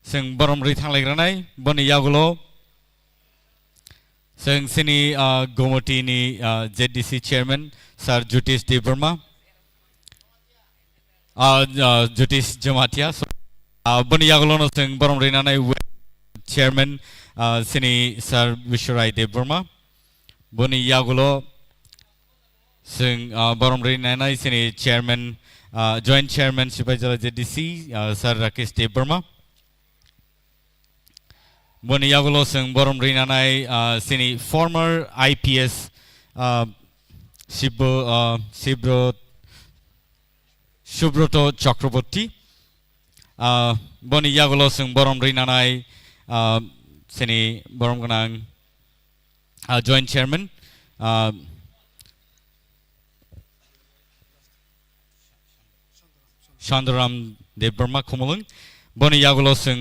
जों बरमरि थांलायग्रानाय बनि यागुलो जों सिनि गौमतीनि जेडीसी चेयरमैन सर ज्योतिष देबबर्मा ज्योतिष जमातिया बनि यागुलो जों बरमरि नानाय चेयरमैन सिनि सर विश्वराय देबबर्मा बनि यागुलो जों बरमरि नानाय सिनि chairman joint chairman Sipahijala JDC sir Rakesh Debbarma बनि यागुलो जों बरमरि नानाय सिनि फॉर्मर IPS सुब्रत चक्रवर्ती बनि यागुलो जों बरमरि नानाय सिनि बरमगोनां joint chairman Chandraram Debarma Kumulung Boni Yagulo जों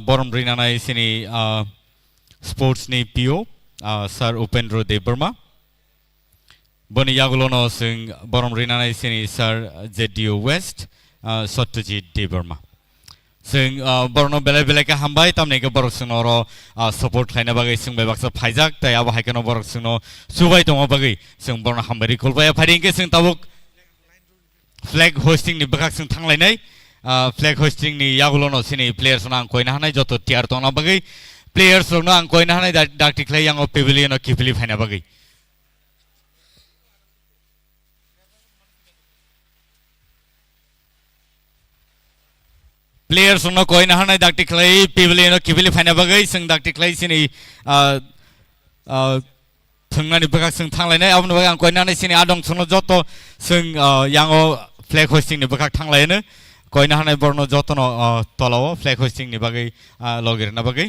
बरमरि नानाय सिनि स्पोर्ट्स नि PO सर उपेंद्र देबबर्मा बनि यागुलो जों बरमरि नानाय सिनि sir JDO West Satyajit Debbarma जों बरनो बेले बेले के हामबाय तामने के बरक जों नरो सपोर्ट खायना बागै जों बेबाक्सा फाइजाक ताय आबो हायकनो बरक जों सुबाय दङ बागै जों बरनो हामबाय खुलबाय फारिं के जों ताबुक फ्लैग होस्टिंग नि बखाक जों थांलायनाय फ्लैग होस्टिंग नि यागुलो सिनि प्लेयर्स आं कोयना हानाय जत टियार दंना बागै प्लेयर्स नो आं कोयना हानाय डाक्टिक्लाय यांगो पेविलियन किफिलि फायना बागै प्लेयर्स नो कोयना हानाय डाक्टिक्लाय पेविलियन किफिलि फायना बागै जों डाक्टिक्लाय सिनि थंनानि बखाक जों थांलायनाय आबनो बागै आं कोयना हानाय सिनि आदं सनो जत जों यांगो फ्लैग होस्टिंग नि बखाक थांलायनो कोयना हानाय बरनो जतनो तलाव फ्लैग होस्टिंग नि बागै लगिरना बागै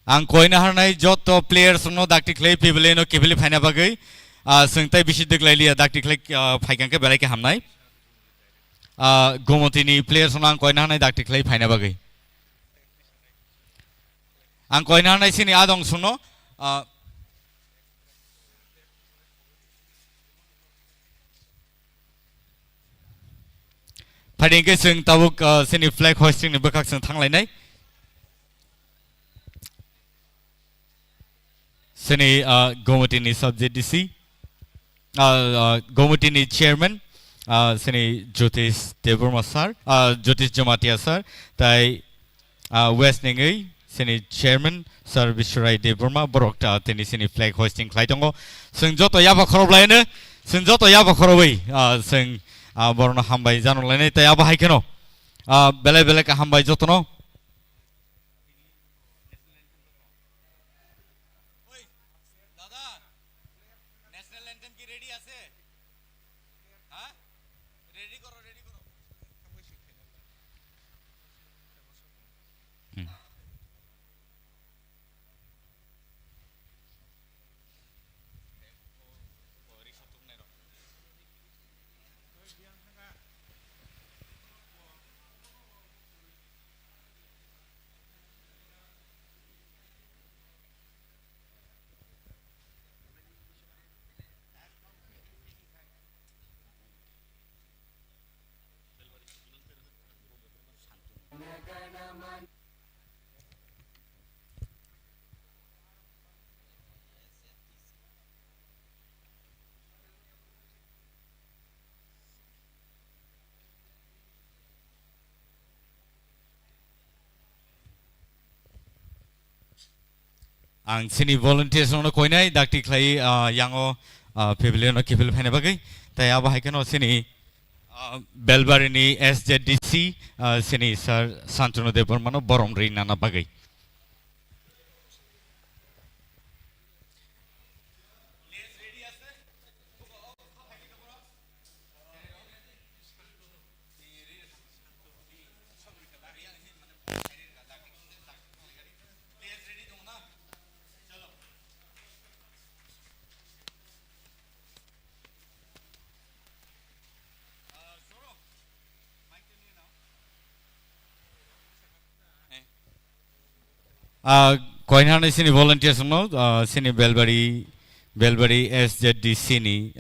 आं कोयना हानाय जत प्लेयर्स नो डाक्टिक्लाय पेविलियन किफिलि फायना बागै जोंथाय बिसि देग्लायलिया डाक्टिक्लाय फाइकांके बेलायके हामनाय गौमतीनि प्लेयर्स नो आं कोयना हानाय डाक्टिक्लाय फायना बागै आं कोयना हानाय सिनि आदं सुनो फाइदिंके जों ताबुक सिनि फ्लैग होस्टिंग नि बखाक जों थांलायनाय सिनि गौमतीनि सब जेडीसी गौमतीनि चेयरमैन सिनि ज्योतिष देबबर्मा सर ज्योतिष जमातिया सर ताई वेस्ट निङै सिनि चेयरमैन सर विश्वराय देबबर्मा बरकटा तिनि सिनि फ्लैग होस्टिंग खालायदोंगो जों जत याबा खरबलायनो जों जत याबा खरबै जों बरनो हामबाय जानलायनाय ताय आबा हायकेनो बेले बेले का हामबाय जतनो आं सिनि volunteers नो कोयनाय डाक्टिक्लाय यांगो पेविलियन किफिलि फायना बागै ताय आबा हायकेनो सिनि बेलबारिनि SJDC सिनि सर शान्तनु देबबर्मा बरमरि नाना बागै Koinhana sini volunteers no sini Belbari SZD sini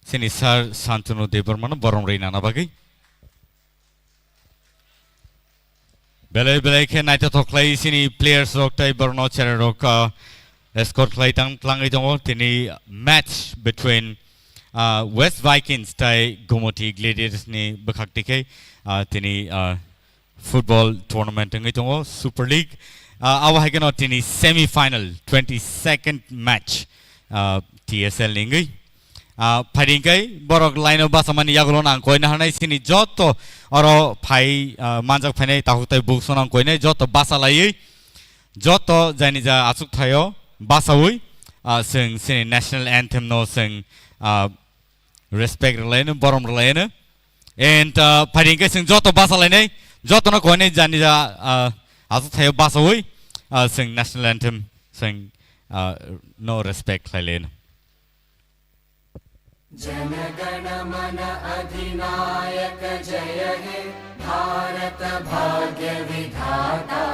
sini Sir Santunu Debarma no Borom Reina na bagi. Belai ke naita toklai sini players rok tai Borno Chere rok escort klai tang tlangai jongo tini match between West Vikings tai Gumoti Gladiators ni bekhakti ke tini football tournament ngai jongo Super League awa hagen tini semi final 22nd match TSL ningai Paringkai borok line basamani yagolon ang koina hanai sini joto oro phai manjak phainai tahutai buksonang koina joto basalai joto janija asuk thayo basawui sing sini national anthem no sing respect relena borom relena and paringkai sing joto basalai nei joto no koina janija asuk thayo basawui sing national anthem sing no respect relena जनगण मन अधिनायक जय हे भारत भाग्य विधाता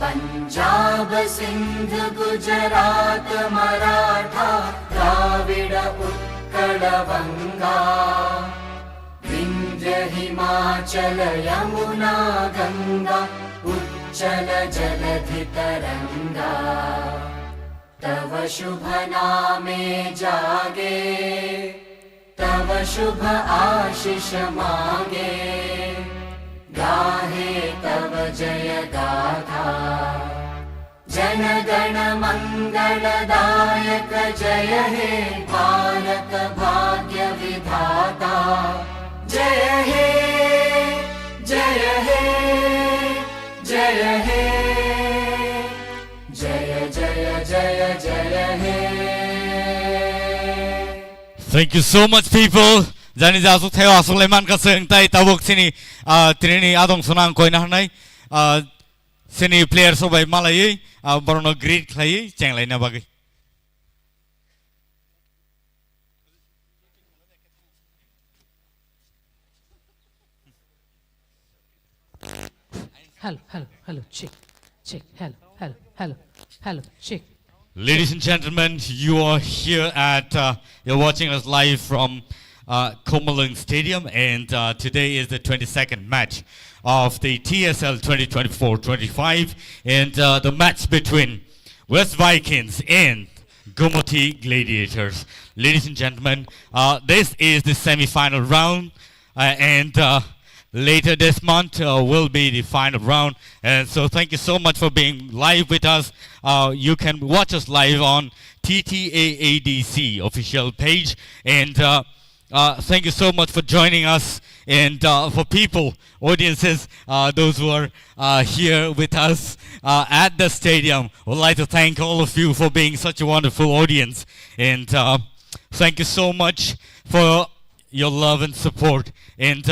पंजाब सिंध गुजरात मराठा द्राविड उत्कल बंगा विंध्य हिमाचल यमुना गंगा उच्चल जलधि तरंगा तव शुभ नामे जागे तव शुभ आशीष मागे गाहे तव जय गाथा जन गण मंगलदायक जय हे भारत भाग्य विधाता जय हे जय हे जय हे जय जय जय जय हे Thank you so much, people. Jani jasu theo Suleiman ka seng tai tabuk sini trini adong sunang koina hanai sini player sobai malai borono greet khlai cheng lai na bagi. Hello, check, hello, check. Ladies and gentlemen, you are here at, you're watching us live from Komalung Stadium, and today is the 22nd match of the TSL 2024-25, and the match between West Vikings and Gumoti Gladiators. Ladies and gentlemen, this is the semi-final round, and later this month will be the final round, and so thank you so much for being live with us. You can watch us live on TTAADC official page, and thank you so much for joining us. And for people, audiences, those who are here with us at the stadium, would like to thank all of you for being such a wonderful audience, and thank you so much for your love and support. And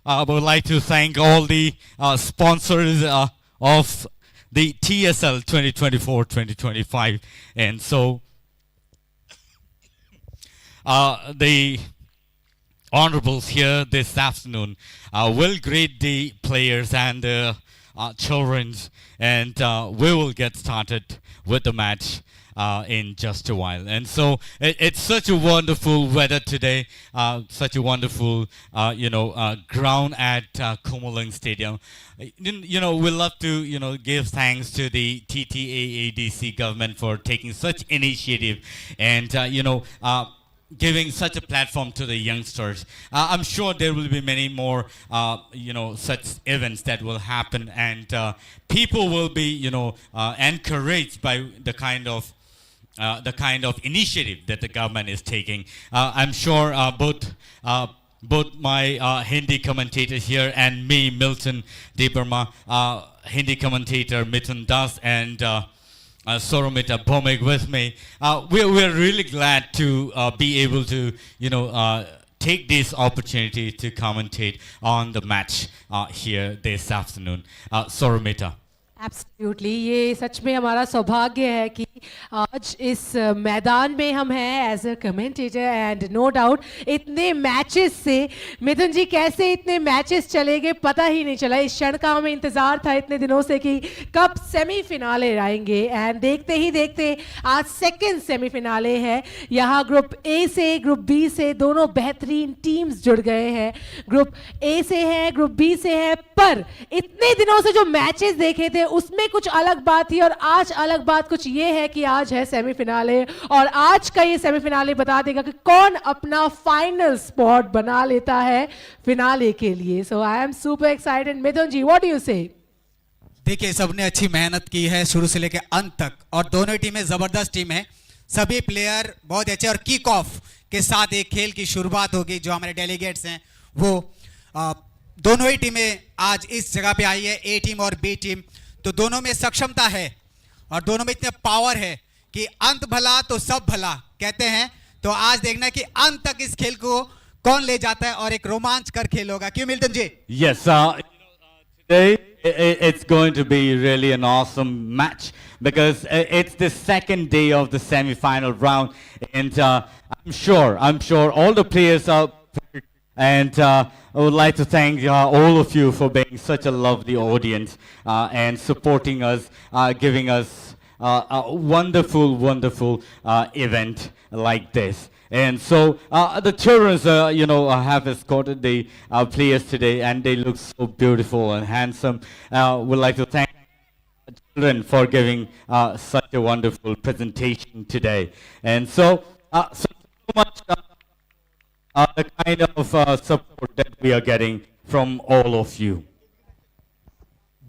I would like to thank all the sponsors of the TSL 2024-2025. And so the honorables here this afternoon will greet the players and the children, and we will get started with the match in just a while. And so it's such a wonderful weather today, such a wonderful ground at Komalung Stadium. We love to give thanks to the TTAADC government for taking such initiative and giving such a platform to the youngsters. I'm sure there will be many more such events that will happen, and people will be encouraged by the kind of initiative that the government is taking. I'm sure both my Hindi commentator here and me, Milton Debarma, Hindi commentator Mithun Das, and Soromita Bomeg with me. We're really glad to be able to take this opportunity to commentate on the match here this afternoon. Soromita. Absolutely, ये सच में हमारा सौभाग्य है कि आज इस मैदान में हम हैं as a commentator and no doubt इतने मैचेस से मिथुन जी कैसे इतने मैचेस चले गए पता ही नहीं चला। इस क्षण का हमें इंतजार था इतने दिनों से कि कब सेमीफिनाले आएंगे एंड देखते ही देखते आज सेकंड सेमीफिनाले है। यहाँ ग्रुप ए से ग्रुप बी से दोनों बेहतरीन टीम्स जुड़ गए हैं। ग्रुप ए से है ग्रुप बी से है, पर इतने दिनों से जो मैचेस देखे थे उसमें कुछ अलग बात थी और आज अलग बात कुछ ये है कि आज है सेमीफिनाले और आज का ये सेमीफिनाले बता देगा कि कौन अपना फाइनल स्पॉट बना लेता है फिनाले के लिए। So I am super excited. Mithun ji what do you say? देखिए सबने अच्छी मेहनत की है शुरू से लेकर अंत तक और दोनों टीमें जबरदस्त टीम है। सभी प्लेयर बहुत अच्छे और किक ऑफ के साथ एक खेल की शुरुआत होगी। जो हमारे डेलीगेट्स हैं वो दोनों ही टीमें आज इस जगह पे आई है, ए टीम और बी टीम। तो दोनों में सक्षमता है और दोनों में इतने पावर है कि अंत भला तो सब भला कहते हैं। तो आज देखना है कि अंत तक इस खेल को कौन ले जाता है और एक रोमांचकर खेल होगा। क्यों Milton ji? Yes, today it's going to be really an awesome match because it's the second day of the semi-final round, and I'm sure all the players are prepared, and I would like to thank all of you for being such a lovely audience and supporting us, giving us a wonderful event like this. And so the children, have escorted the players today, and they look so beautiful and handsome. Would like to thank the children for giving such a wonderful presentation today. And so, so much the kind of support that we are getting from all of you.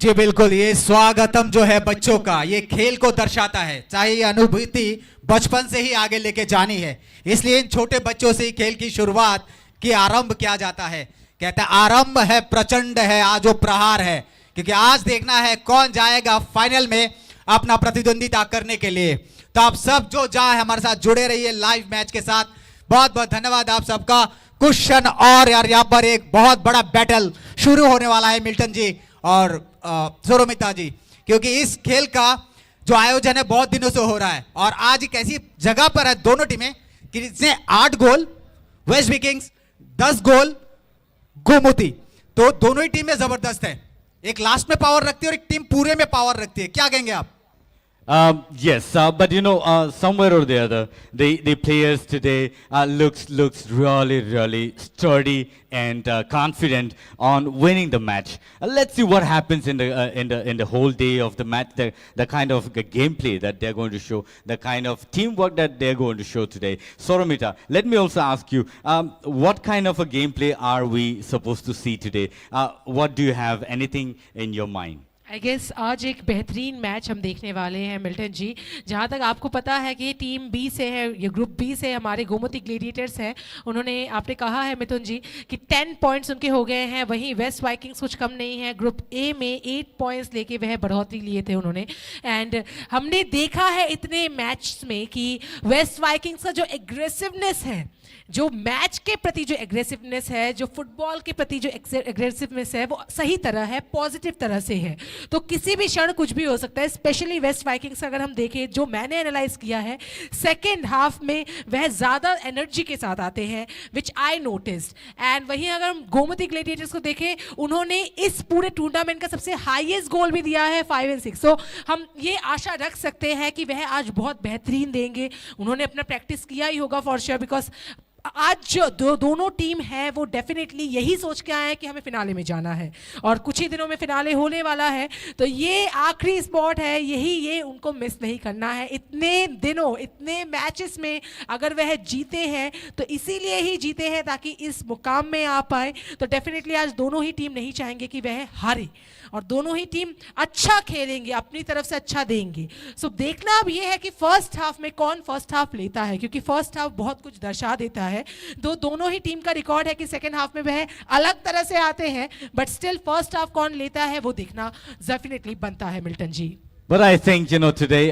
जी बिल्कुल, ये स्वागतम जो है बच्चों का ये खेल को दर्शाता है। चाहे ये अनुभूति बचपन से ही आगे लेके जानी है, इसलिए इन छोटे बच्चों से ही खेल की शुरुआत की आरंभ किया जाता है। कहते हैं आरंभ है प्रचंड है आज वो प्रहार है, क्योंकि आज देखना है कौन जाएगा फाइनल में अपना प्रतिद्वंदिता करने के लिए। तो आप सब जो जाए हमारे साथ जुड़े रहिए लाइव मैच के साथ। बहुत बहुत धन्यवाद आप सबका। क्वेश्चन और यार यहाँ पर एक बहुत बड़ा बैटल शुरू होने वाला है मिल्टन जी और सोरोमिता जी, क्योंकि इस खेल का जो आयोजन है बहुत दिनों से हो रहा है और आज एक ऐसी जगह पर है दोनों टीमें कि जिसने 8 गोल वेस्ट विकिंग्स 10 गोल गोमती। तो दोनों ही टीमें जबरदस्त है, एक लास्ट में पावर रखती है और एक टीम पूरे में पावर रखती है। क्या कहेंगे आप? Yes, but somewhere or the other, the players today looks really sturdy and confident on winning the match. Let's see what happens in the whole day of the match. The kind of gameplay that they're going to show, the kind of teamwork that they're going to show today. Soromita, let me also ask you, what kind of a gameplay are we supposed to see today? What do you have? Anything in your mind? I guess आज एक बेहतरीन match हम देखने वाले हैं Milton जी। जहाँ तक आपको पता है कि टीम बी से है, ये ग्रुप बी से हमारे गोमती ग्लेडिएटर्स हैं। उन्होंने आपने कहा है मिथुन जी कि 10 पॉइंट्स उनके हो गए हैं, वहीं वेस्ट वाइकिंग्स कुछ कम नहीं है। ग्रुप ए में 8 पॉइंट्स लेके वह बढ़ोतरी लिए थे उन्होंने। एंड हमने देखा है इतने मैच में कि वेस्ट वाइकिंग्स का जो एग्रेसिवनेस है, जो मैच के प्रति जो एग्रेसिवनेस है, जो फुटबॉल के प्रति जो एग्रेसिवनेस है, वो सही तरह है, पॉजिटिव तरह से है। तो किसी भी क्षण कुछ भी हो सकता है। स्पेशली वेस्ट वाइकिंग्स अगर हम देखें, जो मैंने एनालाइज किया है, सेकेंड हाफ में वह ज़्यादा एनर्जी के साथ आते हैं, विच आई नोटिस्ड। एंड वहीं अगर हम गोमती ग्लेडिएटर्स को देखें, उन्होंने इस पूरे टूर्नामेंट का सबसे हाईएस्ट गोल भी दिया है 5 और 6। तो हम ये आशा रख सकते हैं कि वह आज बहुत बेहतरीन देंगे। उन्होंने अपना प्रैक्टिस किया ही होगा फॉर श्योर, बिकॉज आज जो दोनों टीम है वो डेफिनेटली यही सोच के आए हैं कि हमें फिनाले में जाना है और कुछ ही दिनों में फिनाले होने वाला है। तो ये आखिरी स्पॉट है, ये उनको मिस नहीं करना है। इतने दिनों इतने मैचेस में अगर वह जीते हैं तो इसीलिए ही जीते हैं ताकि इस मुकाम में आ पाए। तो डेफिनेटली आज दोनों ही टीम नहीं चाहेंगे कि वह हारे और दोनों ही टीम अच्छा खेलेंगे, अपनी तरफ से अच्छा देंगे। सो देखना अब ये है कि फर्स्ट हाफ में कौन फर्स्ट हाफ लेता है, क्योंकि फर्स्ट हाफ बहुत कुछ दर्शा देता है। दोनों ही टीम का रिकॉर्ड है कि सेकेंड हाफ में वह अलग तरह से आते हैं, बट स्टिल फर्स्ट हाफ कौन लेता है वो देखना डेफिनेटली बनता है Milton ji. But I think, today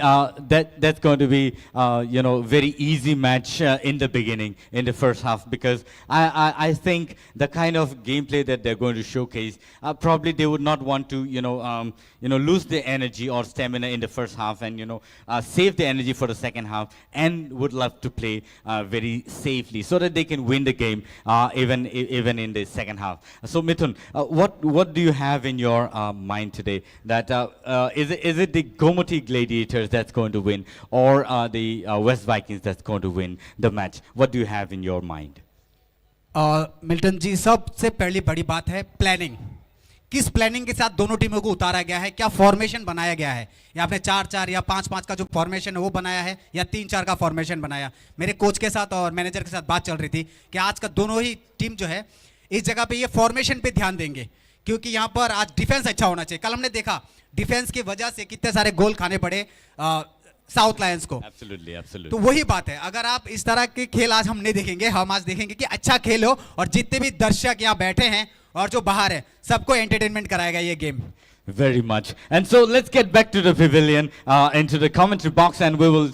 that's going to be, very easy match in the beginning, in the first half, because I think the kind of gameplay that they're going to showcase, probably they would not want to, lose their energy or stamina in the first half and, save the energy for the second half, and would love to play very safely so that they can win the game even in the second half. So Mithun, what do you have in your mind today? That is it the Gomuti Gladiators that's going to win, or the West Vikings that's going to win the match? What do you have in your mind? Milton ji, सबसे पहली बड़ी बात है planning. किस planning के साथ दोनों टीमों को उतारा गया है, क्या फॉर्मेशन बनाया गया है, या आपने 4-4 या 5-5 का जो फॉर्मेशन है वो बनाया है, या 3-4 का फॉर्मेशन बनाया। मेरे कोच के साथ और मैनेजर के साथ बात चल रही थी कि आज का दोनों ही टीम जो है इस जगह पे ये फॉर्मेशन पे ध्यान देंगे, क्योंकि यहाँ पर आज डिफेंस अच्छा होना चाहिए। कल हमने देखा डिफेंस की वजह से कितने सारे गोल खाने पड़े साउथ लायंस को। Absolutely, absolutely. तो वही बात है, अगर आप इस तरह के खेल आज हम नहीं देखेंगे, हम आज देखेंगे कि अच्छा खेल हो और जितने भी दर्शक यहाँ बैठे हैं और जो बाहर है सबको एंटरटेनमेंट कराएगा ये game. Very much. And so let's get back to the pavilion, into the commentary box, and we will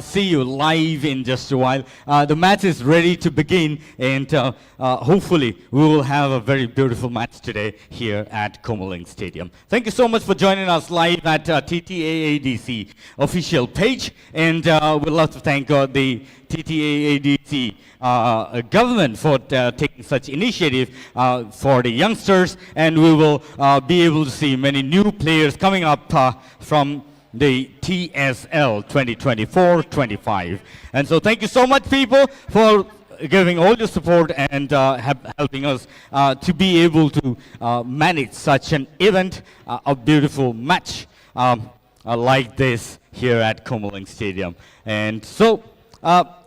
see you live in just a while. The match is ready to begin, and hopefully we will have a very beautiful match today here at Komaling Stadium. Thank you so much for joining us live at TTAADC official page, and we'd love to thank the TTAADC government for taking such initiative for the youngsters, and we will be able to see many new players coming up from the TSL 2024-25. And so thank you so much, people, for giving all your support and helping us to be able to manage such an event, a beautiful match like this here at Komaling Stadium. And so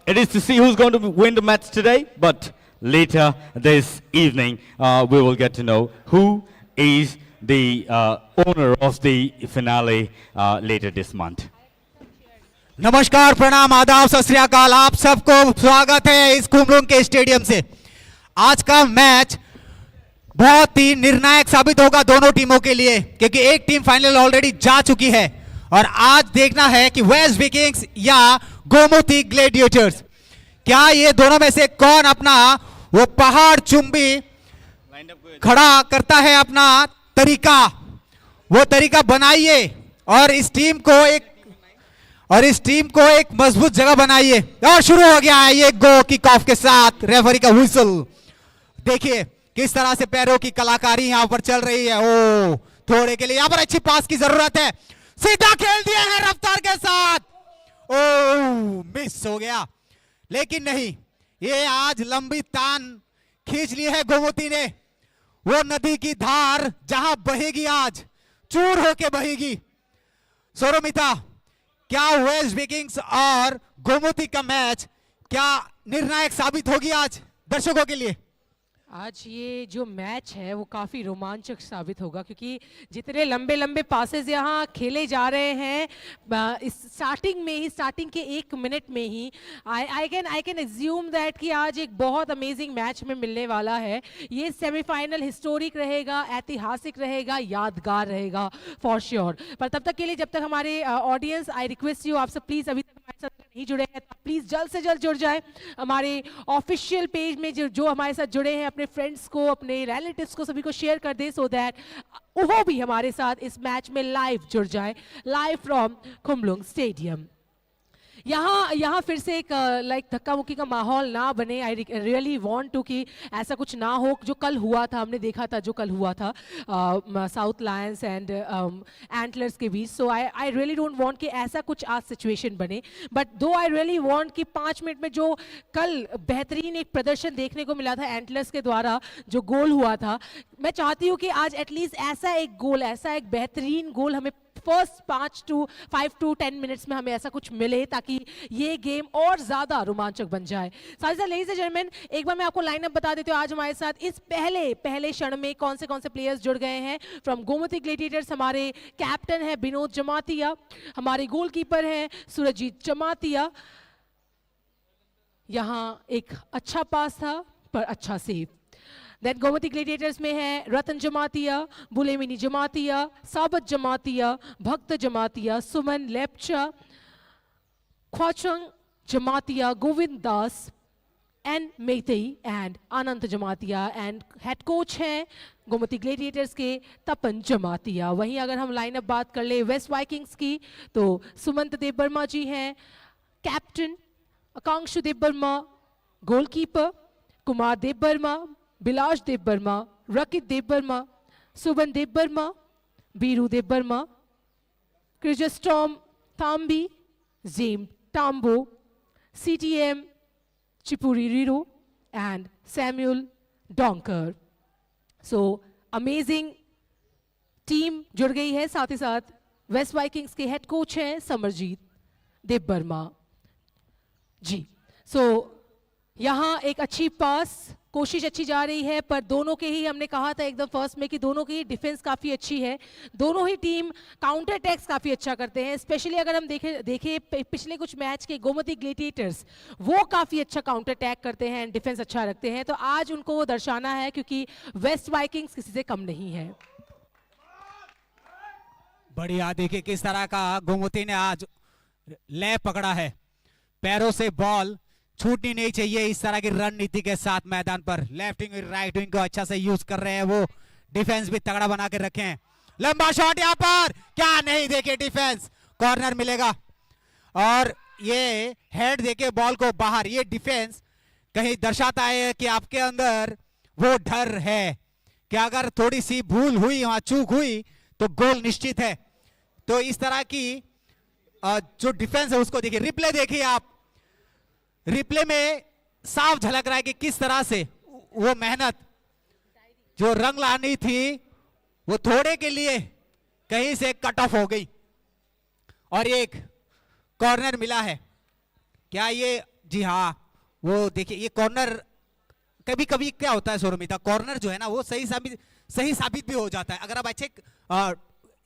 it is to see who's going to win the match today, but later this evening we will get to know who is the owner of the finale later this month. नमस्कार, प्रणाम, आदाब, सत श्री अकाल। आप सबको स्वागत है इस कुमलुंग के स्टेडियम से। आज का मैच बहुत ही निर्णायक साबित होगा दोनों टीमों के लिए, क्योंकि एक टीम फाइनल ऑलरेडी जा चुकी है और आज देखना है कि वेस्ट विकिंग्स या गोमुती ग्लैडिएटर्स, क्या ये दोनों में से कौन अपना वो पहाड़ चुंबी खड़ा करता है, अपना तरीका, वो तरीका बनाइए और इस टीम को एक मजबूत जगह बनाइए। और शुरू हो गया है ये गो किक ऑफ के साथ रेफरी का व्हिसल। देखिए किस तरह से पैरों की कलाकारी यहां पर चल रही है। ओ, थोड़े के लिए यहां पर अच्छी पास की जरूरत है, सीधा खेल दिया है रफ्तार के साथ। ओ, मिस हो गया, लेकिन नहीं, ये आज लंबी तान खींच ली है गोमती ने। वो नदी की धार जहां बहेगी आज चूर होके बहेगी। सोरोमिता, क्या वेस्ट विकिंग्स और गोमती का मैच क्या निर्णायक साबित होगी आज दर्शकों के लिए? आज ये जो मैच है वो काफ़ी रोमांचक साबित होगा, क्योंकि जितने लंबे लंबे पासेस यहाँ खेले जा रहे हैं इस स्टार्टिंग के 1 मिनट में ही आई कैन एज्यूम दैट कि आज एक बहुत अमेजिंग मैच में मिलने वाला है। ये सेमीफाइनल हिस्टोरिक रहेगा, ऐतिहासिक रहेगा, यादगार रहेगा फॉर श्योर। पर तब तक के लिए, जब तक हमारे ऑडियंस, आई रिक्वेस्ट यू, आप सब प्लीज़ अभी तक हमारे साथ नहीं जुड़े हैं तो प्लीज़ जल्द से जल्द जुड़ जाए हमारे ऑफिशियल पेज में। जो हमारे साथ जुड़े हैं, अपने फ्रेंड्स को, अपने रिलेटिव्स को, सभी को शेयर कर दे, सो दैट वो भी हमारे साथ इस मैच में लाइव जुड़ जाए, लाइव फ्रॉम कुमलुंग स्टेडियम। यहाँ फिर से एक लाइक धक्का मुक्की का माहौल ना बने। आई रियली वांट टू कि ऐसा कुछ ना हो जो कल हुआ था, हमने देखा था जो कल हुआ था साउथ लायंस एंड एंटलर्स के बीच। सो आई रियली डोंट वांट कि ऐसा कुछ आज सिचुएशन बने। बट दो आई रियली वांट कि 5 मिनट में जो कल बेहतरीन एक प्रदर्शन देखने को मिला था एंटलर्स के द्वारा, जो गोल हुआ था, मैं चाहती हूँ कि आज एटलीस्ट ऐसा एक गोल, ऐसा एक बेहतरीन गोल हमें फर्स्ट 5 to 10 मिनट्स में हमें ऐसा कुछ मिले, ताकि ये गेम और ज़्यादा रोमांचक बन जाए। साथ ही लेडीज एंड जेंटलमैन, एक बार मैं आपको लाइनअप बता देती हूँ आज हमारे साथ इस पहले क्षण में कौन से प्लेयर्स जुड़ गए हैं। फ्रॉम गोमती ग्लैडिएटर्स हमारे कैप्टन है विनोद जमातिया, हमारे गोलकीपर हैं सुरजीत जमातिया। यहाँ एक अच्छा पास था पर अच्छा सेव। देन गोमती ग्लेडिएटर्स में है रतन Jamatia, बुलेमिनी Jamatia, Sabat Jamatia, Bhakta Jamatia, Suman Lepcha, Khwchang Jamatia, Govind Das and Meitei and Anand Jamatia and head coach हैं गोमती ग्लेडिएटर्स के तपन जमातिया। वहीं अगर हम लाइनअप बात कर ले वेस्ट वाइकिंग्स की तो सुमंत देव वर्मा जी हैं captain, Akankshu Dev Varma goalkeeper, Kumar Dev Varma, Bilash Dev Varma, Rakit Dev Varma, Suban Dev Varma, Biru Dev Varma, Chrysostom Tambi, Jem Tambo, CTM Chipuri Riro and Samuel Donker. So amazing team जुड़ गई है। साथ ही साथ वेस्ट वाइकिंग्स के हेड कोच हैं समरजीत देव वर्मा जी। सो यहाँ एक अच्छी पास कोशिश अच्छी जा रही है, पर दोनों के ही हमने कहा था एकदम फर्स्ट में कि दोनों की डिफेंस काफ़ी अच्छी है। दोनों ही टीम काउंटर अटैक्स काफ़ी अच्छा करते हैं। स्पेशली अगर हम देखें पिछले कुछ मैच के गोमती ग्लेडिएटर्स वो काफ़ी अच्छा काउंटर अटैक करते हैं, डिफेंस अच्छा रखते हैं। तो आज उनको वो दर्शाना है क्योंकि वेस्ट वाइकिंग्स किसी से कम नहीं है। बढ़िया, देखिए किस तरह का गोमती ने आज ले पकड़ा है, पैरों से बॉल छूटनी नहीं चाहिए। इस तरह की रणनीति के साथ मैदान पर लेफ्ट विंग राइट विंग को अच्छा से यूज कर रहे हैं वो, डिफेंस भी तगड़ा बना के रखे हैं। लंबा शॉट यहाँ पर, क्या नहीं, देखिए डिफेंस, कॉर्नर मिलेगा और ये हेड देके बॉल को बाहर। ये डिफेंस कहीं दर्शाता है कि आपके अंदर वो डर है कि अगर थोड़ी सी भूल हुई, वहां चूक हुई तो गोल निश्चित है। तो इस तरह की जो डिफेंस है उसको देखिए। रिप्ले देखिए आप, रिप्ले में साफ झलक रहा है कि किस तरह से वो मेहनत जो रंग लानी थी वो थोड़े के लिए कहीं से कट ऑफ हो गई और एक कॉर्नर मिला है। क्या ये, जी हाँ, वो देखिए ये कॉर्नर कभी कभी क्या होता है सोरमिता, कॉर्नर जो है ना वो सही साबित भी हो जाता है। अगर आप अच्छे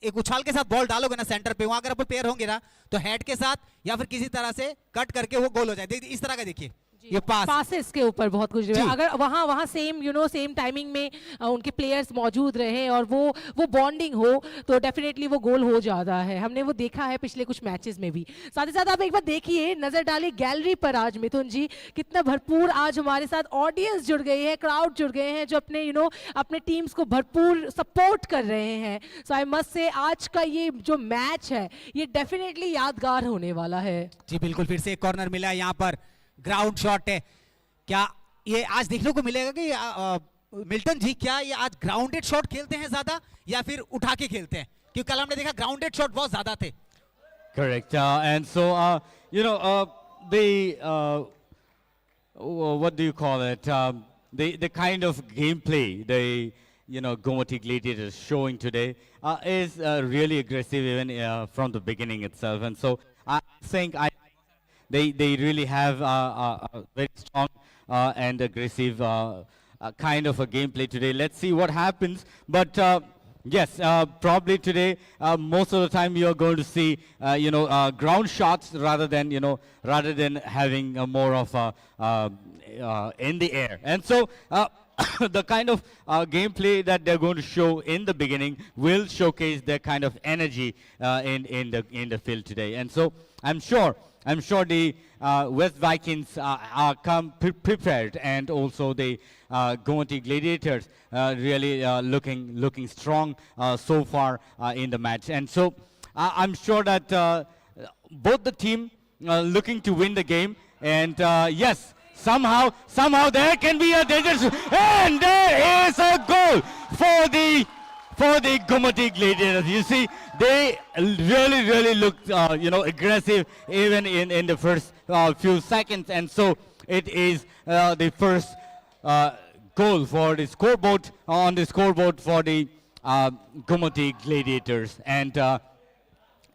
एक उछाल के साथ बॉल डालोगे ना सेंटर पे, वहां अगर आप प्लेयर होंगे ना तो हेड के साथ या फिर किसी तरह से कट करके वो गोल हो जाए। देखिए इस तरह का, देखिए ये पासेस के ऊपर बहुत कुछ है। अगर वहाँ सेम सेम टाइमिंग में उनके प्लेयर्स मौजूद रहे और वो बॉन्डिंग हो तो डेफिनेटली वो गोल हो जाता है। हमने वो देखा है पिछले कुछ मैचेस में भी। साथ ही साथ आप एक बार देखिए, नजर डालिए गैलरी पर आज मिथुन जी, कितना भरपूर आज हमारे साथ ऑडियंस जुड़ गई है, क्राउड जुड़ गए हैं जो अपने अपने टीम्स को भरपूर सपोर्ट कर रहे हैं। सो आई मस्ट से आज का ये जो मैच है ये डेफिनेटली यादगार होने वाला है। जी बिल्कुल, फिर से एक कॉर्नर मिला है यहाँ पर, ग्राउंड शॉट है। क्या ये आज देखने को मिलेगा कि मिल्टन जी, क्या ये आज ग्राउंडेड शॉट खेलते हैं ज्यादा या फिर उठा के खेलते हैं? क्योंकि कल हमने देखा ग्राउंडेड शॉट बहुत ज्यादा थे। Correct. And so, what do you call it? The kind of gameplay Gomati Gladiators showing today is really aggressive even from the beginning itself. And so I think they really have a very strong and aggressive kind of a gameplay today. Let's see what happens. But yes, probably today most of the time you are going to see ground shots rather than having more of in the air. And so the kind of gameplay that they're going to show in the beginning will showcase their kind of energy in the field today. And so I'm sure the West Vikings are prepared, and also the Gomati Gladiators really looking strong so far in the match. And so I'm sure that both the team looking to win the game. And yes, somehow there can be a danger, and there is a goal for the Gomati Gladiators. You see, they really looked aggressive even in the first few seconds, and so it is the first goal for the scoreboard on the scoreboard for the Gomati Gladiators. And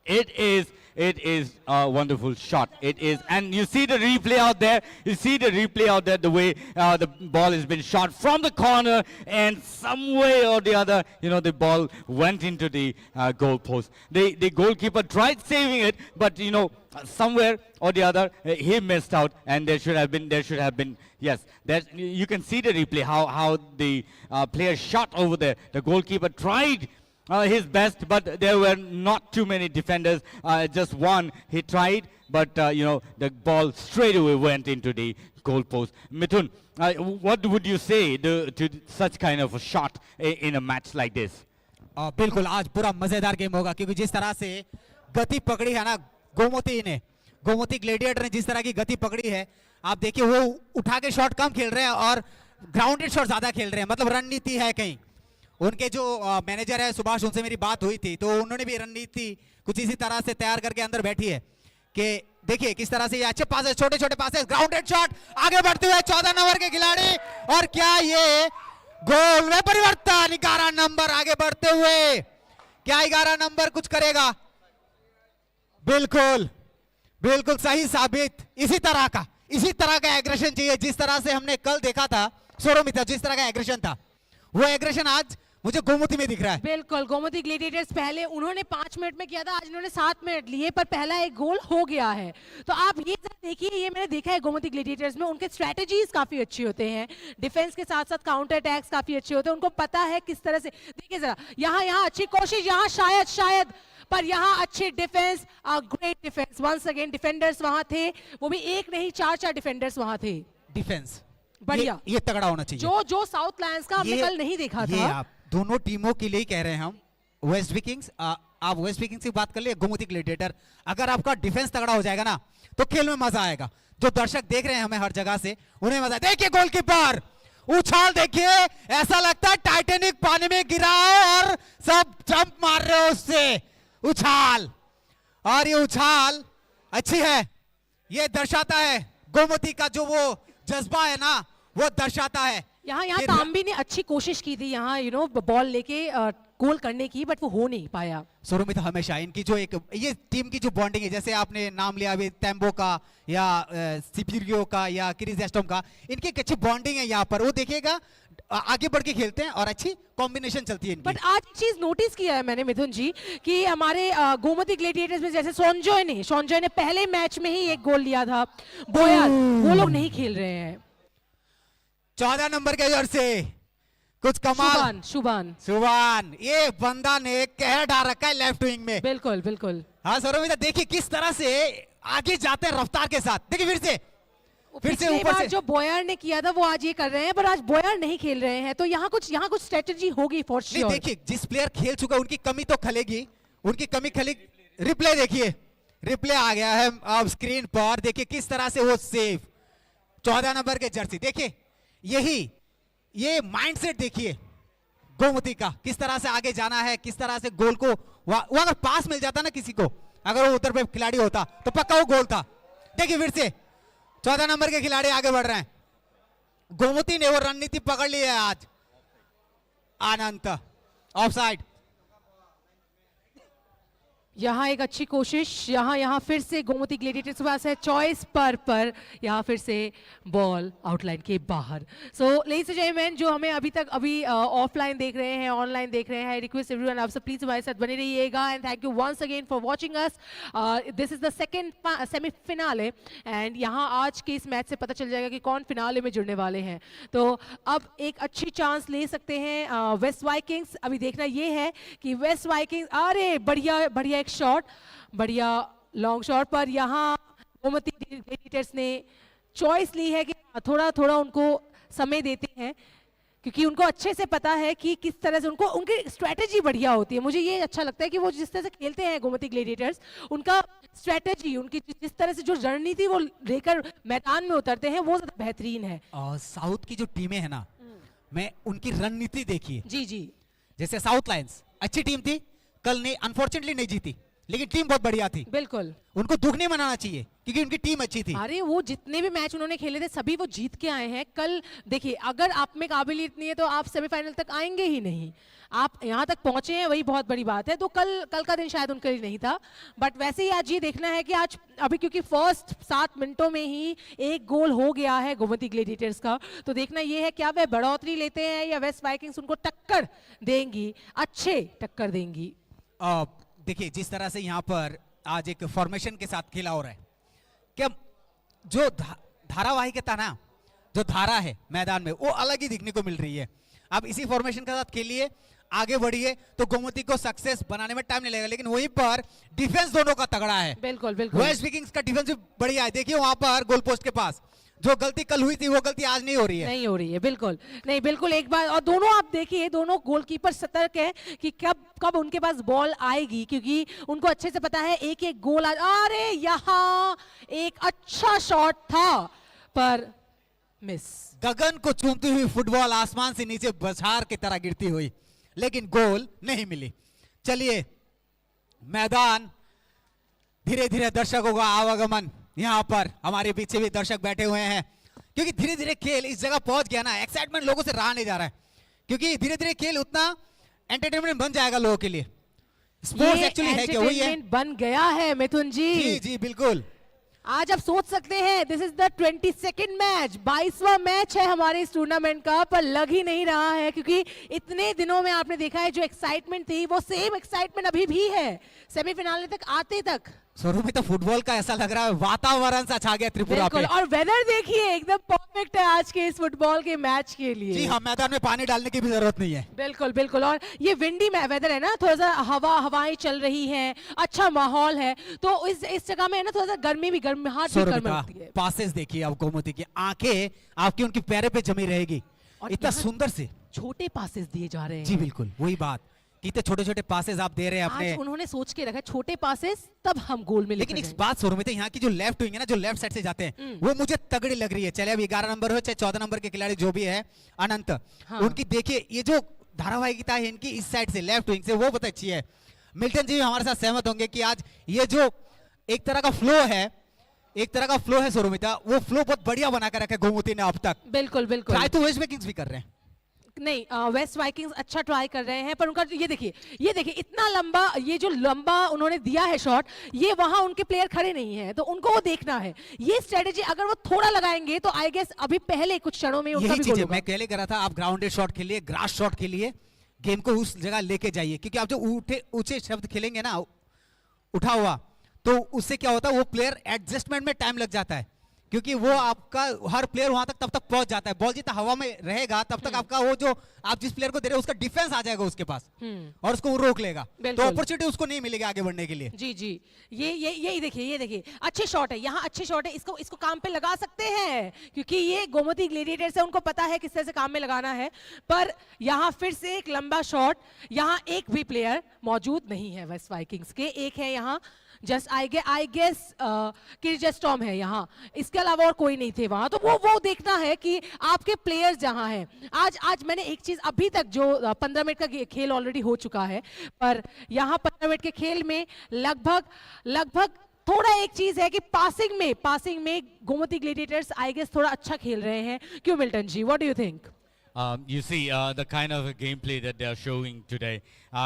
it is a wonderful shot. It is, and you see the replay out there. You see the replay out there, the way the ball has been shot from the corner, and some way or the other, the ball went into the goal post. The goalkeeper tried saving it, but somewhere or the other, he missed out, and there should have been, yes. You can see the replay, how the player shot over there. The goalkeeper tried his best, but there were not too many defenders. Just one, he tried, but the ball straight away went into the goal post. Mithun, what would you say to such kind of a shot in a match like this? बिल्कुल आज पूरा मजेदार game होगा, क्योंकि जिस तरह से गति पकड़ी है ना गोमती ग्लेडिएटर ने जिस तरह की गति पकड़ी है, आप देखिए वो उठा के शॉट कम खेल रहे हैं और ग्राउंडेड शॉट ज्यादा खेल रहे हैं, मतलब रणनीति है कहीं। उनके जो मैनेजर है सुभाष, उनसे मेरी बात हुई थी, तो उन्होंने भी रणनीति कुछ इसी तरह से तैयार करके अंदर बैठी है कि देखिए किस तरह से ये अच्छे पास, छोटे छोटे पास, ग्राउंडेड शॉट, आगे बढ़ते हुए 14 नंबर के खिलाड़ी, और क्या ये गोल में परिवर्तन, 11 नंबर आगे बढ़ते हुए, क्या 11 नंबर कुछ करेगा? बिल्कुल बिल्कुल सही साबित। इसी तरह का एग्रेशन चाहिए, जिस तरह से हमने कल देखा था सोरोमिता, जिस तरह का एग्रेशन था, वो एग्रेशन आज मुझे गोमती में दिख रहा है। बिल्कुल, गोमती ग्लेडिएटर्स पहले उन्होंने 5 मिनट में किया था, आज उन्होंने 7 मिनट लिए, पर पहला एक गोल हो गया है। तो आप ये देखिए, ये मैंने देखा है गोमती ग्लेडिएटर्स में, उनके स्ट्रेटजीज काफी अच्छे होते हैं, डिफेंस के साथ साथ काउंटर अटैक्स काफी अच्छे होते हैं, उनको पता है किस तरह से। देखिए जरा, यहाँ अच्छी कोशिश, यहाँ शायद पर यहाँ अच्छी defence, great defence once again. Defenders वहां थे, वो भी एक नहीं 4 डिफेंडर्स वहां थे। डिफेंस बढ़िया, ये तगड़ा होना चाहिए, जो साउथ लायंस का हमने कल नहीं देखा था। आप दोनों टीमों के लिए कह रहे हैं हम। वेस्ट विकिंग्स, आप वेस्ट विकिंग्स की बात कर लिए, गोमती ग्लेडिएटर, अगर आपका डिफेंस तगड़ा हो जाएगा ना तो खेल में मजा आएगा। जो दर्शक देख रहे हैं हमें हर जगह से, उन्हें मजा। देखिए गोलकीपर उछाल, देखिए ऐसा लगता है टाइटैनिक पानी में गिरा और सब जंप मार रहे हो उससे, उछाल। और ये उछाल अच्छी है, ये दर्शाता है गोमती का जो वो जज्बा है ना, वो दर्शाता है। यहाँ तांबी ने अच्छी कोशिश की थी, यहाँ बॉल लेके गोल करने की, बट वो हो नहीं पाया। सोरोमिता हमेशा इनकी जो ये टीम की जो बॉन्डिंग है, जैसे आपने नाम लिया अभी तैम्बो का या सिपिरियो का या क्रिजेस्टोम का, इनकी एक अच्छी बॉन्डिंग है यहाँ पर। वो देखिएगा आगे बढ़ के खेलते हैं और अच्छी कॉम्बिनेशन चलती है इनकी। बट आज एक चीज नोटिस किया है मैंने मिथुन जी, कि हमारे गोमती ग्लेडिएटर्स में जैसे शॉनजॉय ने पहले मैच में ही एक गोल लिया था, बोयर, वो लोग नहीं खेल रहे हैं। 14 नंबर के जोर से कुछ कमाल, शुभान, ये बंदा ने कहर डाल रखा है लेफ्ट विंग में। बिल्कुल। हाँ सौरभिता, देखिए किस तरह से आगे जाते हैं रफ्तार के साथ। देखिए फिर से ऊपर से जो बॉयर ने किया था वो आज ये कर रहे हैं, पर आज बॉयर नहीं खेल रहे हैं, तो यहाँ कुछ स्ट्रेटजी होगी फॉर श्योर। देखिए जिस प्लेयर खेल चुका है उनकी कमी तो खलेगी, रिप्ले देखिए, रिप्ले आ गया है अब स्क्रीन पर। देखिए किस तरह से वो सेव, 14 नंबर के जर्सी। देखिए ये माइंडसेट देखिए गोमती का, किस तरह से आगे जाना है, किस तरह से गोल को वो अगर पास मिल जाता ना किसी को, अगर वो उधर पे खिलाड़ी होता तो पक्का वो गोल था। देखिए फिर से 14 नंबर के खिलाड़ी आगे बढ़ रहे हैं। गोमती ने वो रणनीति पकड़ ली है आज। अनंत ऑफसाइड, यहाँ एक अच्छी कोशिश, यहाँ फिर से गोमती ग्लेडिएटर्स के पास है चॉइस पर यहाँ फिर से बॉल आउटलाइन के बाहर। सो लेडीज एंड जेंटलमैन, जो हमें अभी ऑफलाइन देख रहे हैं, ऑनलाइन देख रहे हैं, रिक्वेस्ट एवरीवन आप सब प्लीज हमारे साथ बने रहिएगा, and thank you once again for watching us. This is the second semifinale, and यहाँ आज के इस मैच से पता चल जाएगा कि कौन फिनाले में जुड़ने वाले हैं। तो अब एक अच्छी चांस ले सकते हैं वेस्ट वाइकिंग्स। अभी देखना ये है कि वेस्ट वाइकिंग्स, अरे बढ़िया शॉट, बढ़िया लॉन्ग शॉट, पर यहाँ गोमती ग्लेडिएटर्स ने चॉइस ली है कि थोड़ा उनको समय देते हैं, क्योंकि उनको अच्छे से पता है कि किस तरह से उनकी स्ट्रेटेजी बढ़िया होती है। मुझे ये अच्छा लगता है कि वो जिस तरह से खेलते हैं गोमती ग्लेडिएटर्स, उनका स्ट्रेटेजी, उनकी जिस तरह से जो रणनीति वो लेकर मैदान में उतरते हैं, वो ज्यादा बेहतरीन है। साउथ की जो टीमें है ना, मैं उनकी रणनीति देखी है। जी, जैसे साउथ लायंस अच्छी टीम थी, कल नहीं, अनफॉर्चुनेटली नहीं जीती, लेकिन टीम बहुत बढ़िया थी। बिल्कुल, उनको दुख नहीं मनाना चाहिए क्योंकि उनकी टीम अच्छी थी। अरे वो जितने भी मैच उन्होंने खेले थे सभी वो जीत के आए हैं। कल देखिए, अगर आप में काबिलियत नहीं है तो आप सेमीफाइनल तक आएंगे ही नहीं। आप यहाँ तक पहुंचे हैं, वही बहुत बड़ी बात है। तो कल का दिन शायद उनके लिए नहीं था, बट वैसे ही आज ये देखना है कि आज अभी क्योंकि फर्स्ट 7 मिनटों में ही एक गोल हो गया है गोमती ग्लेडिएटर्स का, तो देखना ये है क्या वे बढ़ोतरी लेते हैं या वेस्ट वाइकिंग्स उनको टक्कर देंगी, अच्छे टक्कर देंगी। देखिए जिस तरह से यहाँ पर आज एक फॉर्मेशन के साथ खेला हो रहा है कि जो धारावाहिकता ना, जो धारा है मैदान में, वो अलग ही दिखने को मिल रही है। आप इसी फॉर्मेशन के साथ खेलिए, आगे बढ़िए, तो गोमती को सक्सेस बनाने में टाइम नहीं लगेगा। लेकिन वहीं पर डिफेंस दोनों का तगड़ा है। बिल्कुल बिल्कुल। वेस्ट विकिंग्स का डिफेंस भी बढ़िया है। देखिए वहां पर गोल पोस्ट के पास जो गलती कल हुई थी वो गलती आज नहीं हो रही है। नहीं हो रही है, बिल्कुल नहीं, बिल्कुल एक बार। और दोनों आप देखिए, दोनों गोलकीपर सतर्क है कि कब कब उनके पास बॉल आएगी, क्योंकि उनको अच्छे से पता है एक एक गोल अरे यहाँ एक अच्छा शॉट था पर मिस। गगन को चूमती हुई फुटबॉल आसमान से नीचे बौछार की तरह गिरती हुई, लेकिन गोल नहीं मिली। चलिए, मैदान धीरे धीरे दर्शकों का आवागमन, यहां पर हमारे पीछे भी दर्शक बैठे हुए हैं, क्योंकि धीरे धीरे खेल इस जगह पहुंच गया ना, एक्साइटमेंट लोगों से रहा नहीं जा रहा है, क्योंकि धीरे धीरे खेल उतना एंटरटेनमेंट बन जाएगा लोगों के लिए। स्पोर्ट्स एक्चुअली है क्या, वही है। एंटरटेनमेंट बन गया है मिथुन जी। जी जी बिल्कुल। आज आप सोच सकते हैं this is the 22nd match, 22वां मैच है हमारे इस टूर्नामेंट का, पर लग ही नहीं रहा है, क्योंकि इतने दिनों में आपने देखा है जो एक्साइटमेंट थी वो सेम एक्साइटमेंट अभी भी है सेमीफिनाले तक आते तक। शुरू में तो फुटबॉल का ऐसा लग रहा है वातावरण सा छा गया त्रिपुरा पे। और वेदर देखिए एकदम परफेक्ट है आज के इस फुटबॉल के मैच के लिए। जी हाँ, मैदान में पानी डालने की भी जरूरत नहीं है। बिल्कुल बिल्कुल। और ये विंडी वेदर है ना, थोड़ा सा हवाएं चल रही हैं, अच्छा माहौल है, तो इस जगह में है ना थोड़ा सा गर्मी भी, गर्माहट भी कम लगती है। पासेस देखिए आप, गोमती की आंखें आपकी उनकी पैरों पे जमी रहेगी, और इतना यहाँ सुंदर से। छोटे पासेस दिए जा रहे हैं। जी बिल्कुल, वही बात, कितने छोटे छोटे पासेस आप दे रहे हैं अपने। आज उन्होंने सोच के रखा छोटे पासेस, तब हम गोल में लेकिन एक बात शुरू में तो यहाँ की जो लेफ्ट विंग है ना, जो लेफ्ट साइड से जाते हैं, वो मुझे तगड़ी लग रही है। चले अब 11 नंबर हो चाहे 14 नंबर के खिलाड़ी जो भी है, अनंत, हाँ। उनकी देखिए ये जो धारावाहिकता है इनकी इस साइड से लेफ्ट विंग से, वो बहुत अच्छी है। मिल्टन जी भी हमारे साथ सहमत होंगे कि आज ये जो एक तरह का फ्लो है, एक तरह का फ्लो है सोरोमिता, वो फ्लो बहुत बढ़िया बना कर रखा है गोमती ने अब तक। बिल्कुल बिल्कुल। ट्राई तो वेस्ट विकिंग्स भी कर रहे हैं। नहीं, वेस्ट वाइकिंग्स अच्छा ट्राई कर रहे हैं, पर उनका ये देखिए इतना लंबा, ये जो लंबा उन्होंने दिया है शॉट, ये वहां उनके प्लेयर खड़े नहीं हैं, तो उनको वो देखना है। ये स्ट्रेटेजी अगर वो थोड़ा लगाएंगे तो आई गेस अभी पहले कुछ क्षणों में उनका यही भी चीज गोल है, होगा। मैं पहले कह रहा था, आप ग्राउंडेड शॉट खेलिए, ग्रास शॉट खेलिए, गेम को उस जगह लेके जाइए, क्योंकि आप जो ऊंचे शब्द खेलेंगे ना उठा हुआ, तो उससे क्या होता है, वो प्लेयर एडजस्टमेंट में टाइम लग जाता है, क्योंकि वो आपका हर प्लेयर वहां तक तब तक पहुंच जाता है। बॉल जितना हवा में रहेगा तब तक आपका वो जो आप जिस प्लेयर को दे रहे हो उसका डिफेंस आ जाएगा उसके पास, और उसको वो रोक लेगा, तो अपॉर्चुनिटी उसको नहीं मिलेगी आगे बढ़ने के लिए। जी जी, ये देखिए अच्छे शॉट है, यहाँ अच्छे शॉट है, इसको काम पे लगा सकते हैं, क्योंकि ये गोमती ग्लेडिएटर्स है, उनको पता है किस तरह से काम में लगाना है। पर यहाँ फिर से एक लंबा शॉट, यहाँ एक भी प्लेयर मौजूद नहीं है वेस्ट वाइकिंग्स के, एक है यहाँ जस्ट आई गेस किर्जस्टॉम है यहाँ, इसके अलावा और कोई नहीं थे वहां। तो वो देखना है कि आपके प्लेयर्स जहां हैं। आज मैंने एक चीज, अभी तक जो 15 मिनट का खेल ऑलरेडी हो चुका है, पर यहाँ 15 मिनट के खेल में लगभग थोड़ा एक चीज है कि पासिंग में गोमती ग्लेडिएटर्स आई गेस थोड़ा अच्छा खेल रहे हैं। क्यों Milton ji, what do you think? You see the kind of gameplay that they are showing today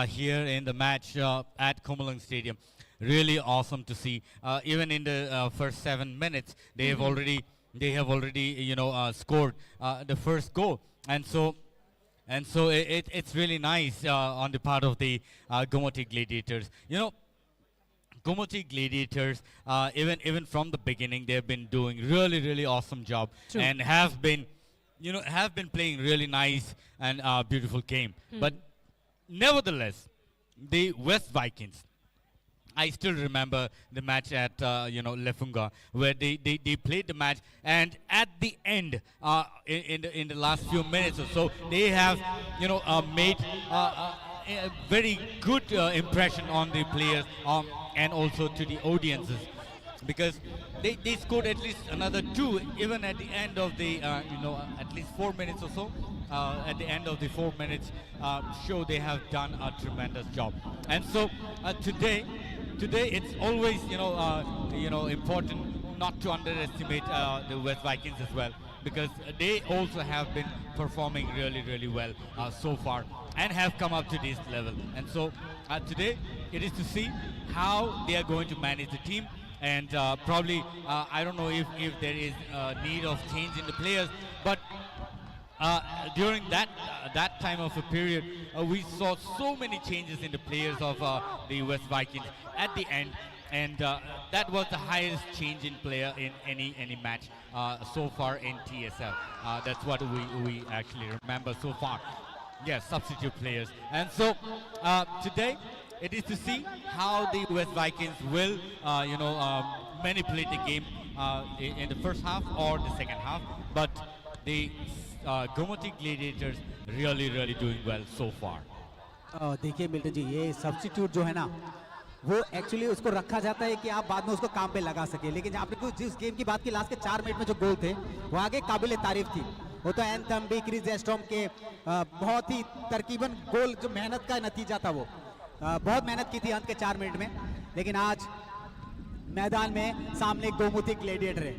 here in the match at Komalang Stadium. Really awesome to see. Even in the first 7 minutes, they have already scored the first goal, and so it's really nice on the part of the Gomoti Gladiators. You know, Gomoti Gladiators, even from the beginning, they have been doing really awesome job. True. And have been playing really nice and beautiful game. But nevertheless, the West Vikings, I still remember the match at Lefunga, where they played the match, and at the end, in the last few minutes or so, they have made a very good impression on the players and also to the audiences, because they scored at least another 2 even at the end of the at least 4 minutes or so. At the end of the 4 minutes show, they have done a tremendous job. And so today it's always important not to underestimate the West Vikings as well, because they also have been performing really well so far and have come up to this level. And so today it is to see how they are going to manage the team. And probably I don't know if there is need of change in the players, but during that time of a period, we saw so many changes in the players of the West Vikings. At the end, and that was the highest change in player in any match so far in TSL. That's what we actually remember so far. Yes, substitute players. And so today it is to see how the West Vikings will, manipulate the game in the first half or the second half. But the Gomoti Gladiators really doing well so far. देखिए Milton ji, ये substitute जो है ना, वो actually उसको रखा जाता है कि आप बाद में उसको काम पे लगा सके। लेकिन आपने कुछ जिस गेम की बात की, लास्ट के 4 मिनट में जो गोल थे वो आगे काबिल तारीफ थी। वो तो एंथम भी, क्रिस जेस्टॉम के बहुत ही तरकीबन गोल, जो मेहनत का नतीजा था, वो बहुत मेहनत की थी अंत के 4 मिनट में। लेकिन आज मैदान में सामने गोमती ग्लेडिएटर है,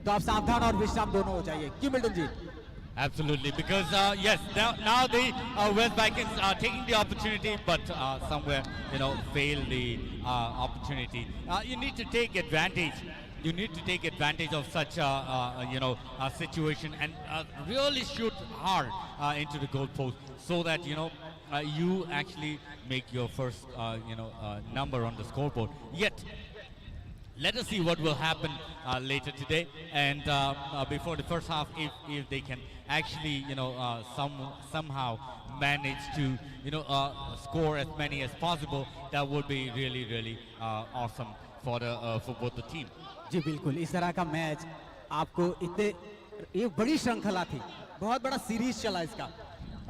तो आप सावधान और विश्राम दोनों हो जाइए। क्यों Milton ji? Absolutely, because yes, now the West Vikings are taking the opportunity, but somewhere fail the opportunity. You need to take advantage. You need to take advantage of such a situation and really shoot hard into the goal post, so that you actually make your first number on the scoreboard. Yet let us see what will happen later today, and before the first half, if they can actually somehow manage to score as many as possible, that would be really awesome for both the team. जी बिल्कुल, इस तरह का match आपको ये बड़ी श्रृंखला थी, बहुत बड़ा सीरीज चला इसका,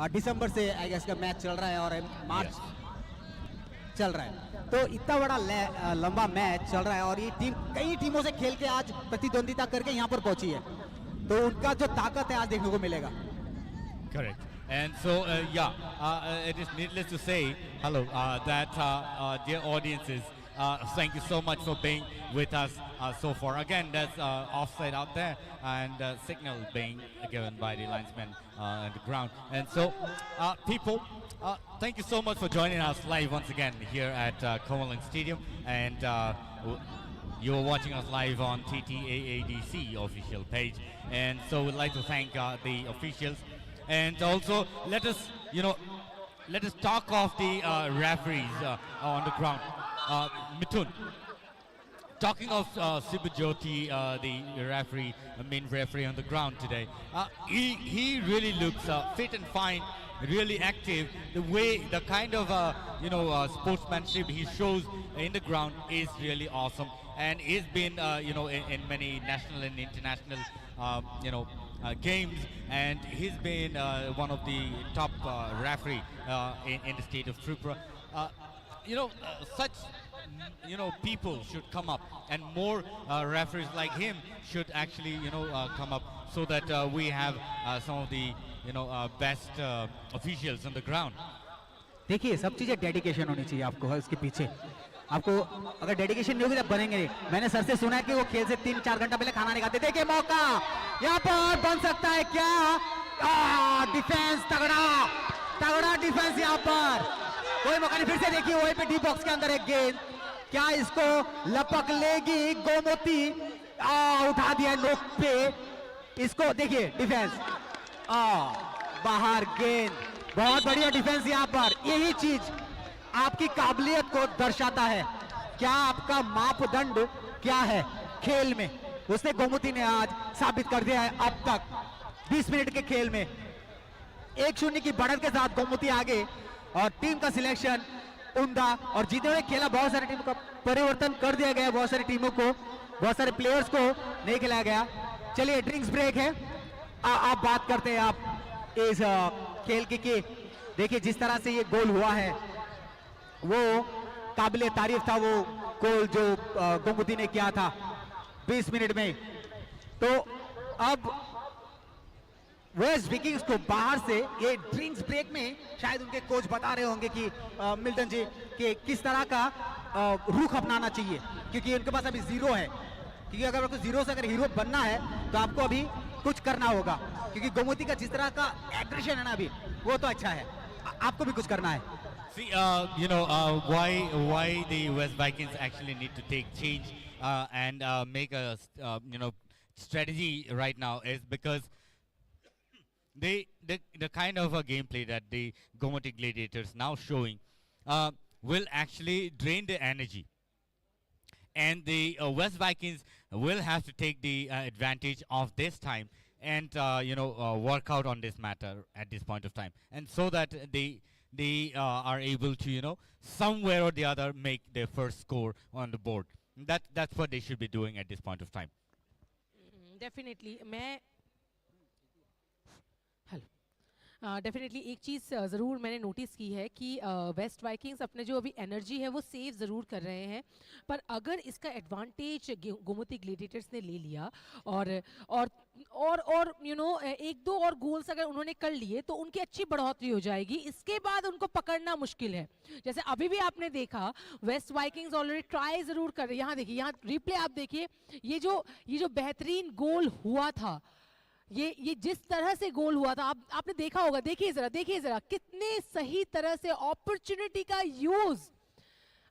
और दिसंबर से आई गेस का मैच चल रहा है और मार्च चल रहा है, तो इतना बड़ा लंबा मैच चल रहा है, और ये टीम कई टीमों से खेल के आज प्रतिद्वंदिता करके यहाँ पर पहुंची है, तो उनका जो ताकत है आज देखने को मिलेगा। Correct. And so, it is needless to say, hello, that dear audiences, thank you so much for being with us so far. Again, there's offside out there, and signal being given by the linesman on the ground. And so, people, thank you so much for joining us live once again here at Komalang Stadium, and you are watching us live on TTAADC official page. And so we'd like to thank the officials, and also let us talk of the referees on the ground. Mithun, talking of Sibajoti, the referee, main referee on the ground today, he really looks fit and fine, really active. The kind of sportsmanship he shows in the ground is really awesome, and he's been in many national and international games, and he's been one of the top referee in the state of Tripura. Such people should come up, and more referees like him should actually come up, so that we have some of the best officials on the ground. देखिए, सब चीजें dedication होनी चाहिए आपको, इसके पीछे आपको अगर डेडिकेशन नहीं होगी तो बनेंगे नहीं। मैंने सर से सुना है कि वो खेल से 3-4 घंटा पहले खाना नहीं खाते। देखिए मौका यहाँ पर बन सकता है क्या? डिफेंस तगड़ा डिफेंस यहाँ पर, कोई मौका नहीं। फिर से देखिए वहीं पे डी बॉक्स के अंदर एक गेंद, क्या इसको लपक लेगी गोमती? उठा दिया नोक पे इसको। देखिए डिफेंस, बाहर गेंद, बहुत बढ़िया डिफेंस यहाँ पर। यही चीज आपकी काबिलियत को दर्शाता है, क्या आपका मापदंड क्या है खेल में, उसने गोमती ने आज साबित कर दिया है। अब तक 20 मिनट के खेल में 1-0 की बढ़त के साथ गोमती आगे, और टीम का सिलेक्शन उम्दा, और जीते हुए खेला बहुत सारी टीमों का परिवर्तन कर दिया गया, बहुत सारी टीमों को, बहुत सारे प्लेयर्स को नहीं खिलाया गया। चलिए ड्रिंक्स ब्रेक है, आप बात करते हैं आप इस खेल की। देखिए जिस तरह से ये गोल हुआ है वो काबिले तारीफ था, वो गोल जो गोमती ने किया था 20 मिनट में। तो अब वेस्ट विकिंग्स को बाहर से ये ड्रिंक्स ब्रेक में शायद उनके कोच बता रहे होंगे कि मिल्टन जी कि किस तरह का रुख अपनाना चाहिए, क्योंकि उनके पास अभी 0 है, क्योंकि अगर आपको 0 से अगर हीरो बनना है तो आपको अभी कुछ करना होगा, क्योंकि गोमती का जिस तरह का एग्रेशन है ना अभी, वो तो अच्छा है, आपको भी कुछ करना है। See, why the West Vikings actually need to take change and make a strategy right now is because the kind of a gameplay that the Gomoti Gladiators now showing will actually drain the energy. and the West Vikings will have to take the advantage of this time and work out on this matter at this point of time, and so that they are able to somewhere or the other make their first score on the board. That's what they should be doing at this point of time. Definitely मैं hello definitely एक चीज़ ज़रूर मैंने notice की है कि waste Vikings अपने जो अभी एनर्जी है वो सेव ज़रूर कर रहे हैं, पर अगर इसका एडवांटेज गोमती ग्लेडिएटर्स ने ले लिया और एक दो और गोल्स अगर उन्होंने कर लिए तो उनकी अच्छी बढ़ोतरी हो जाएगी, इसके बाद उनको पकड़ना मुश्किल है। जैसे अभी भी आपने देखा वेस्ट वाइकिंग्स ऑलरेडी ट्राई ज़रूर कर रहे हैं। यहाँ देखिए, यहाँ रिप्ले आप देखिए, ये जो बेहतरीन गोल हुआ था, ये जिस तरह से गोल हुआ था आपने देखा होगा। देखिए जरा कितने सही तरह से अपॉर्चुनिटी का यूज,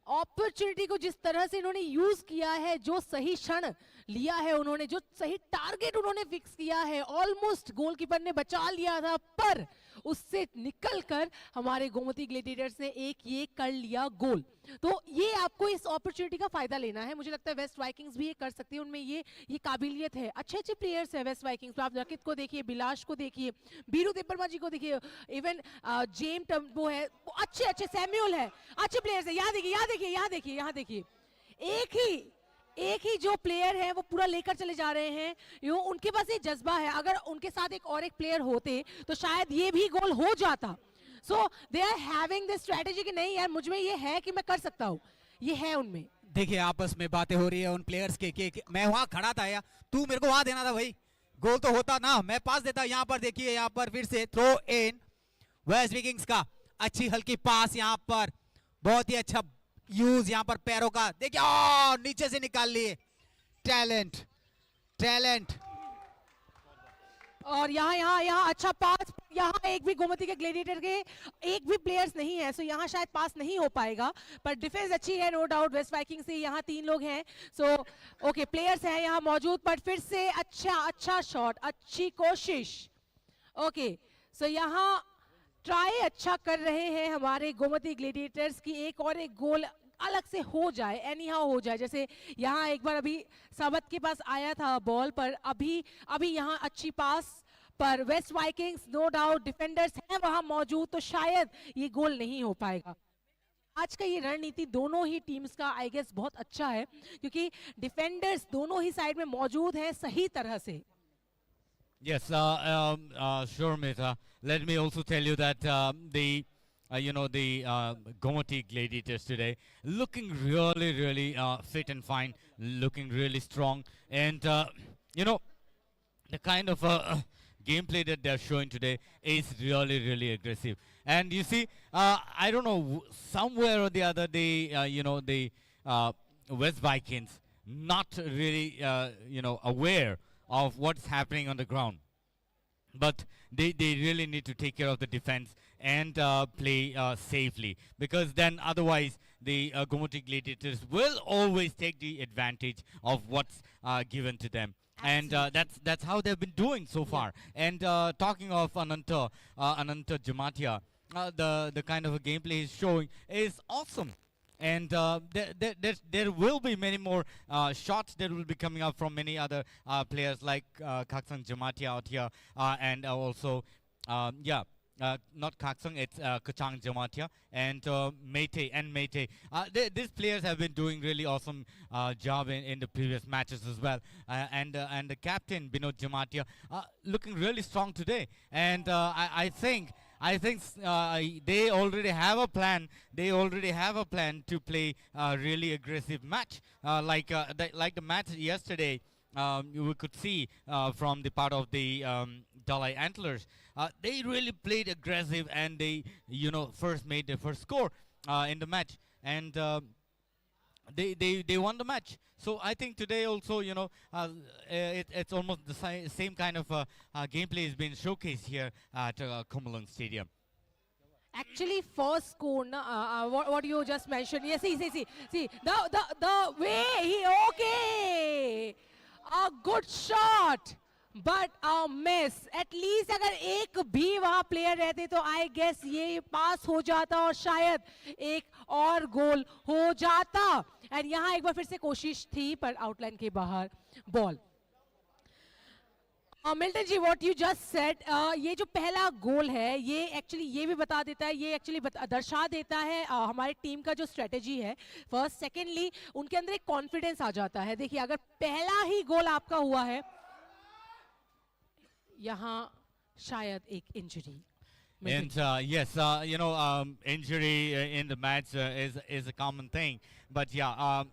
अपॉर्चुनिटी को जिस तरह से इन्होंने यूज किया है, जो सही क्षण लिया है उन्होंने, जो सही टारगेट उन्होंने फिक्स किया है, ऑलमोस्ट गोलकीपर ने बचा लिया था पर उससे निकलकर हमारे गोमती ग्लेडिएटर्स ने ये कर लिया गोल। तो ये आपको इस अपॉर्चुनिटी का फायदा लेना है। मुझे लगता है वेस्ट वाइकिंग्स भी ये कर सकती है, उनमें ये काबिलियत है। अच्छे प्लेयर्स है वेस्ट वाइकिंग्स। तो आप रकित को देखिए, बिलाश को देखिए, बीरू देबबर्मा जी को देखिए, इवन जेम टम्बो है, अच्छे सैम्यूल है, अच्छे प्लेयर्स है। यहाँ देखिए एक ही जो प्लेयर है वो पूरा लेकर चले जा रहे हैं। उनके पास ये जज्बा है, अगर उनके साथ एक प्लेयर होते तो शायद ये भी गोल हो जाता। So they are having this strategy कि नहीं यार, मुझ में ये है कि मैं कर सकता हूँ, ये है उनमें। देखिए आपस में बातें हो रही है उन प्लेयर्स के मैं वहां खड़ा था यार, तू मेरे को वहां देना था भाई, गोल तो होता ना, मैं पास देता। यहाँ पर देखिए, यहाँ पर फिर से थ्रो इन वेस्ट विकिंग्स का, अच्छी हल्की पास, यहाँ पर बहुत ही अच्छा यूज, यहाँ पर पैरों का देखिए, नीचे से निकाल लिए। टैलेंट और यहाँ अच्छा पास, यहाँ एक भी गोमती के ग्लेडिएटर के एक भी प्लेयर्स नहीं है, सो यहाँ शायद पास नहीं हो पाएगा, पर डिफेंस अच्छी है नो डाउट वेस्ट वाइकिंग से। यहाँ 3 लोग हैं, सो ओके प्लेयर्स हैं यहाँ मौजूद, पर फिर से अच्छा शॉट, अच्छी कोशिश। ओके सो यहाँ ट्राई अच्छा कर रहे हैं हमारे गोमती ग्लेडिएटर्स की एक गोल अलग से हो जाए, एनी हाउ हो जाए। जैसे यहाँ एक बार अभी साबत के पास आया था बॉल पर, अभी यहाँ अच्छी पास, पर West Vikings no doubt defenders हैं वहां मौजूद, तो शायद ये गोल नहीं हो पाएगा। आज का ये रणनीति दोनों ही टीम्स का आई गेस बहुत अच्छा है, क्योंकि डिफेंडर्स दोनों ही साइड में मौजूद हैं सही तरह से। Yes, sure, Mehta. Let me also tell you that the Gomati Gladiators today looking really fit and fine, looking really strong, and the kind of gameplay that they're showing today is really aggressive. And you see, I don't know, somewhere or the other, the West Vikings not really aware of what's happening on the ground, but they really need to take care of the defense and play safely, because then otherwise the Gomati Gladiators will always take the advantage of what's given to them. And that's how they've been doing so far. And talking of Ananta Jamatia, the kind of a gameplay he's showing is awesome. And there will be many more shots that will be coming up from many other players like Kaksang Jamatia out here, and also not Kaksang, it's Kachang Jamatia and Meite. These players have been doing really awesome job in the previous matches as well, and the captain Binod Jamatia looking really strong today. And I think they already have a plan. They already have a plan to play a really aggressive match, like the match yesterday. We could see from the part of the Dalai Antlers, they really played aggressive, and they first made their first score in the match, and they won the match. So I think today also, it's almost the same kind of gameplay is being showcased here at Komalung Stadium. Actually, first score, what you just mentioned. Yes, see, the way he a good shot, but a miss. At least अगर एक भी वहाँ player रहते तो I guess ये पास हो जाता और शायद एक और गोल हो जाता। एंड यहाँ एक बार फिर से कोशिश थी पर आउटलाइन के बाहर ball. Milton ji, what you just said, ये जो पहला गोल है ये एक्चुअली ये भी बता देता है, ये एक्चुअली दर्शा देता है हमारे टीम का जो स्ट्रेटेजी है फर्स्ट। सेकेंडली उनके अंदर एक कॉन्फिडेंस आ जाता है। देखिए अगर पहला ही गोल आपका हुआ है, यहाँ शायद एक injury. And yes, injury in the match is a common thing. But yeah,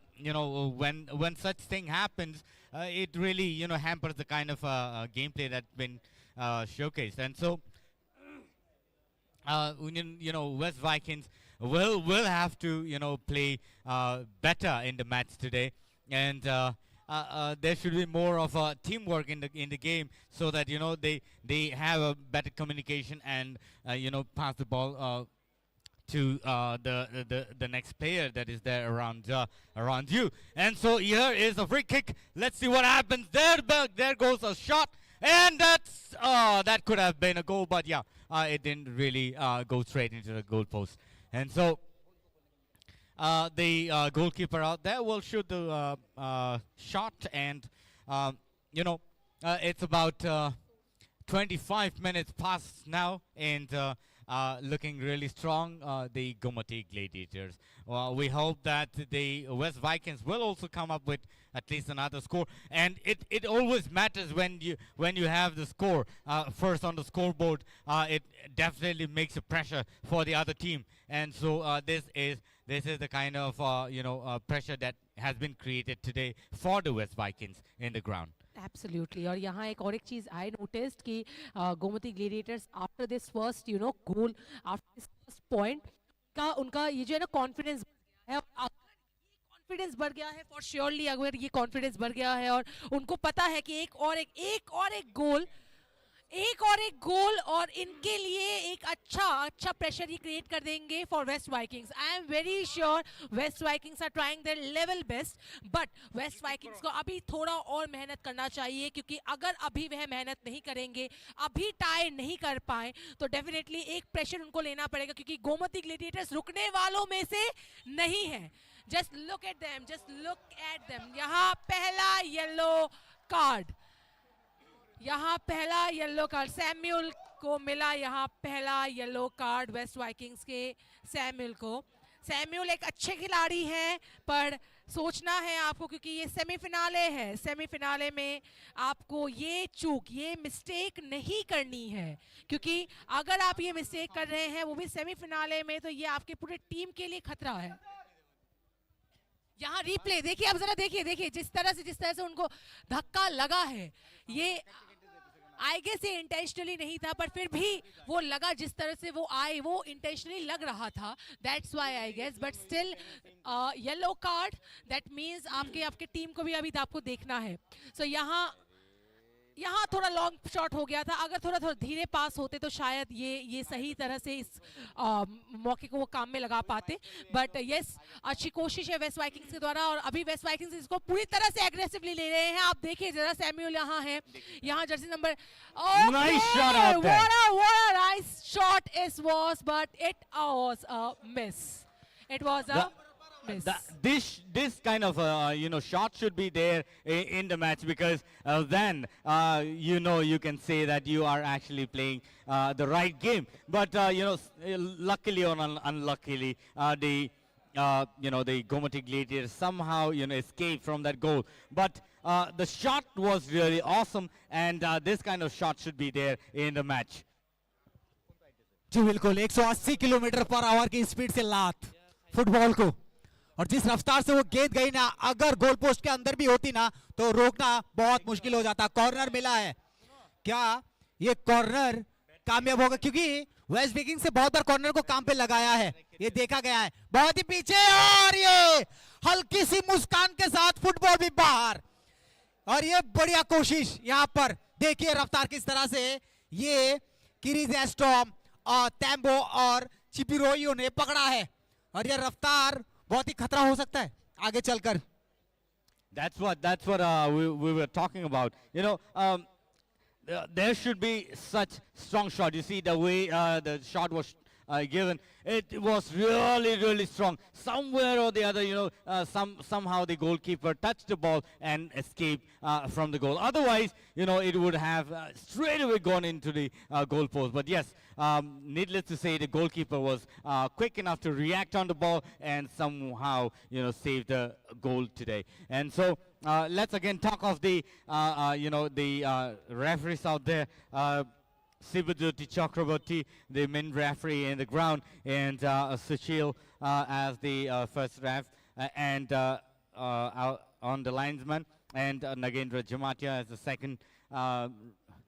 when such thing happens, it really hampers the kind of gameplay that's been showcased. And so, West Vikings will have to play better in the match today, and there should be more of teamwork in the game, so that they have a better communication and pass the ball to the next player that is there around you. And so here is a free kick. Let's see what happens. There goes a shot, and that could have been a goal, but yeah, it didn't really go straight into the goal post. And so the goalkeeper out there will shoot the shot, and it's about 25 minutes past now, and looking really strong, the Gomati Gladiators. We hope that the West Vikings will also come up with at least another score, and it always matters when you have the score first on the scoreboard. It definitely makes a pressure for the other team, and so this is the kind of pressure that has been created today for the West Vikings in the ground. Absolutely. और यहाँ एक और एक चीज़ I noticed कि Gomti gladiators after this first goal, after this first point का उनका ये जो है ना कॉन्फिडेंस है, कॉन्फिडेंस बढ़ गया है फॉर श्योरली। अगर ये कॉन्फिडेंस बढ़ गया है और उनको पता है कि एक और एक गोल और इनके लिए एक अच्छा प्रेशर ये क्रिएट कर देंगे for West Vikings. I am very sure West Vikings are trying their level best, but West Vikings को अभी थोड़ा और मेहनत करना चाहिए, क्योंकि अगर अभी वह मेहनत नहीं करेंगे, अभी टाई नहीं कर पाए, तो डेफिनेटली एक प्रेशर उनको लेना पड़ेगा, क्योंकि गोमती ग्लेडिएटर्स रुकने वालों में से नहीं है। जस्ट लुक एट देम, यहाँ पहला येलो कार्ड, सैम्यूल को मिला यहाँ पहला येलो कार्ड वेस्ट वाइकिंग्स के सैम्यूल को। सैम्यूल एक अच्छे खिलाड़ी हैं, पर सोचना है आपको, क्योंकि ये सेमीफिनाले है, सेमीफिनाले में आपको ये मिस्टेक नहीं करनी है, क्योंकि अगर आप ये मिस्टेक कर रहे हैं वो भी सेमीफिनाले में, तो ये आपके पूरे टीम के लिए खतरा है। यहाँ रिप्ले देखिए, आप जरा देखिए जिस तरह से उनको धक्का लगा है, ये आई गेस ये इंटेंशनली नहीं था, पर फिर भी वो लगा, जिस तरह से वो आए वो इंटेंशनली लग रहा था, that's why I guess. But still yellow card, that means आपके टीम को भी अभी आपको देखना है। सो यहाँ थोड़ा लॉन्ग शॉट हो गया था, अगर थोड़ा धीरे पास होते तो शायद ये सही तरह से इस मौके को वो काम में लगा पाते। बट यस, अच्छी कोशिश है वेस्ट वाइकिंग्स के द्वारा, और अभी वेस्ट वाइकिंग्स इसको पूरी तरह से एग्रेसिवली ले रहे हैं। आप देखिए जरा, सैम्यूल यहाँ है, यहाँ Jersey number, Nice shot out there. what a nice shot it was, but it was a miss. It was a miss. This kind of shot should be there in the match, because then you can say that you are actually playing the right game. But luckily or unluckily, the Gomati Gladiators somehow escaped from that goal. But the shot was really awesome, and this kind of shot should be there in the match. जी बिल्कुल, 180 kilometre per hour की speed से लात football को, और जिस रफ्तार से वो गेंद गई ना, अगर गोल पोस्ट के अंदर भी होती ना तो रोकना बहुत मुश्किल हो जाता। कॉर्नर मिला है, क्या ये कॉर्नर कामयाब होगा? क्योंकि वेस्ट विकिंग से बहुत बार कॉर्नर को काम पे लगाया है, ये देखा गया है। बहुत ही पीछे, और ये हल्की सी मुस्कान के साथ फुटबॉल भी बाहर, और ये बढ़िया कोशिश। यहाँ पर देखिए रफ्तार किस तरह से ये किरीज एस्टॉम और तैम्बो और चिपिरोइयो ने पकड़ा है, और ये रफ्तार बहुत ही खतरा हो सकता है आगे चलकर। That's what we were talking about. There should be such strong shot. You see the way the shot was given. It was really, really strong. Somewhere or the other, somehow the goalkeeper touched the ball and escaped from the goal. Otherwise, it would have straight away gone into the goal post. But yes, needless to say, the goalkeeper was quick enough to react on the ball and somehow, save the goal today. And so let's again talk of the, the referees out there. Sibajyoti Chakraborty, the main referee in the ground, and Sushil as the first ref, and on the linesman, and Nagendra Jamatia as the second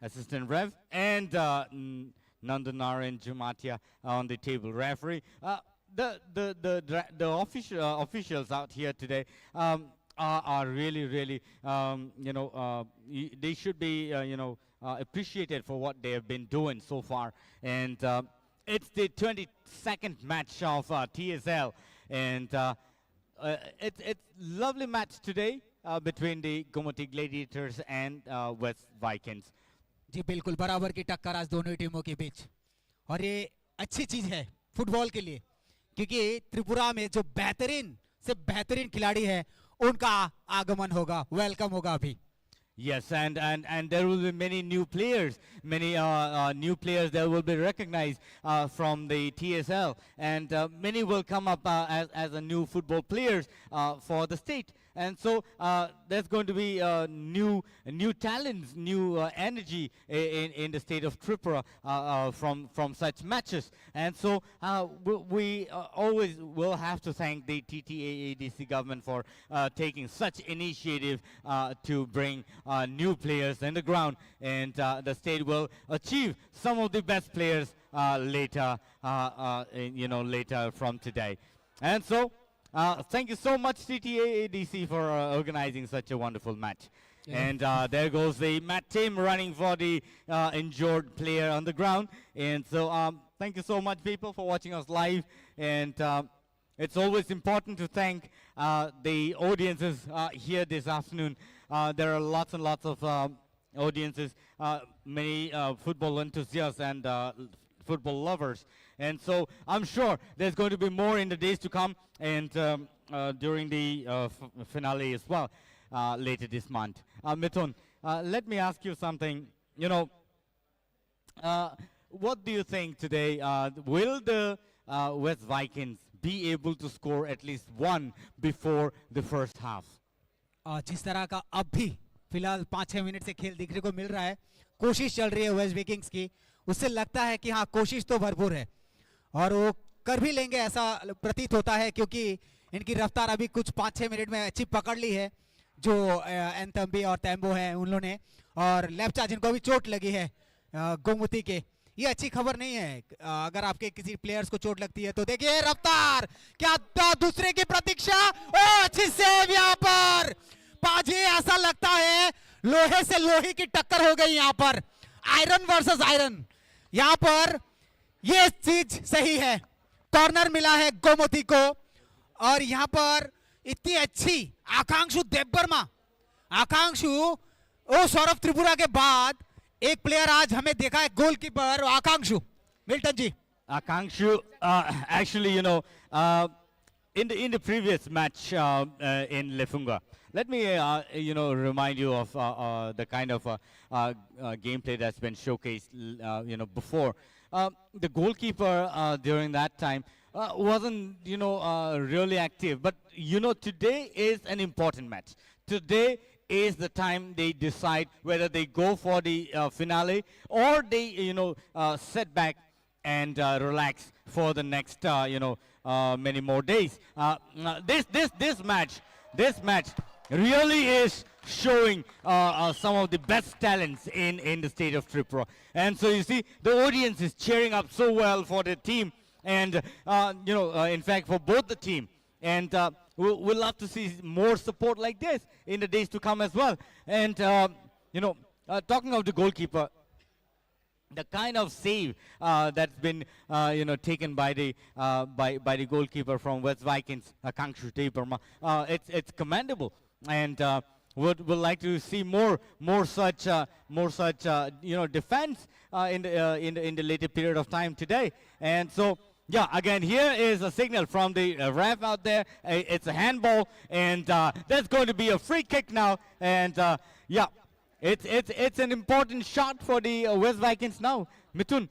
assistant ref, and Nandanaran Jamatia on the table referee. The officials out here today are really, really, they should be, appreciated for what they have been doing so far. And it's the 22nd match of TSL, and it's lovely match today between the Gomoti Gladiators and West Vikings. जी बिल्कुल बराबर की टक्कर आज दोनों ही टीमों के बीच, और ये अच्छी चीज है फुटबॉल के लिए, क्योंकि त्रिपुरा में जो बेहतरीन से बेहतरीन खिलाड़ी है उनका आगमन होगा, वेलकम होगा अभी. Yes, and there will be many new players, many new players that will be recognized from the TSL, and many will come up as a new football players for the state. And so there's going to be new talents, new energy in the state of Tripura from such matches. And so we always will have to thank the TTAADC government for taking such initiative to bring new players in the ground, and the state will achieve some of the best players later, later from today. And so thank you so much, TTAADC, for organizing such a wonderful match. Yeah. And there goes the mat team running for the injured player on the ground. And so thank you so much, people, for watching us live. And it's always important to thank the audiences here this afternoon. There are lots and lots of audiences, many football enthusiasts and football lovers. And so I'm sure there's going to be more in the days to come, and during the finale as well later this month. Mithun, let me ask you something. What do you think today? Will the West Vikings be able to score at least one before the first half? जिस तरह का अब भी फिलहाल 5-6 minute से खेल देखने को मिल रहा है, कोशिश चल रही है वेस्ट विकिंग्स की, उससे लगता है कि हाँ कोशिश तो भरपूर है और वो कर भी लेंगे ऐसा प्रतीत होता है, क्योंकि इनकी रफ्तार अभी कुछ 5-6 मिनट में अच्छी पकड़ ली है जो एंथम्बी और तैम्बो हैं उन लोगों ने, और लेप्चा जिनको भी चोट लगी है गोमती के. ये अच्छी खबर नहीं है अगर आपके किसी प्लेयर्स को चोट लगती है तो. देखिए रफ्तार, क्या दूसरे की प्रतीक्षा, ओ अच्छी सेव यहाँ पर पाजी. ऐसा लगता है लोहे से लोहे की टक्कर हो गई यहाँ पर, आयरन वर्सेस आयरन. यहाँ पर ये चीज सही है, कॉर्नर मिला है गोमती को, और यहाँ पर इतनी अच्छी आकांक्षु देवबर्मा, आकांक्षु ओ सौरभ त्रिपुरा के बाद एक प्लेयर आज हमें देखा है, goalkeeper Akankshu. Milton ji. Akankshu, actually, in the previous match in Lefunga, let me, remind you of the kind of gameplay that's been showcased, before. The goalkeeper during that time wasn't, really active. But, today is an important match. Today is the time they decide whether they go for the finale or they, sit back and relax for the next, many more days. This match really is showing some of the best talents in the state of Tripura. And so you see, the audience is cheering up so well for the team, and in fact for both the team. And we'll love to see more support like this in the days to come as well. And talking of the goalkeeper, the kind of save that's been taken by the goalkeeper from West Vikings, Akankshu Deeparma, it's commendable. And would like to see more such defense in the later period of time today. And so yeah, again here is a signal from the ref out there. It's a handball, and that's going to be a free kick now. And yeah, it's an important shot for the West Vikings now. Mithun,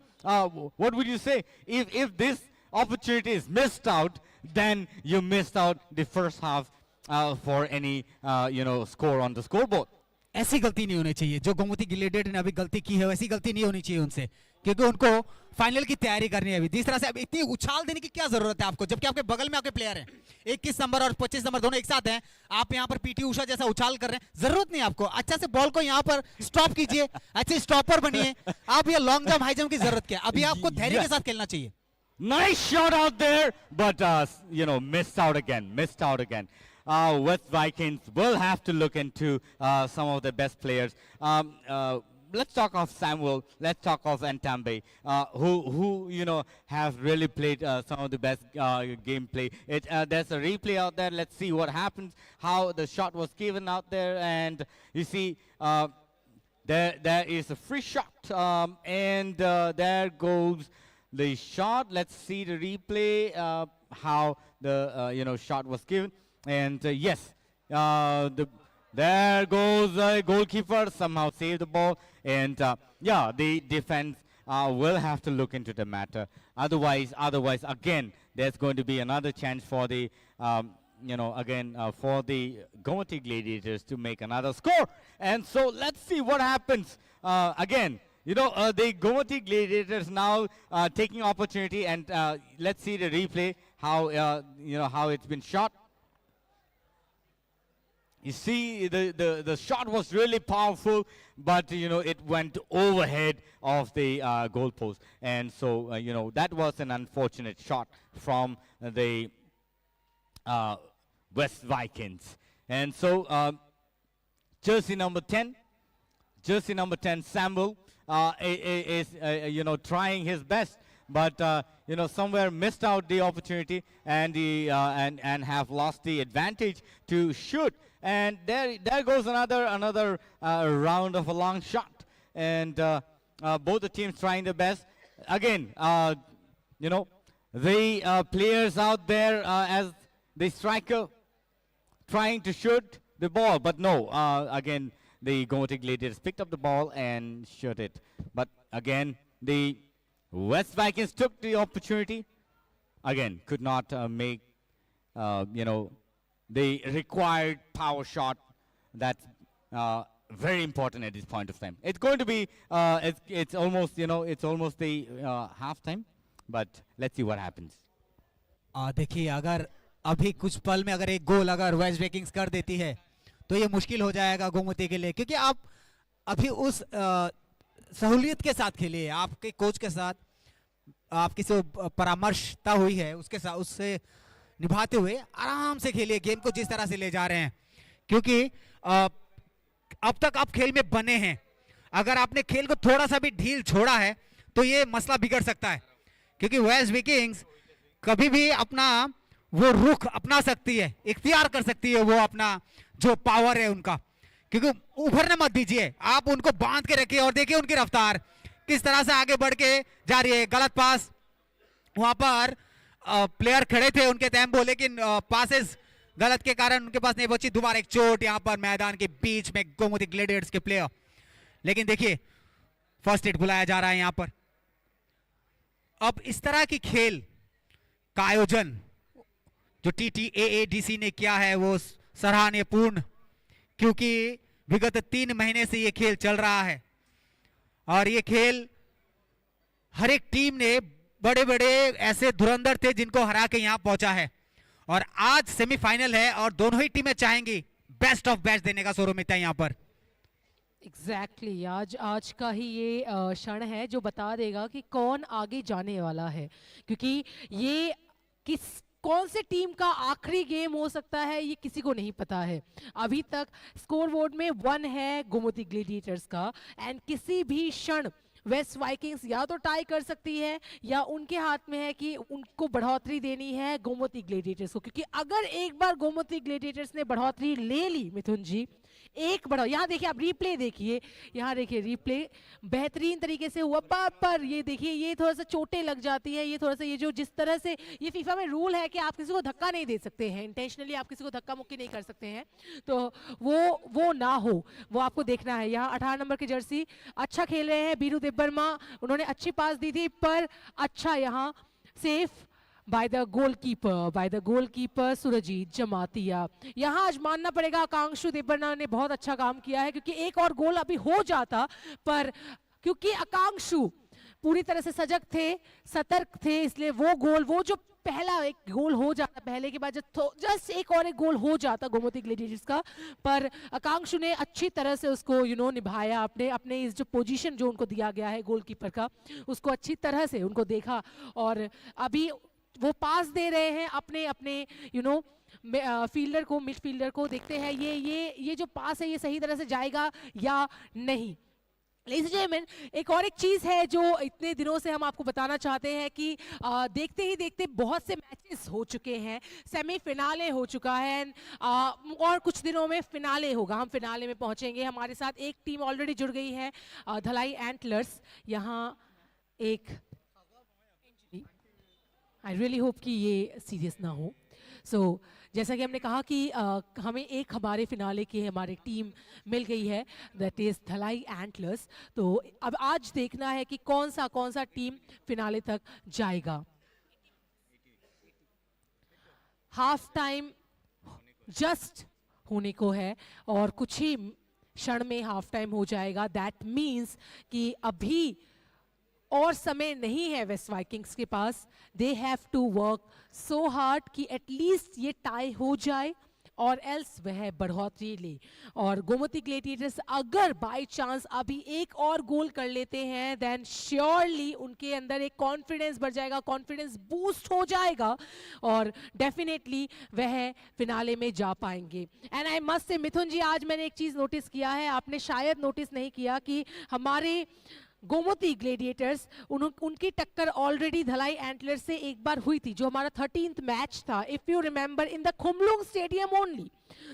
what would you say if this opportunity is missed out? Then you missed out the first half for any score on the scoreboard. ऐसी गलती नहीं होनी चाहिए जो Gomti gladiator ने अभी गलती की है, वैसी गलती नहीं होनी चाहिए उनसे, क्योंकि उनको फाइनल की तैयारी करनी है अभी। जिस तरह से अब इतनी उछाल देने की क्या जरूरत है आपको, जबकि आपके बगल में आपके प्लेयर हैं, 21 नंबर और 25 नंबर दोनों एक साथ हैं, आप यहाँ पर पीटी उषा जैसा उछाल कर रहे हैं, जरूरत नहीं आपको। अच्छा से बॉल को यहाँ पर स्टॉप कीजिए, अच्छे स्टॉपर बनिए। आप ये लॉन्ग जंप हाई जंप की जरूरत क्या, अभी आपको धैर्य के साथ खेलना चाहिए। Nice shot out there, but missed out again. West Vikings will have to look into some of the best players. Let's talk of Samuel. Let's talk of Ntambe, who have really played some of the best gameplay. There's a replay out there. Let's see what happens. How the shot was given out there, and you see there is a free shot, and there goes the shot. Let's see the replay. How the shot was given. And yes, there goes the goalkeeper, somehow saved the ball. And yeah, the defense will have to look into the matter. Otherwise, again, there's going to be another chance for the, for the Gomoty Gladiators to make another score. And so let's see what happens. Again, the Gomoty Gladiators now taking opportunity, and let's see the replay, how it's been shot. You see, the shot was really powerful, but it went overhead of the goal post, and so that was an unfortunate shot from the West Vikings. And so jersey number 10 Samuel is trying his best, but somewhere missed out the opportunity, and and have lost the advantage to shoot. And there goes another round of a long shot, and both the teams trying their best. Again, the players out there as the striker trying to shoot the ball, but no. Again, the Gomoty Gladiators picked up the ball and shot it, but again the West Vikings took the opportunity. Again, could not make the required power shot. That's very important at this point of time. It's going to be it's almost the half time, but let's see what happens. देखिए, अगर अभी कुछ पल में अगर एक गोल अगर waste Vikings कर देती है तो ये मुश्किल हो जाएगा गोमती के लिए, क्योंकि आप अभी उस सहूलियत के साथ खेलिए, आपके कोच के साथ आपकी जो परामर्शता हुई है उसके साथ, उससे निभाते हुए आराम से खेलिए गेम को, जिस तरह से ले जा रहे हैं, क्योंकि अब तक आप खेल में बने हैं। अगर आपने खेल को थोड़ा सा भी ढील छोड़ा है तो ये मसला बिगड़ सकता है, क्योंकि वेस्ट विकिंग्स कभी भी अपना वो रुख अपना सकती है, इख्तियार कर सकती है वो अपना जो पावर है उनका, क्योंकि उभरने मत दीजिए, आप उनको बांध के रखिए और देखिए उनकी रफ्तार किस तरह से आगे बढ़ के जा रही है। गलत पास, वहां पर प्लेयर खड़े थे उनके टेम्पो, लेकिन पासेस गलत के कारण उनके पास नहीं पहुंची। दोबारा एक चोट यहां पर मैदान के बीच में गोमती ग्लेडिएटर्स के प्लेयर, लेकिन देखिए फर्स्ट एड बुलाया जा रहा है यहां पर। अब इस तरह की खेल का आयोजन जो TTAADC ने किया है वो सराहनीय पूर्ण, क्योंकि विगत 3 महीने से ये खेल चल रहा है और ये खेल हर एक टीम ने बड़े बड़े ऐसे धुरंधर थे जिनको हरा के यहां पहुंचा है, और आज सेमीफाइनल है और दोनों ही टीमें चाहेंगी बेस्ट ऑफ बेस्ट देने का सौरभ है यहां पर। एग्जैक्टली आज का ही ये क्षण है जो बता देगा कि कौन आगे जाने वाला है, क्योंकि ये कौन से टीम का आखिरी गेम हो सकता है ये किसी को नहीं पता है। अभी तक स्कोर बोर्ड में 1 है गोमती ग्लेडिएटर्स का, एंड किसी भी क्षण वेस्ट वाइकिंग्स या तो टाई कर सकती है या उनके हाथ में है कि उनको बढ़ोतरी देनी है गोमती ग्लेडिएटर्स को, क्योंकि अगर एक बार गोमती ग्लेडिएटर्स ने बढ़ोतरी ले ली मिथुन जी, एक बड़ा, यहाँ देखिए आप रिप्ले देखिए, यहाँ देखिए रिप्ले बेहतरीन तरीके से हुआ, पर ये देखिए ये थोड़ा सा चोटें लग जाती है, ये थोड़ा सा ये जो जिस तरह से ये फीफा में रूल है कि आप किसी को धक्का नहीं दे सकते हैं, इंटेंशनली आप किसी को धक्का मुक्की नहीं कर सकते हैं, तो वो ना हो, वो आपको देखना है। यहाँ 18 नंबर की जर्सी अच्छा खेल रहे हैं बीरू देबबर्मा, उन्होंने अच्छी पास दी थी, पर अच्छा यहाँ safe by the goalkeeper Surjit Jamatia. यहाँ आज मानना पड़ेगा आकांक्षु देबबर्मा ने बहुत अच्छा काम किया है, क्योंकि एक और गोल अभी हो जाता, पर क्योंकि आकांक्षु पूरी तरह से सजग थे, सतर्क थे, इसलिए वो जो पहला एक गोल हो जाता, पहले के बाद जस्ट एक और एक गोल हो जाता गोमती ग्लेडिएटर्स का, पर आकांक्षु ने अच्छी तरह से उसको निभाया, अपने इस जो पोजीशन जो उनको दिया गया है गोलकीपर का, उसको अच्छी तरह से उनको देखा, और अभी वो पास दे रहे हैं अपने फील्डर को, मिडफील्डर को। देखते हैं ये जो पास है ये सही तरह से जाएगा या नहीं। Ladies and gentlemen, एक और एक चीज़ है जो इतने दिनों से हम आपको बताना चाहते हैं कि देखते ही देखते बहुत से मैचेस हो चुके हैं, सेमीफिनाले हो चुका है, और कुछ दिनों में फिनाले होगा, हम फिनाले में पहुंचेंगे। हमारे साथ एक टीम ऑलरेडी जुड़ गई है, धलाई एंटलर्स। यहाँ एक आई रियली होप कि ये सीरियस ना हो। जैसा कि हमने कहा कि हमें एक हमारे फिनाले की हमारी टीम मिल गई है, दैट इज़ धलाई एंटलर्स। तो अब आज देखना है कि कौन सा टीम फिनाले तक जाएगा। हाफ टाइम जस्ट होने को है और कुछ ही क्षण में हाफ टाइम हो जाएगा। दैट मीन्स कि अभी और समय नहीं है वेस्ट वाइकिंग्स के पास। They have to work so hard कि एटलीस्ट ये टाई हो जाए और एल्स वह बढ़ोतरी ले। और गोमती ग्लेडिएटर्स अगर बाय चांस अभी एक और गोल कर लेते हैं देन श्योरली उनके अंदर एक कॉन्फिडेंस बढ़ जाएगा, कॉन्फिडेंस बूस्ट हो जाएगा और डेफिनेटली वह फिनाले में जा पाएंगे। And I must say Mithun जी, आज मैंने एक चीज़ नोटिस किया है, आपने शायद नोटिस नहीं किया कि हमारे गोमती ग्लेडिएटर्स उनकी टक्कर ऑलरेडी धलाई एंटलर से एक बार हुई थी, जो हमारा 13th मैच था, if you remember, in the Khumulwng stadium only.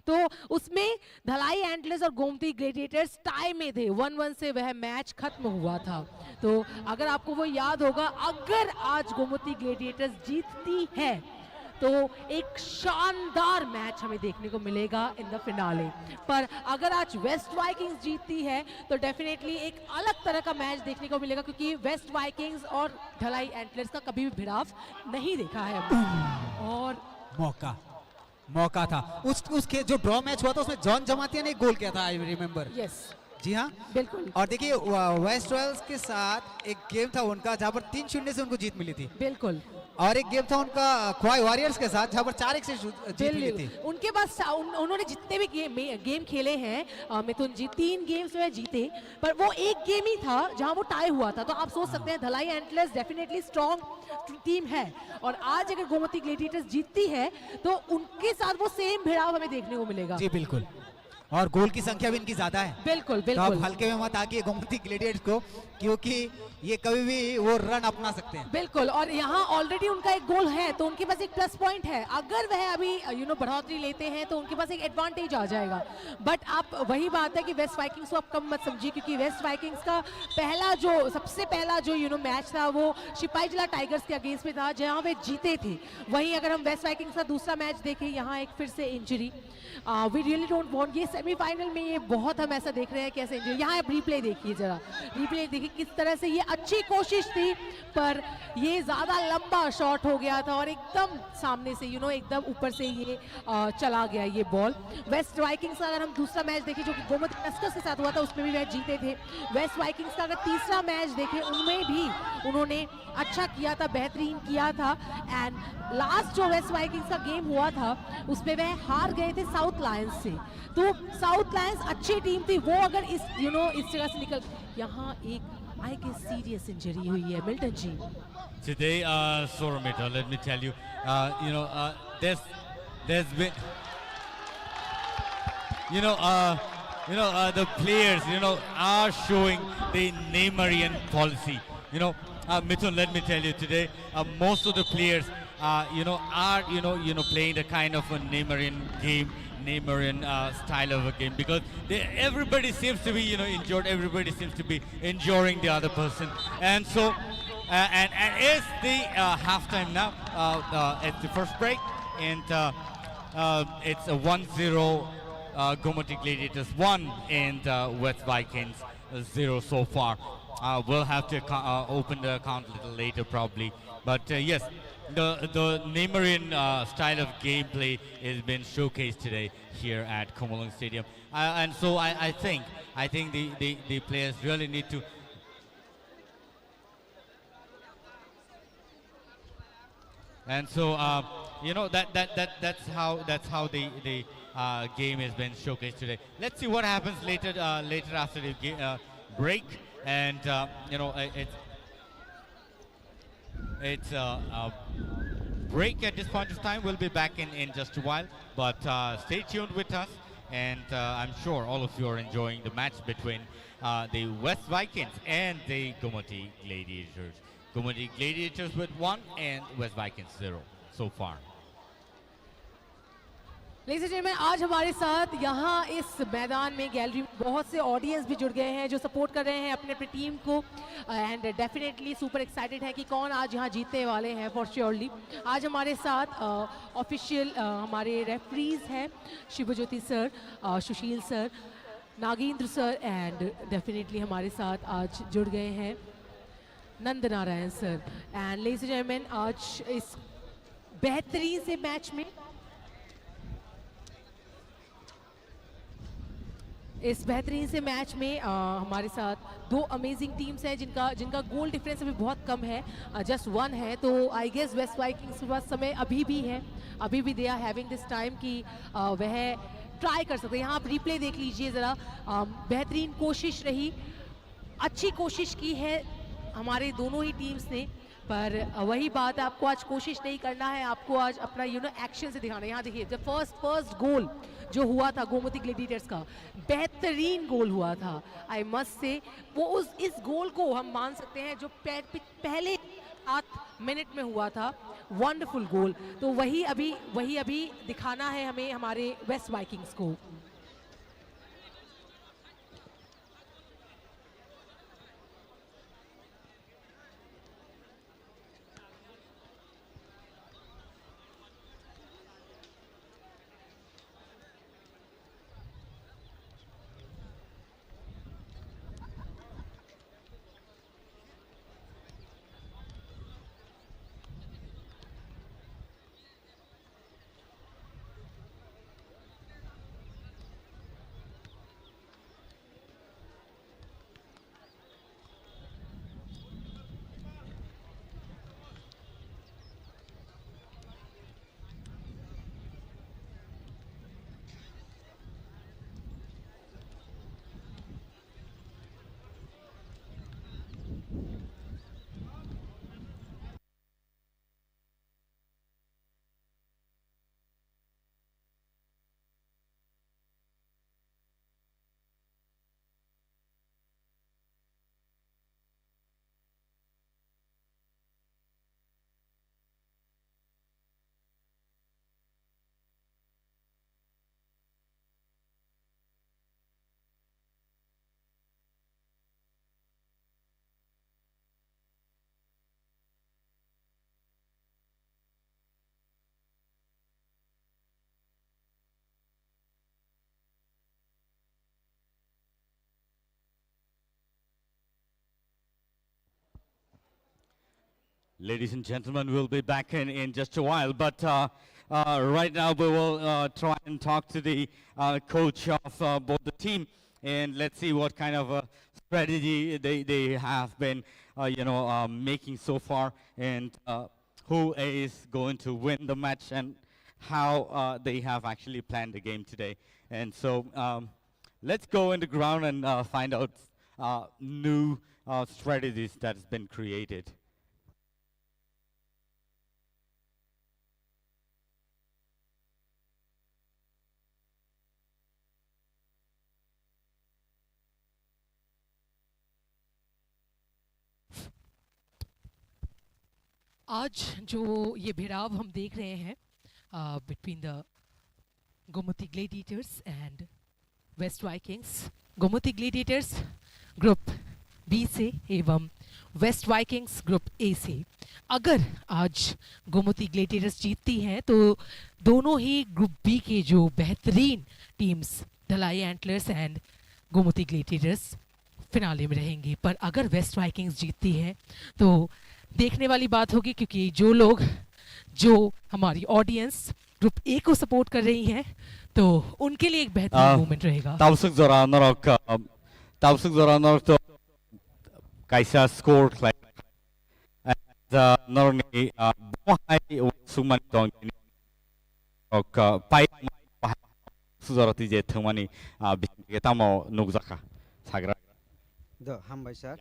तो उसमें धलाई एंटलर्स और गोमती ग्लेडिएटर्स टाई में थे, 1-1 से वह मैच खत्म हुआ था। तो अगर आपको वो याद होगा, अगर आज गोमती ग्लेडिएटर्स जीतती है तो एक शानदार मैच हमें देखने को मिलेगा इन द फिनाले। पर अगर आज वेस्ट वाइकिंग्स जीतती है तो डेफिनेटली एक अलग तरह का मैच देखने को मिलेगा, क्योंकि वेस्ट वाइकिंग्स और धलाई एंटलर्स का कभी भी भिड़ाव नहीं देखा है हमने। और मौका था उसके जो ड्रॉ मैच हुआ था उसमें जॉन जमातिया ने एक गोल किया था, आई रिमेंबर। यस, जी हाँ, बिल्कुल। और देखिए वेस्ट रॉयल्स के साथ एक गेम था उनका जहाँ पर 3-0 से उनको जीत मिली थी। बिल्कुल। और एक गेम था उनका ख्वाई वॉरियर्स के साथ जहाँ पर 4-1 से जीत मिली थी। उनके पास उन्होंने जितने भी गेम खेले हैं मिथुन जी, 3 गेम्स में जीते, पर वो एक गेम ही था जहां वो टाई हुआ था। तो आप सोच सकते हैं धलाई एंटलर्स डेफिनेटली स्ट्रॉन्ग टीम है, और आज अगर गोमती ग्लेडिएटर्स जीतती है तो उनके साथ वो सेम भिड़ाव हमें देखने को मिलेगा। जी बिल्कुल, और गोल की संख्या भी इनकी ज्यादा है। बिल्कुल तो आप हल्के में मत आके गोमती ग्लेडिएटर्स को, क्योंकि ये कभी भी वो रन अपना सकते हैं। बिल्कुल, और यहाँ ऑलरेडी उनका एक गोल है तो उनके पास एक प्लस पॉइंट है। अगर वह अभी बढ़ोतरी लेते हैं तो उनके पास एक एडवांटेज आ जाएगा। बट आप वही बात है कि वेस्ट वाइकिंग्स को आप कम मत समझिए, क्योंकि वेस्ट वाइकिंग्स का सबसे पहला जो मैच था वो सिपाही जिला टाइगर्स के अगेंस्ट में था, जहाँ वे जीते थे। वहीं अगर हम वेस्ट वाइकिंग्स का दूसरा मैच देखें, यहाँ एक फिर से injury, we really don't want, ये सेमीफाइनल में ये बहुत हम ऐसा देख रहे हैं कैसे इंजरी। यहाँ आप रिप्ले देखिए, जरा रिप्ले देखिए किस तरह से, ये अच्छी कोशिश थी पर ये ज़्यादा लंबा शॉट हो गया था और एकदम सामने से एकदम ऊपर से ये चला गया ये बॉल। वेस्ट वाइकिंग्स का अगर हम दूसरा मैच देखें जो कि गोमती टस्कर्स के साथ हुआ था, उसमें भी वह जीते थे। वेस्ट वाइकिंग्स का अगर तीसरा मैच देखें, उनमें भी उन्होंने अच्छा किया था, बेहतरीन किया था। एंड लास्ट जो वेस्ट वाइकिंग्स का गेम हुआ था उसमें वह हार गए थे साउथ लायंस से। तो साउथ लायंस अच्छी टीम थी, वो अगर इस जगह से निकल, यहाँ एक आई गेस सीरियस इंजरी हुई है Milton ji. Today, Soromita, let me tell you, there's been, the players, are showing the Neymarian policy. Mithun, let me tell you today, most of the players are playing the kind of a Neymarian game, Neymarian style of a game, because everybody seems to be enjoyed. Everybody seems to be enjoying the other person, and so and it's the halftime now. It's the first break, and it's a 1-0. Gomoti Gladiators 1 and West Vikings 0 so far. We'll have to open the account a little later probably. But yes, the Neymarian style of gameplay has been showcased today here at Komalung Stadium. And so I think the players really need to. And so that's how the game has been showcased today. Let's see what happens later after the break, and it's a break at this point of time. We'll be back in just a while, but stay tuned with us, and I'm sure all of you are enjoying the match between the West Vikings and the Gomoti Gladiators. Gomoti Gladiators with 1 and West Vikings 0 so far. Ladies and gentlemen, आज हमारे साथ यहाँ इस मैदान में gallery में बहुत से ऑडियंस भी जुड़ गए हैं जो सपोर्ट कर रहे हैं अपने अपने टीम को, एंड डेफिनेटली सुपर एक्साइटेड है कि कौन आज यहाँ जीतने वाले हैं फॉर श्योरली। आज हमारे साथ ऑफिशियल हमारे रेफरीज हैं Shivjyoti sir, Sushil sir, Nagendra sir, and definitely हमारे साथ आज जुड़ गए हैं Nand Narayan sir. And ladies and gentlemen, आज इस बेहतरीन से मैच में हमारे साथ दो अमेजिंग टीम्स हैं जिनका गोल डिफरेंस अभी बहुत कम है, जस्ट 1 है। तो आई गेस वेस्ट वाइकिंग्स के पास समय अभी भी है, अभी भी they are having this time कि वह ट्राई कर सकते हैं। यहाँ आप रिप्ले देख लीजिए ज़रा, बेहतरीन कोशिश रही, अच्छी कोशिश की है हमारे दोनों ही टीम्स ने, पर वही बात है, आपको आज कोशिश नहीं करना है, आपको आज अपना एक्शन से दिखाना है। यहाँ देखिए जब फर्स्ट गोल जो हुआ था गोमती ग्लैडिएटर्स का, बेहतरीन गोल हुआ था आई मस्ट से। वो इस गोल को हम मान सकते हैं जो पहले 7 मिनट में हुआ था, वंडरफुल गोल। तो वही अभी दिखाना है हमें हमारे वेस्ट वाइकिंग्स को। Ladies and gentlemen, we'll be back in just a while, but right now we will try and talk to the coach of both the team, and let's see what kind of strategy they have been making so far, and who is going to win the match, and how they have actually planned the game today. And so let's go in the ground and find out new strategies that has been created. आज जो ये भिड़ाव हम देख रहे हैं between the Gomati gladiators and West Vikings, Gomati gladiators group B से एवं waste Vikings group A से, अगर आज गोमती ग्लेडिएटर्स जीतती हैं तो दोनों ही ग्रुप बी के जो बेहतरीन टीम्स ढलाई antlers and Gomti gladiators finale में रहेंगी। पर अगर वेस्ट वाइकिंग्स जीतती है तो देखने वाली बात होगी, क्योंकि जो हमारी ऑडियंस ग्रुप ए को सपोर्ट कर रही है तो उनके लिए एक बेहतरीन मोमेंट रहेगा। Tausuk zora norok to kaisa score klai norni bohai suman tong ok pai suzorati je thumani bisige tamo nukjaka sagra the hambai sir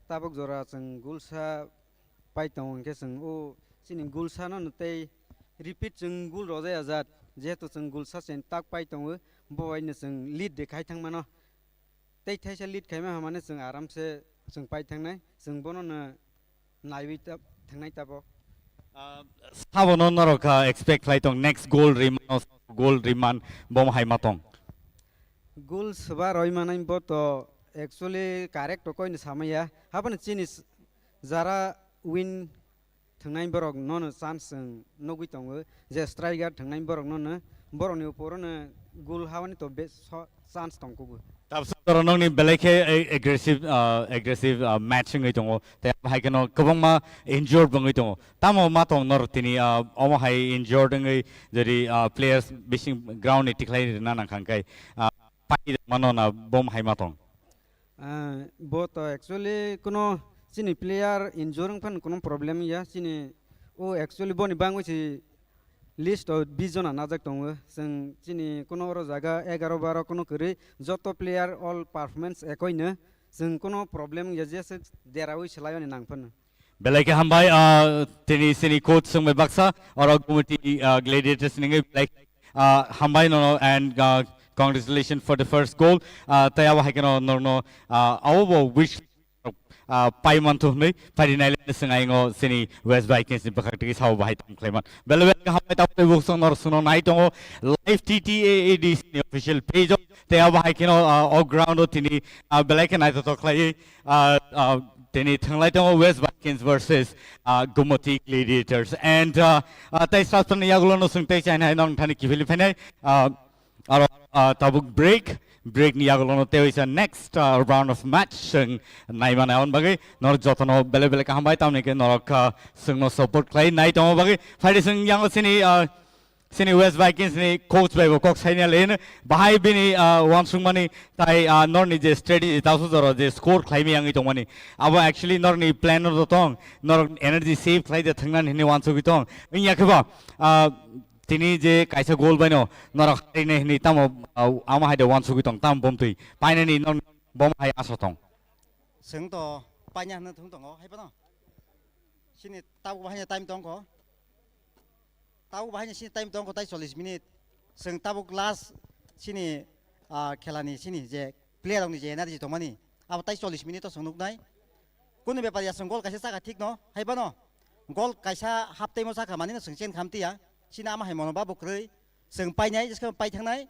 tabuk zora sing gulsa pai tong ke sing o sini gulsa no tei repeat sing gul roja azat jehetu sing gulsa sen tak pai tong boy ne sing lead dekhai thang mano tei thaisa lead khaima hamane sing aram se sing pai thang nai sing bono na naiwi ta thang nai tabo sabo no norok expect klai tong next goal riman bom hai matong goal sba roi manai bo to actually correct to koin samaya haban chini jara win thangnai borok non chance nogui tong je striker thangnai borok non borok ni upor na goal hawani to be chance tong ko tabsoro nongni beleke aggressive matching ngai tongo te hai kano kabangma injured bangai tongo tamo ma tong nor tini omo hai injured ngai jari players bishing ground ni tiklai na nang khangkai pai manona bom hai ma tong bo to actually kono sini player injuring pan kono problem ya sini o actually boni bangwi si list of 20 jona najak tongo sing sini kono ro jaga 11 12 kono kori joto player all performance ekoina sing kono problem ya je derawi selayo ni nangpan beleke hambai tini sini coach sung me baksa or Gumati Gladiators ningai like hambai no and congratulations for the first goal tayawa hakeno no awo wish pai mantu nei pai nai sengai ngo sini West Vikings ni bakati sao bahai tam kleman belwe ka hamai ta pe buk sonor suno nai to live TTAAD official page tayawa hakeno all ground tini beleke nai to klai tini thanglai to West Vikings versus Gumati Gladiators and tai saspan yagulo no sung tai chai nong thani kivili phane tabuk break ni yagulo te is next round of match sung nai mana on bagai nor jotono bele ka hambai tamne ke nor ka sung no support klai nai to bagai phai sung yang sini West Vikings ni coach by kok saina len bahai bini wan sung mani tai nor ni je strategy tasu zoro je score klai mi yang to mani abo actually nor ni plan no tong nor energy save klai de thangnan ni wan su gi tong nya khaba tini je kaisa goal baino norak ne ni tamo ama haide wan sugi tong tam bom tui paina ni non bom hai asotong seng to panya na thung tong hai pa no sini tau ba hanya time tong ko tau ba hanya sini time tong ko tai 40 minute seng tau last sini khela ni sini je player ong ni je na ji tong mani aba tai 40 minute to songnuk nai kuni bepar ya seng goal kaisa saka thik no hai pa no goal kaisa half time saka mani na seng chen khamti ya sini ama hai mono babu krei seng pai nyai jiska pai thang nai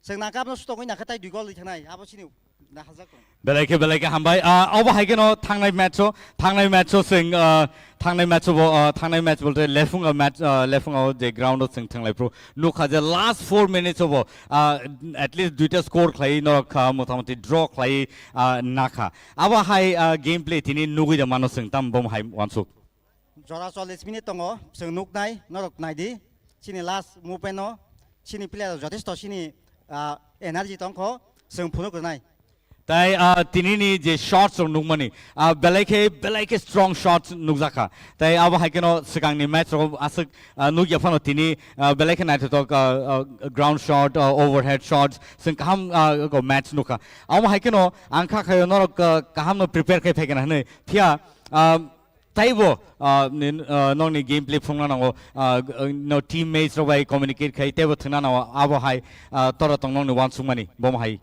seng nakap no stong na khatai 2 goal li thang nai abo sini na hazak beleke hambai oba hai keno thangnai match sing thangnai match bolte lefung the ground sing thanglai pro no kha the last 4 minutes of at least duita score khlai no kha motamoti draw khlai nakha aba hai gameplay tini nugui da mano sing tam bom hai wansuk jora 40 minute tongo seng nuk nai norok nai di sini last movement no sini player jotesto sini energy tongko seng phuno ko nai tai tini ni je shots or nugmani beleke strong shots nugzaka tai aba hakeno sikang ni match ro asuk nugya phano tini beleke nai to ground shot overhead shots sing kaham go match nuka aba hakeno angkha khayo nor kaham no prepare kai phekena ne thia taibo nong ni gameplay phungna nango no teammates ro bai communicate khai tebo thna na abo hai tora tong nong ni wan sungmani bom hai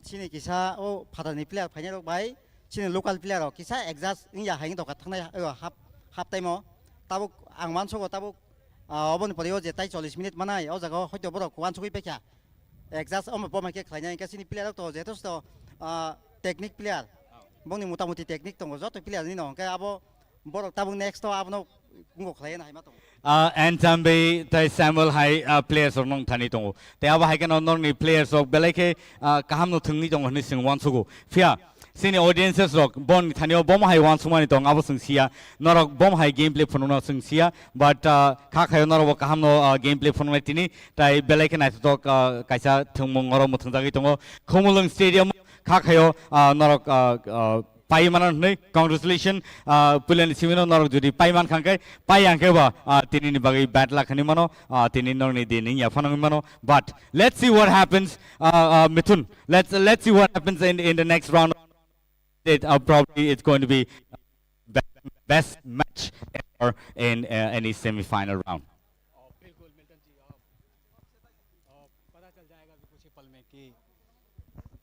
sini kisa o phadani player phanya rok bai sini local player rok kisa exhaust ing ya haing to ka thangnai half half टाइमाव Tabuk आं वानसगो Tabuk अबनि परेयाव जे ताई 40 minute मानाय अ जागाव हयतो बरक वानसगै पैखा exhaust अम बमाके खायनाय कासिनि player तो जेतोस्त technique player बंनि मोटामुटी technique दङ जत player नि न अब बरक Tabuk next आबनो बुंगो खायना हाय मा दङ And tambe tai Samuel hai players or nong thani tongo. Te aba hai kan nong ni players of belake kaham no thungni tong ni sing wan sugo. Fia sini audiences rock bon thani bom hai wan sumani tong aba sing sia norok bom hai gameplay phonuna sing sia but kha khayo norok kaham no gameplay phonuna tini tai belake na tok kaisa thungmong ngoro muthung jagi tongo Khomolung Stadium kha khayo norok Paiman, congratulations. Pulen Simino Norok Judy, Paiman Kankai, Payankeva, Tini Bagi, Batla Kanimano, Tini Norni Dini, Yafanamano. But let's see what happens, Mithun. Let's see what happens in the next round. Probably it's going to be best match ever in any semi-final round.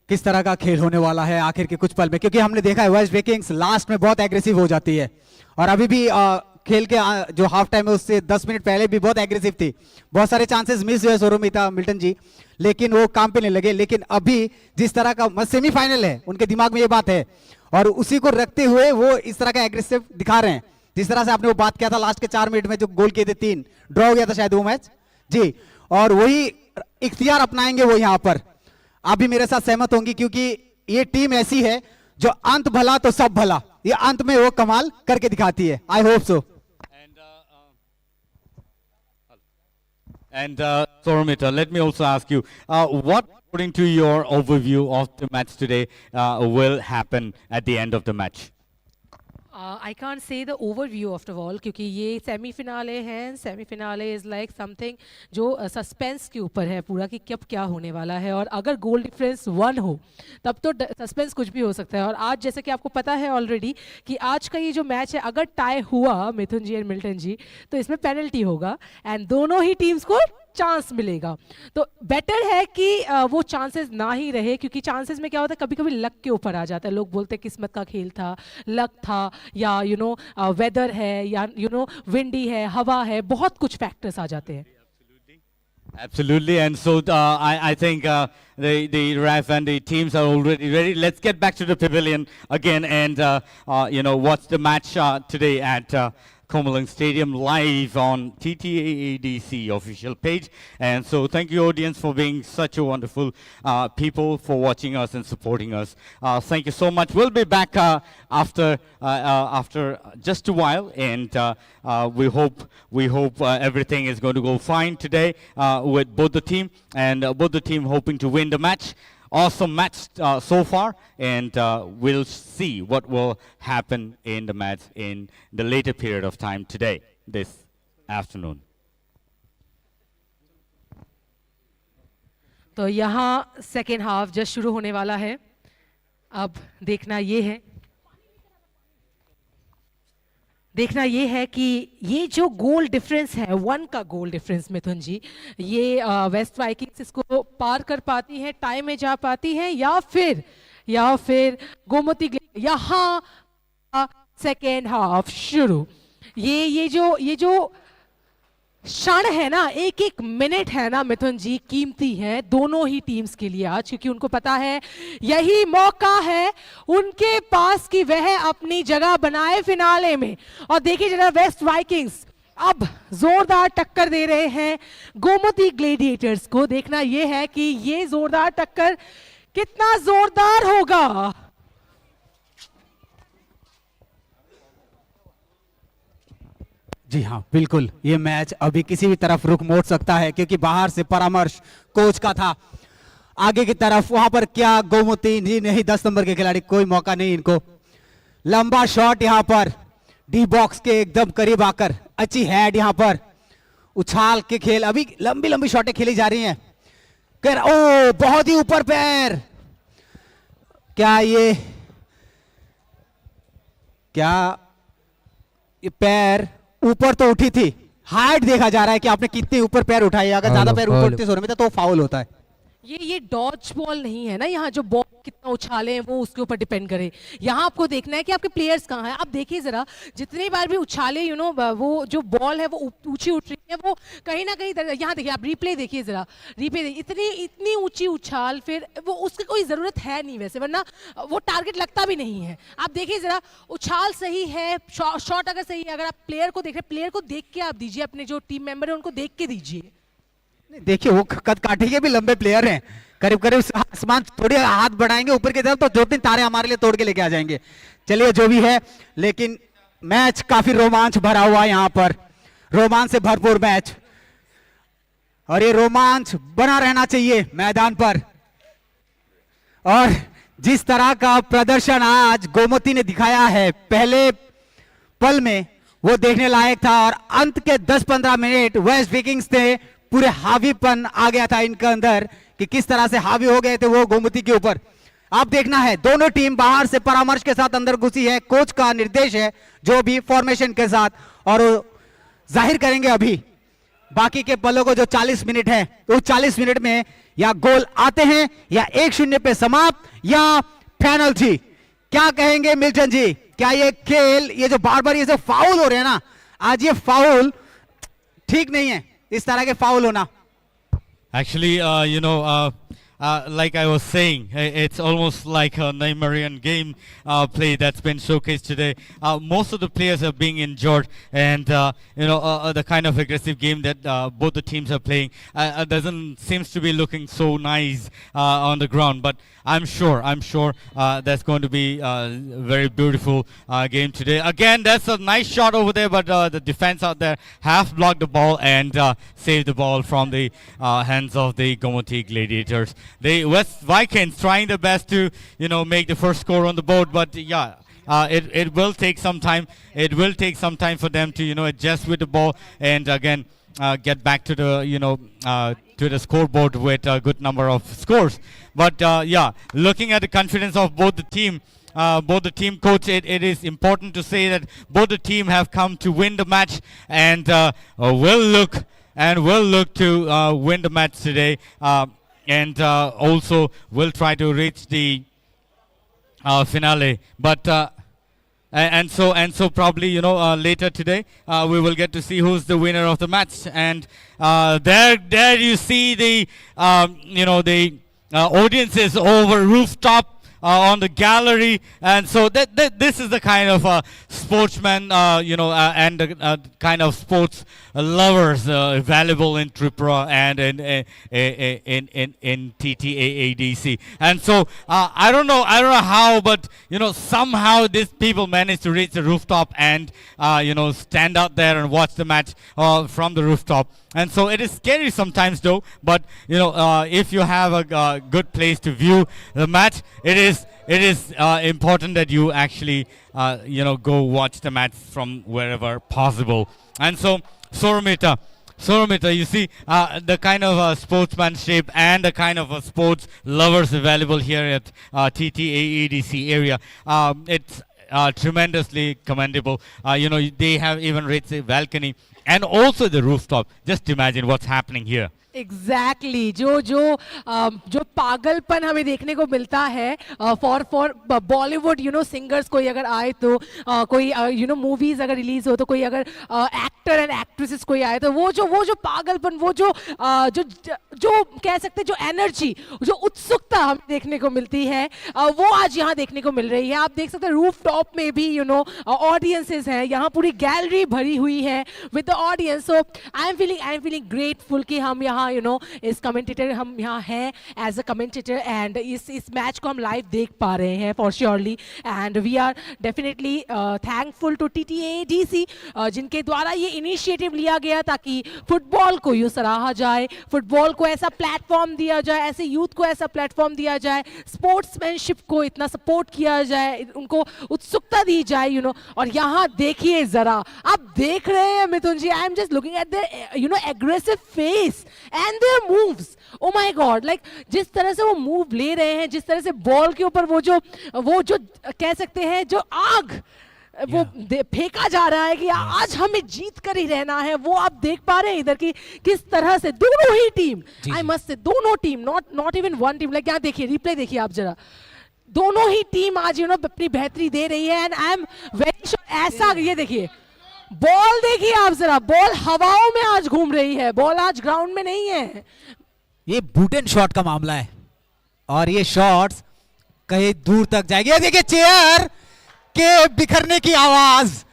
किस तरह का खेल होने वाला है आखिर के कुछ पल में, क्योंकि हमने देखा है वेस्ट विकिंग्स लास्ट में बहुत एग्रेसिव हो जाती है और अभी भी खेल के जो हाफ टाइम है उससे 10 मिनट पहले भी बहुत एग्रेसिव थी, बहुत सारे चांसेस मिस हुए सोरोमिता मिल्टन जी, लेकिन वो काम पे नहीं लगे। लेकिन अभी जिस तरह का सेमीफाइनल है उनके दिमाग में ये बात है और उसी को रखते हुए वो इस तरह का एग्रेसिव दिखा रहे हैं, जिस तरह से आपने वो बात किया था लास्ट के 4 मिनट में जो गोल किए थे 3 ड्रॉ हो गया था शायद वो मैच जी, और वही इख्तियार अपनाएंगे वो यहाँ पर। आप भी मेरे साथ सहमत होंगी क्योंकि ये टीम ऐसी है जो अंत भला तो सब भला, ये अंत में वो कमाल करके दिखाती है। I hope so. And Soromita, let me also ask you, what, according to your overview of the match today, will happen at the end of the match? I can't say the overview of the all क्योंकि ये semi finale हैं, semi finale is like something जो suspense के ऊपर है पूरा कि कब क्या होने वाला है, और अगर गोल डिफरेंस 1 हो तब तो सस्पेंस कुछ भी हो सकता है। और आज जैसे कि आपको पता है ऑलरेडी कि आज का ये जो मैच है अगर टाई हुआ मिथुन जी एंड मिल्टन जी तो इसमें पेनल्टी होगा एंड दोनों ही टीम्स को चांस मिलेगा। तो बेटर है कि वो चांसेस ना ही रहे, क्योंकि चांसेस में क्या होता है कभी कभी लक के ऊपर आ जाता है। लोग बोलते हैं किस्मत का खेल था, लक था, या वेदर है, या विंडी है, हवा है, बहुत कुछ फैक्टर्स आ जाते हैं। Absolutely, and so I think the ref and the teams are already ready. Let's get back to the pavilion again and watch the match today at Khomolung Stadium live on TTAADC official page. And so thank you audience for being such a wonderful people, for watching us and supporting us. Thank you so much. We'll be back after just a while, and we hope everything is going to go fine today with both the team, and both the team hoping to win the match. Awesome match so far, and we'll see what will happen in the match in the later period of time today, this afternoon. तो यहाँ second half just शुरू होने वाला है। अब देखना ये है कि ये जो गोल डिफरेंस है 1 का गोल डिफरेंस मिथुन जी, ये वेस्ट वाइकिंग्स इसको पार कर पाती है, टाई में जा पाती है, या फिर गोमती यहाँ सेकेंड हाफ शुरू। ये जो क्षण है ना, एक एक मिनट है ना मिथुन जी, कीमती है दोनों ही टीम्स के लिए आज, क्योंकि उनको पता है यही मौका है उनके पास कि वह अपनी जगह बनाए फिनाले में। और देखिए जरा वेस्ट वाइकिंग्स अब जोरदार टक्कर दे रहे हैं गोमती ग्लेडिएटर्स को। देखना यह है कि ये जोरदार टक्कर कितना जोरदार होगा। जी हाँ बिल्कुल, ये मैच अभी किसी भी तरफ रुख मोड़ सकता है क्योंकि बाहर से परामर्श कोच का था आगे की तरफ, वहां पर क्या गोमती जी नहीं, 10 नंबर के खिलाड़ी, कोई मौका नहीं इनको। लंबा शॉट यहाँ पर डी बॉक्स के एकदम करीब आकर, अच्छी हेड यहाँ पर, उछाल के खेल, अभी लंबी लंबी शॉटें खेली जा रही हैं। ओ बहुत ही ऊपर पैर, क्या ये पैर ऊपर तो उठी थी, हाइट देखा जा रहा है कि आपने कितने ऊपर पैर उठाए, अगर ज्यादा पैर ऊपर उठते सोने में तो फाउल होता है। ये डॉज बॉल नहीं है ना, यहाँ जो बॉल कितना उछाले वो उसके ऊपर डिपेंड करे। यहाँ आपको देखना है कि आपके प्लेयर्स कहाँ हैं। आप देखिए जरा, जितनी बार भी उछाले वो जो बॉल है वो ऊंची उठ रही है, वो कहीं ना कहीं यहाँ देखिए, आप रिप्ले देखिए जरा, रिप्ले देखिए, इतनी ऊंची उछाल, फिर वो उसकी कोई ज़रूरत है नहीं वैसे, वरना वो टारगेट लगता भी नहीं है। आप देखिए जरा, उछाल सही है, शॉट अगर सही है, अगर आप प्लेयर को देख रहे हैं, प्लेयर को देख के आप दीजिए, अपने जो टीम मेंबर है उनको देख के दीजिए। देखिए वो कद काठी के भी लंबे प्लेयर हैं, करीब करीब आसमान, थोड़े हाथ बढ़ाएंगे ऊपर की तरफ तो 2-3 तारे हमारे लिए तोड़ के लेके आ जाएंगे। चलिए जो भी है, लेकिन मैच काफी रोमांच भरा हुआ है, यहाँ पर रोमांच से भरपूर मैच, और ये रोमांच बना रहना चाहिए मैदान पर। और जिस तरह का प्रदर्शन आज गोमती ने दिखाया है पहले पल में, वो देखने लायक था। और अंत के 10-15 मिनट वेस्ट विकिंग्स ने पूरे हावीपन आ गया था इनके अंदर, कि किस तरह से हावी हो गए थे वो गोमती के ऊपर। आप देखना है, दोनों टीम बाहर से परामर्श के साथ अंदर घुसी है, कोच का निर्देश है जो भी फॉर्मेशन के साथ, और जाहिर करेंगे अभी बाकी के पलों को, जो 40 मिनट है, तो 40 मिनट में या गोल आते हैं या 1-0 पे समाप्त या पेनल्टी। क्या कहेंगे मिल्टन जी, क्या ये खेल, ये जो बार बार ये जो फाउल हो रहे हैं ना, आज ये फाउल ठीक नहीं है, इस तरह के फाउल होना? Actually, like I was saying, it's almost like a Neymarian game play that's been showcased today. Most of the players are being injured, and the kind of aggressive game that both the teams are playing doesn't seems to be looking so nice on the ground. But I'm sure that's going to be a very beautiful game today. Again, that's a nice shot over there, but the defense out there have blocked the ball and saved the ball from the hands of the Gomoty Gladiators. The West Vikings trying their best to make the first score on the board, but yeah. It will take some time. It will take some time for them to adjust with the ball and again get back to the to the scoreboard with a good number of scores. But looking at the confidence of both the team coach, it is important to say that both the team have come to win the match and will look to win the match today, and also will try to reach the finale. But and so probably later today we will get to see who's the winner of the match. And there you see the the audiences over rooftop on the gallery, and so this is the kind of sportsman and the kind of sports lovers available in Tripura and in TTAADC. And so I don't know how, but somehow these people managed to reach the rooftop and stand out there and watch the match from the rooftop. And so it is scary sometimes though, but if you have a good place to view the match, it is important that you actually go watch the match from wherever possible. And so Soromita, you see the kind of sportsmanship and the kind of sports lovers available here at TTAEDC area. It's tremendously commendable. They have even reached the balcony and also the rooftop. Just imagine what's happening here. Exactly जो पागलपन हमें देखने को मिलता है for Bollywood singers, कोई अगर आए तो कोई मूवीज अगर रिलीज हो तो कोई अगर एक्टर एंड एक्ट्रेसेस कोई आए तो वो जो पागलपन, वो जो कह सकते हैं जो एनर्जी, जो उत्सुकता हमें देखने को मिलती है वो आज यहाँ देखने को मिल रही है। आप देख सकते हैं रूफ टॉप में भी ऑडियंसेस हैं, यहाँ पूरी गैलरी भरी हुई है with the audience. So I am feeling grateful कि हम यहाँ इस कमेंटेटर, हम यहाँ हैं एज अ कमेंटेटर एंड इस मैच को हम लाइव देख पा रहे हैं for surely. And we are definitely thankful to TTADC जिनके द्वारा ये इनिशिएटिव लिया गया ताकि फुटबॉल को यूँ सराहा जाए, फुटबॉल को ऐसा प्लेटफॉर्म दिया जाए, ऐसे यूथ को ऐसा प्लेटफॉर्म दिया जाए, स्पोर्ट्समैनशिप को इतना सपोर्ट किया जाए, उनको उत्सुकता दी जाए और यहाँ देखिए जरा, आप देख रहे हैं Mithun ji, I am just looking at their aggressive face and their moves. Oh my God, like जिस तरह से वो मूव ले रहे हैं, जिस तरह से बॉल के ऊपर वो जो कह सकते हैं जो आग वो फेंका जा रहा है कि आज हमें जीत कर ही रहना है, वो आप देख पा रहे हैं इधर की किस तरह से दोनों ही टीम, आई मस्ट से दोनों team, not even one team, like यहाँ देखिए, रिप्ले देखिए आप जरा, दोनों ही टीम आज अपनी बेहतरी दे रही है and I am very sure ऐसा ये देखिए बॉल देखिए आप जरा, बॉल हवाओं में आज घूम रही है, बॉल आज ग्राउंड में नहीं है। ये बूट एंड शॉट का मामला है और ये शॉट्स कहीं दूर तक जाएगी। ये देखिए चेयर के बिखरने की आवाज,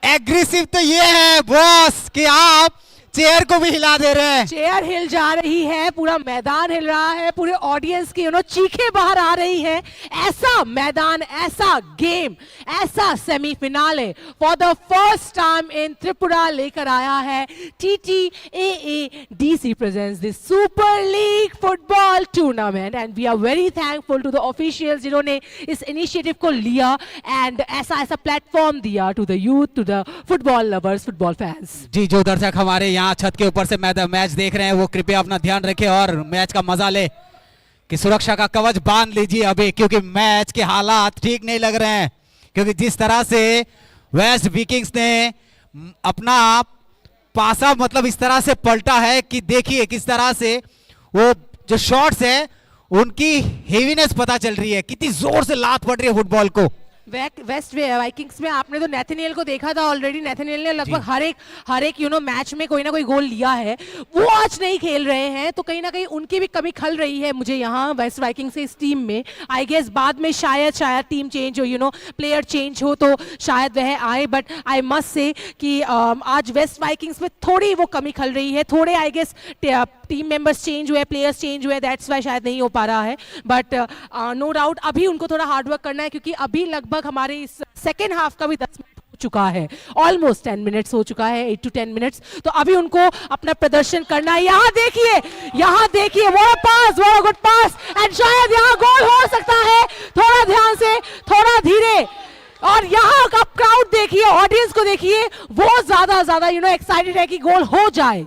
एग्रेसिव तो ये है बॉस कि आप चेयर को भी हिला दे रहे हैं। चेयर हिल जा रही है, पूरा मैदान हिल रहा है, पूरे ऑडियंस की चीखें बाहर आ रही है। ऐसा मैदान, ऐसा गेम, ऐसा semi-finale for the first time in Tripura लेकर आया है TTAADC presents the Super League Football Tournament and we are very thankful to the officials जिन्होंने इस इनिशिएटिव को लिया एंड ऐसा प्लेटफॉर्म दिया to the youth, to the football lovers, football fans। जी, जो दर्शक हमारे यहाँ छत के ऊपर से मैच देख रहे हैं वो कृपया अपना ध्यान रखें और मैच का मजा ले कि सुरक्षा का कवच बांध लीजिए अभी, क्योंकि मैच के हालात ठीक नहीं लग रहे हैं। क्योंकि जिस तरह से वेस्ट विकिंग्स ने अपना पासा मतलब इस तरह से पलटा है कि देखिए किस तरह से वो जो शॉट्स है उनकी हेवीनेस पता चल रही है, कितनी जोर से लात पड़ रही है फुटबॉल को। वेस्ट वाइकिंग्स में आपने तो नेथनियल को देखा था ऑलरेडी, नेथनियल ने लगभग हर एक मैच में कोई ना कोई गोल लिया है। वो आज नहीं खेल रहे हैं तो कहीं ना कहीं उनकी भी कमी खल रही है मुझे यहाँ वेस्ट वाइकिंग्स से इस टीम में। आई गेस बाद में शायद टीम चेंज हो, प्लेयर चेंज हो तो शायद वह आए, बट आई मस्ट से कि आज वेस्ट वाइकिंग्स में थोड़ी वो कमी खल रही है। थोड़े I guess team members change हुए, प्लेयर्स चेंज हुए, दैट्स वाई शायद नहीं हो पा रहा है, बट नो डाउट अभी उनको थोड़ा हार्डवर्क करना है क्योंकि अभी लगभग हमारे इस सेकेंड हाफ का भी 10 मिनट हो चुका है, ऑलमोस्ट 10 मिनट्स हो चुका है, 8 to 10 मिनट्स, तो अभी उनको अपना प्रदर्शन करना है। यहाँ देखिए वो पास, वो गुड पास एंड शायद यहाँ गोल हो सकता है। थोड़ा ध्यान से, थोड़ा धीरे, और यहाँ आप क्राउड देखिए, ऑडियंस को देखिए, वो ज्यादा एक्साइटेड है कि गोल हो जाए,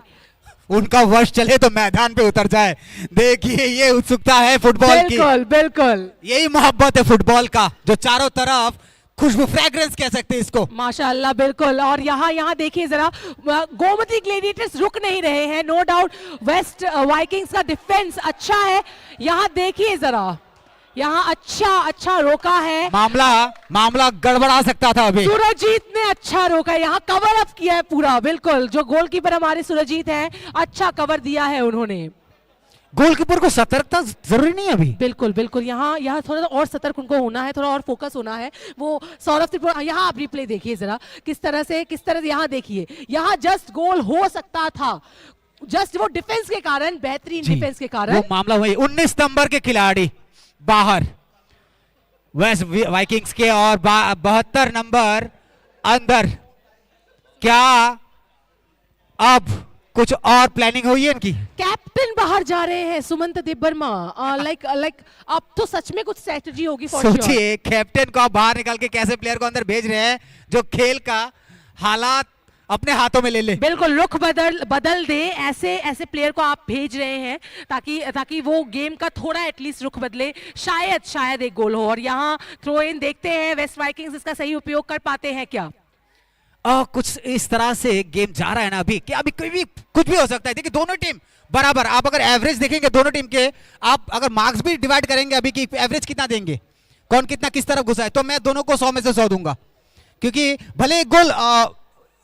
उनका वश चले तो मैदान पे उतर जाए। देखिए ये उत्सुकता है फुटबॉल की, बिल्कुल यही मोहब्बत है फुटबॉल का जो चारों तरफ खुशबू, फ्रेग्रेंस कह सकते हैं इसको। माशाल्लाह, बिल्कुल। और यहाँ देखिए जरा, गोमती ग्लेडिएटर्स रुक नहीं रहे हैं, नो डाउट वेस्ट वाइकिंग्स का डिफेंस अच्छा है। यहाँ देखिए जरा, यहाँ अच्छा रोका है, मामला गड़बड़ा सकता था अभी। सूरजीत ने अच्छा रोका है, यहाँ कवर अप किया है पूरा, बिल्कुल। जो गोलकीपर हमारे सूरजीत हैं, अच्छा कवर दिया है उन्होंने। गोलकीपर को सतर्कता जरूरी नहीं है अभी। बिल्कुल यहाँ थोड़ा और सतर्क उनको होना है, थोड़ा और फोकस होना है। वो सौरभ त्रिपुरा, यहाँ आप रिप्ले देखिए जरा, किस तरह से यहाँ देखिए, यहाँ जस्ट गोल हो सकता था, जस्ट वो डिफेंस के कारण, बेहतरीन डिफेंस के कारण। वो मामला वही 19 नंबर के खिलाड़ी बाहर वेस्ट वाइकिंग्स के और 72 नंबर अंदर। क्या अब कुछ और प्लानिंग हुई है इनकी? कैप्टन बाहर जा रहे हैं, सुमंत देबबर्मा। लाइक अब तो सच में कुछ स्ट्रेटजी होगी। सोचिए कैप्टन को आप बाहर निकाल के कैसे प्लेयर को अंदर भेज रहे हैं जो खेल का हालात अपने हाथों में ले। बिल्कुल, रुख बदल दे, ऐसे प्लेयर को आप भेज रहे हैं ताकि वो गेम का थोड़ा एटलीस्ट रुख बदले, शायद एक गोल हो। और यहाँ थ्रो इन देखते हैं, वेस्ट वाइकिंग्स इसका सही उपयोग कर पाते हैं क्या? कुछ इस तरह से गेम जा रहा है ना अभी, कि अभी कुछ भी हो सकता है। देखिए दोनों टीम बराबर, आप अगर एवरेज देखेंगे दोनों टीम के, आप अगर मार्क्स भी डिवाइड करेंगे अभी कि एवरेज कितना देंगे, कौन कितना किस तरफ घुसा है, तो मैं दोनों को 100 में से 100 दूंगा। क्योंकि भले एक गोल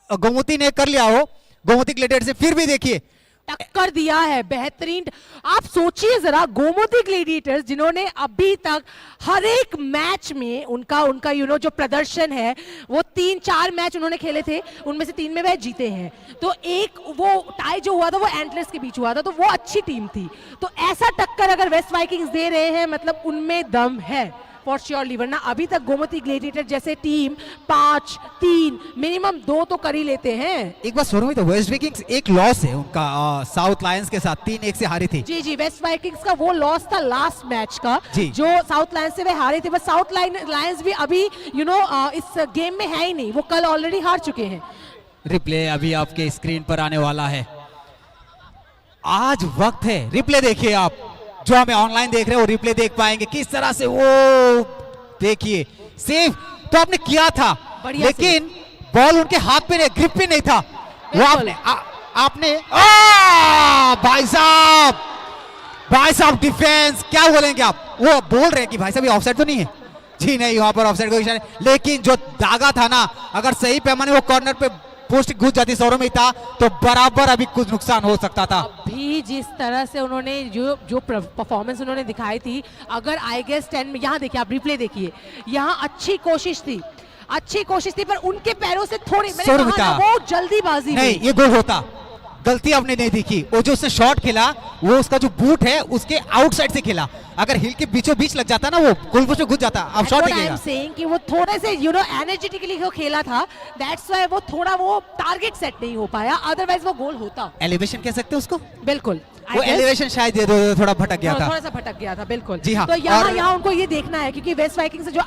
गोमती ने कर लिया हो, गोमती ग्लेडिएटर्स से, फिर भी देखिए टक्कर दिया है, बेहतरीन। आप सोचिए जरा, गोमती ग्लेडिएटर्स जिन्होंने अभी तक हर एक मैच में उनका जो प्रदर्शन है, वो 3-4 मैच उन्होंने खेले थे, उनमें से 3 में वह जीते हैं। तो एक वो टाई जो हुआ था वो एंटलर्स के बीच हुआ था, तो वो अच्छी टीम थी। तो ऐसा टक्कर अगर वेस्ट वाइकिंग्स दे रहे हैं, मतलब उनमें दम है फॉर श्योरली, वरना अभी तक गोमती ग्लेडिएटर जैसे टीम 5-3 मिनिमम 2 तो कर ही लेते हैं। एक बार सुनो, तो वेस्ट वाइकिंग्स एक लॉस है उनका साउथ लायंस के साथ, 3-1 से हारी थी। जी वेस्ट वाइकिंग्स का वो लॉस था लास्ट मैच का, जो साउथ लायंस से वे हारे थे। बस साउथ लायंस भी अभी इस गेम में है ही नहीं, वो कल ऑलरेडी हार चुके हैं। रिप्ले अभी आपके स्क्रीन पर आने वाला है। आज वक्त है, रिप्ले देखिए आप, जो हमें ऑनलाइन देख रहे हैं वो रिप्ले देख पाएंगे किस तरह से। वो देखिए सेव तो आपने किया था, लेकिन बॉल उनके हाथ पे नहीं, ग्रिप पे नहीं था वो। आपने भाई साहब डिफेंस क्या बोलेंगे आप? वो बोल रहे हैं कि भाई साहब ये ऑफसाइड तो नहीं है। जी नहीं, वहां पर ऑफसाइड का इशारा, लेकिन जो दागा था ना, अगर सही पैमाने वो कॉर्नर पे पोस्ट घुस जाती सौरमिता तो बराबर अभी कुछ नुकसान हो सकता था। अभी जिस तरह से उन्होंने जो परफॉर्मेंस उन्होंने दिखाई थी, अगर आई गेस 10 में, यहाँ देखिए आप रिप्ले देखिए, यहाँ अच्छी कोशिश थी पर उनके पैरों से थोड़ी, मैंने कहा सौरमिता, ना, वो जल्दीबाजी नहीं हुई। ये गोल होता, गलती आपने नहीं देखी, वो जो उसने शॉट खेला वो उसका जो बूट है उसके आउटसाइड से खेला, अगर हिल के बीचों बीच लग जाता ना वो गोल पोस्ट में घुस जाता। अब शॉट आई एम देखिएगा, सेइंग कि वो थोड़े से एनर्जेटिकली वो खेला था, दैट्स व्हाई वो थोड़ा वो टारगेट सेट नहीं हो पाया, अदरवाइज वो गोल होता। एलिवेशन कह सकते हैं उसको, बिल्कुल वो एलिवेशन शायद थोड़ा भटक गया था। थोड़ा सा भटक गया था, बिल्कुल। जी हाँ, तो यहाँ और- यहाँ उनको ये देखना है, क्योंकि वेस्ट वाइकिंग से जो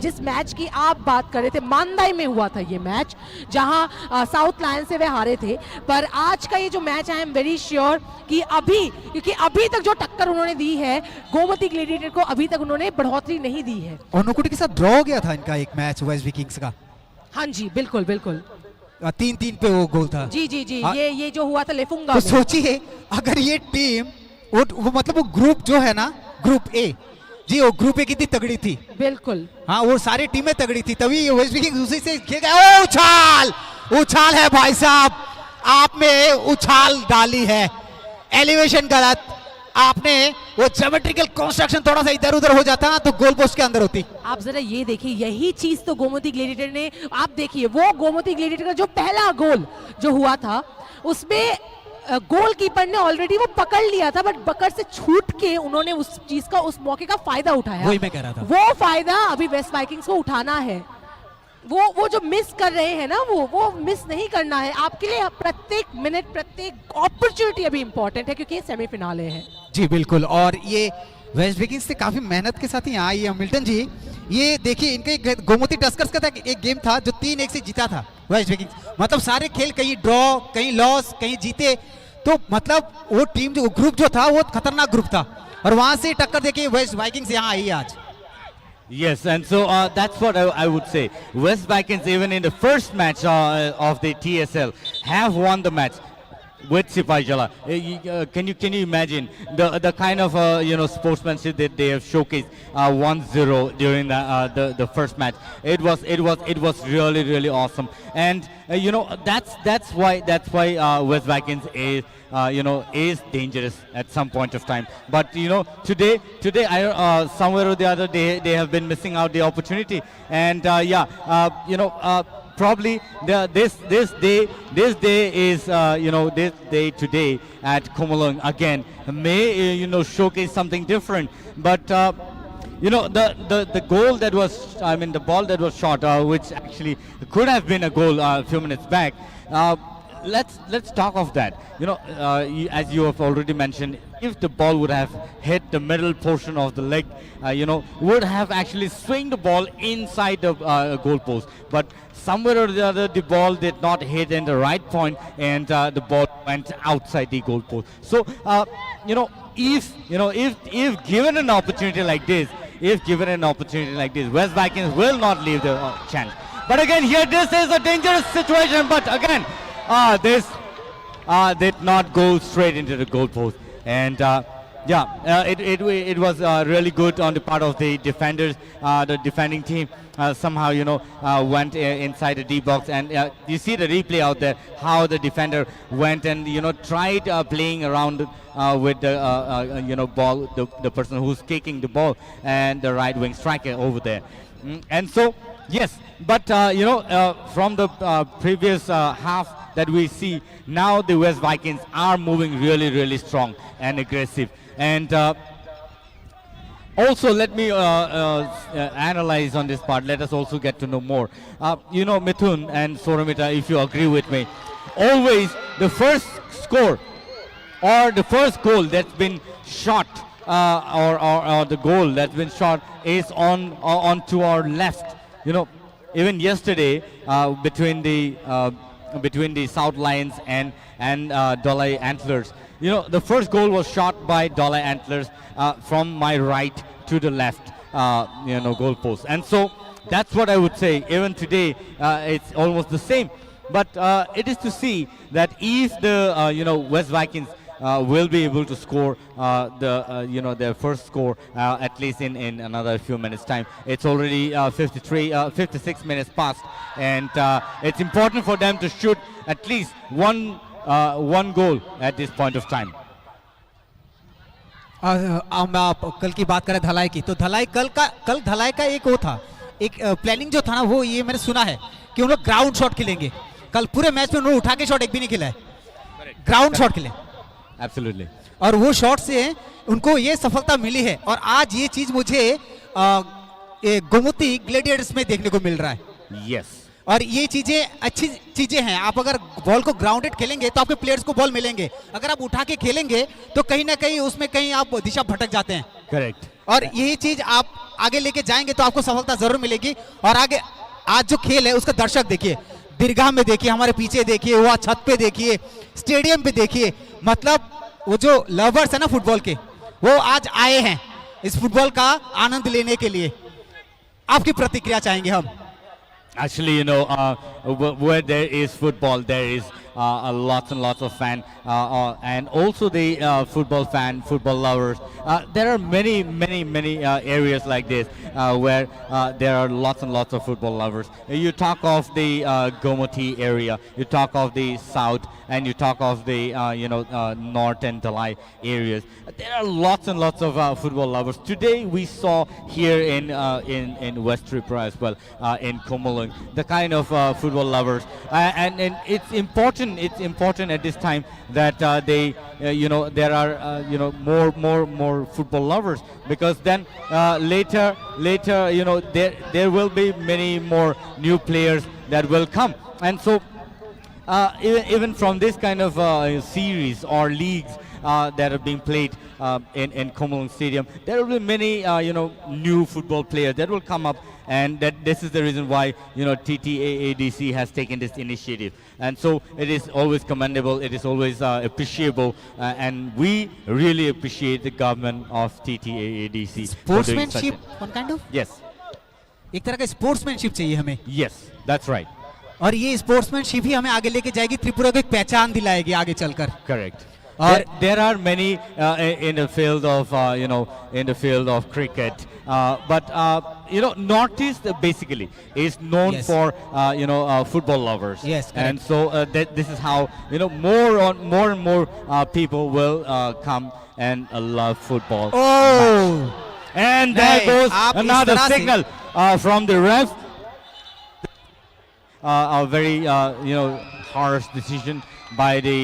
जिस मैच की आप बात कर रहे थे, मानदाई में हुआ था ये मैच, जहाँ साउथ लायन से वे हारे थे, पर आज का ये जो match, I am very sure कि क्योंकि अभी तक जो टक्कर उन्होंने दी है गोमती ग्लेडिएटर को, अभी तक उन्होंने बढ़ोतरी नहीं दी है। और नोकुटी के साथ ड्रॉ हो गया था इनका एक मैच वेस्ट विकिंग्स का, हाँ जी, बिल्कुल बिल्कुल, 3-3 पे वो गोल था। जी जी जी, हाँ। ये जो हुआ था लेफुंगा तो में। सोचिए अगर ये टीम वो मतलब वो ग्रुप जो है ना, ग्रुप ए, जी वो ग्रुप ए कितनी तगड़ी थी, बिल्कुल हाँ वो सारी टीमें तगड़ी थी, तभी वेस्ट विकिंग्स उसी से खेल गया। ओ उछाल है भाई साहब, आपने उछाल डाली है, एलिवेशन गलत, आपने वो ज्योमेट्रिकल कंस्ट्रक्शन थोड़ा सा इधर उधर हो जाता ना तो गोल पोस्ट के अंदर होती। आप जरा ये देखिए, यही चीज तो गोमती ग्लेडिएटर ने, आप देखिए वो गोमती ग्लेडिएटर का जो पहला गोल जो हुआ था, उसमें गोलकीपर ने ऑलरेडी वो पकड़ लिया था, बट पकड़ से छूट के उन्होंने उस चीज का, उस मौके का फायदा उठाया। वही मैं कह रहा था, वो फायदा अभी वेस्ट वाइकिंग्स को उठाना है। वो जो मिस कर रहे हैं ना, वो मिस नहीं करना है। आपके लिए प्रत्येक मिनट, प्रत्येक अपॉर्चुनिटी अभी इंपॉर्टेंट है, क्योंकि ये सेमीफिनाले है। जी बिल्कुल, और ये वेस्ट विकिंग्स से काफी मेहनत के साथ ही यहाँ आई है मिल्टन जी। ये देखिए इनका एक गोमती टस्कर्स का एक गेम था जो 3-1 से जीता था वेस्ट विकिंग्स, मतलब सारे खेल कहीं ड्रॉ, कहीं लॉस, कहीं जीते, तो मतलब वो टीम जो ग्रुप जो था वो खतरनाक ग्रुप था, और वहां से टक्कर देके वेस्ट वाइकिंग्स यहाँ आई आज। Yes, and so that's what I would say. West Vikings, even in the first match of the TSL, have won the match with Sipai Jala. Can you imagine the kind of sportsmanship that they have showcased 1-0 during the first match? It was really awesome, and that's why West Vikings is is dangerous at some point of time. But today I somewhere or the other they have been missing out the opportunity, and probably this day is this day today at Komalung again may showcase something different. But the goal that was, I mean, the ball that was shot, which actually could have been a goal a few minutes back. Let's talk of that. As you have already mentioned, if the ball would have hit the middle portion of the leg, would have actually swing the ball inside the goal post. But somewhere or the other, the ball did not hit in the right point, and the ball went outside the goal post. So, if given an opportunity like this, West Vikings will not leave the chance. But again, here this is a dangerous situation. But again, this did not go straight into the goal post, and it was really good on the part of the defenders. The defending team somehow went inside the D box, and you see the replay out there how the defender went and tried playing around with the ball, the person who's kicking the ball, and the right wing striker over there. And so yes, but from the previous half that we see, now the West Vikings are moving really strong and aggressive. And also, let me analyze on this part. Let us also get to know more. Mithun and Soramita, if you agree with me, always the first score or the first goal that's been shot or the goal that's been shot is on to our left. Even yesterday between the South Lions and Dolai Antlers, the first goal was shot by Dolai Antlers from my right to the left, goal post. And so that's what I would say. Even today, it's almost the same. But it is to see that if the West Vikings will be able to score their first score at least in another few minutes time. It's already 56 minutes past, and it's important for them to shoot at least one goal at this point of time. हम आप कल की बात करें धलाई की, तो धलाई कल धलाई का एक वो था, एक प्लानिंग जो था ना, वो ये मैंने सुना है कि उन लोग ग्राउंड शॉट खेलेंगे। कल पूरे मैच में उन्होंने उठा के शॉट एक भी नहीं खेला है, ग्राउंड शॉट खेले। Absolutely. और वो शॉट से उनको ये सफलता मिली है, और आज ये चीज मुझे गोमती ग्लेडिएटर्स में देखने को मिल रहा है। Yes. और ये चीजें अच्छी चीजें हैं। आप अगर बॉल को ग्राउंडेड खेलेंगे तो आपके प्लेयर्स को बॉल मिलेंगे, अगर आप उठा के खेलेंगे तो कहीं ना कहीं उसमें कहीं आप दिशा भटक जाते हैं। Correct. और यही चीज आप आगे लेके जाएंगे तो आपको सफलता जरूर मिलेगी। और आगे आज जो खेल है उसका दर्शक देखिए, दीर्घा में देखिए, हमारे पीछे देखिए, वहाँ छत पे देखिए, स्टेडियम पे देखिए, मतलब वो जो लवर्स है ना फुटबॉल के, वो आज आए हैं इस फुटबॉल का आनंद लेने के लिए। आपकी प्रतिक्रिया चाहेंगे हम। Actually, where there is football, there is lots and lots of fan, and also the football lovers. There are many areas like this where there are lots and lots of football lovers. You talk of the Gomoti area, you talk of the south, and you talk of the north and Dalai areas. There are lots and lots of football lovers. Today we saw here in West Tripura as well, in Komalung, the kind of football lovers, and it's important. It's important at this time that there are more football lovers, because then later there will be many more new players that will come, and so even from this kind of series or leagues that are being played in Komalung Stadium, there will be many new football players that will come up, and this is the reason why TTAADC has taken this initiative, and so it is always commendable, it is always appreciable, and we really appreciate the government of TTAADC for doing such sportsmanship one kind of, yes, एक तरह का sportsmanship चाहिए हमें, yes, that's right, और ये sportsmanship ही हमें आगे लेके जाएगी, त्रिपुरा को एक पहचान दिलाएगी आगे चलकर। correct. Or- There are many in the field of cricket, but Northeast basically is known Yes. for football lovers. Yes, correct. and so this is how more and more people will come and love football. Oh, And there नहीं, goes आप इस another तरह से- signal from the ref. A very harsh decision by the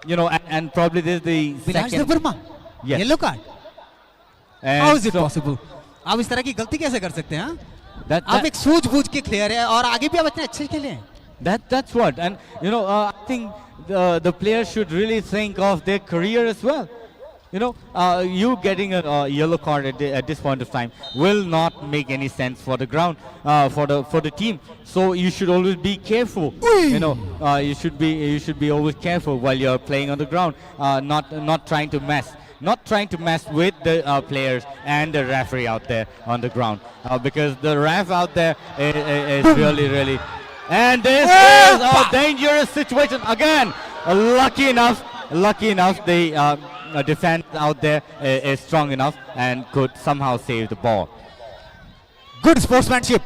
and probably this is the Vilas second. Debbarma, Yes. Yellow card, And how is it so possible? आप इस तरह की गलती कैसे कर सकते हैं? हाँ? that- आप that- एक सूझबूझ के प्लेयर है और आगे भी आप इतने अच्छे खेले हैं। that's what, and I think the players should really think of their career as well. You getting a yellow card at this point of time will not make any sense for the ground, for the team. So you should always be careful. You should be always careful while you're playing on the ground. Not trying to mess with the players and the referee out there on the ground, because the ref out there is really. And this is a dangerous situation again. Lucky enough, the defense out there is strong enough and could somehow save the ball. Good sportsmanship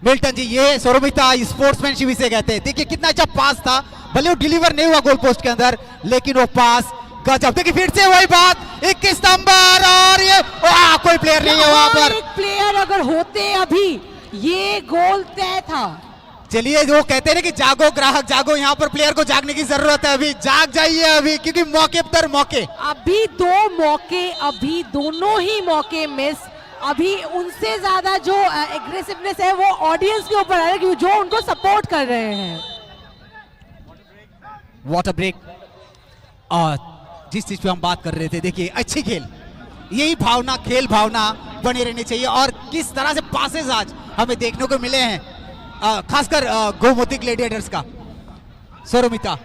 Milton ji, ये सौरभिता sportsmanship इसे कहते हैं। देखिए कितना अच्छा पास था, भले वो डिलीवर नहीं हुआ गोल पोस्ट के अंदर, लेकिन वो पास गजब। देखिए फिर से वही बात, 21 नंबर, और ये कोई प्लेयर नहीं है वहां पर। एक प्लेयर अगर होते अभी ये गोल तय था। चलिए, वो कहते हैं ना कि जागो ग्राहक जागो, यहाँ पर प्लेयर को जागने की जरूरत है। अभी जाग जाइए अभी, क्योंकि मौके पर मौके, अभी दो मौके, अभी दोनों ही मौके मिस। अभी उनसे ज्यादा जो एग्रेसिवनेस है वो ऑडियंस के ऊपर है, क्योंकि जो उनको सपोर्ट कर रहे हैं। वाटर ब्रेक, और जिस चीज पे हम बात कर रहे थे, देखिए अच्छी खेल, यही भावना, खेल भावना बनी रहनी चाहिए। और किस तरह से पासेस आज हमें देखने को मिले हैं, खासकर गोमती ग्लेडिएटर्स का। सौरमिता,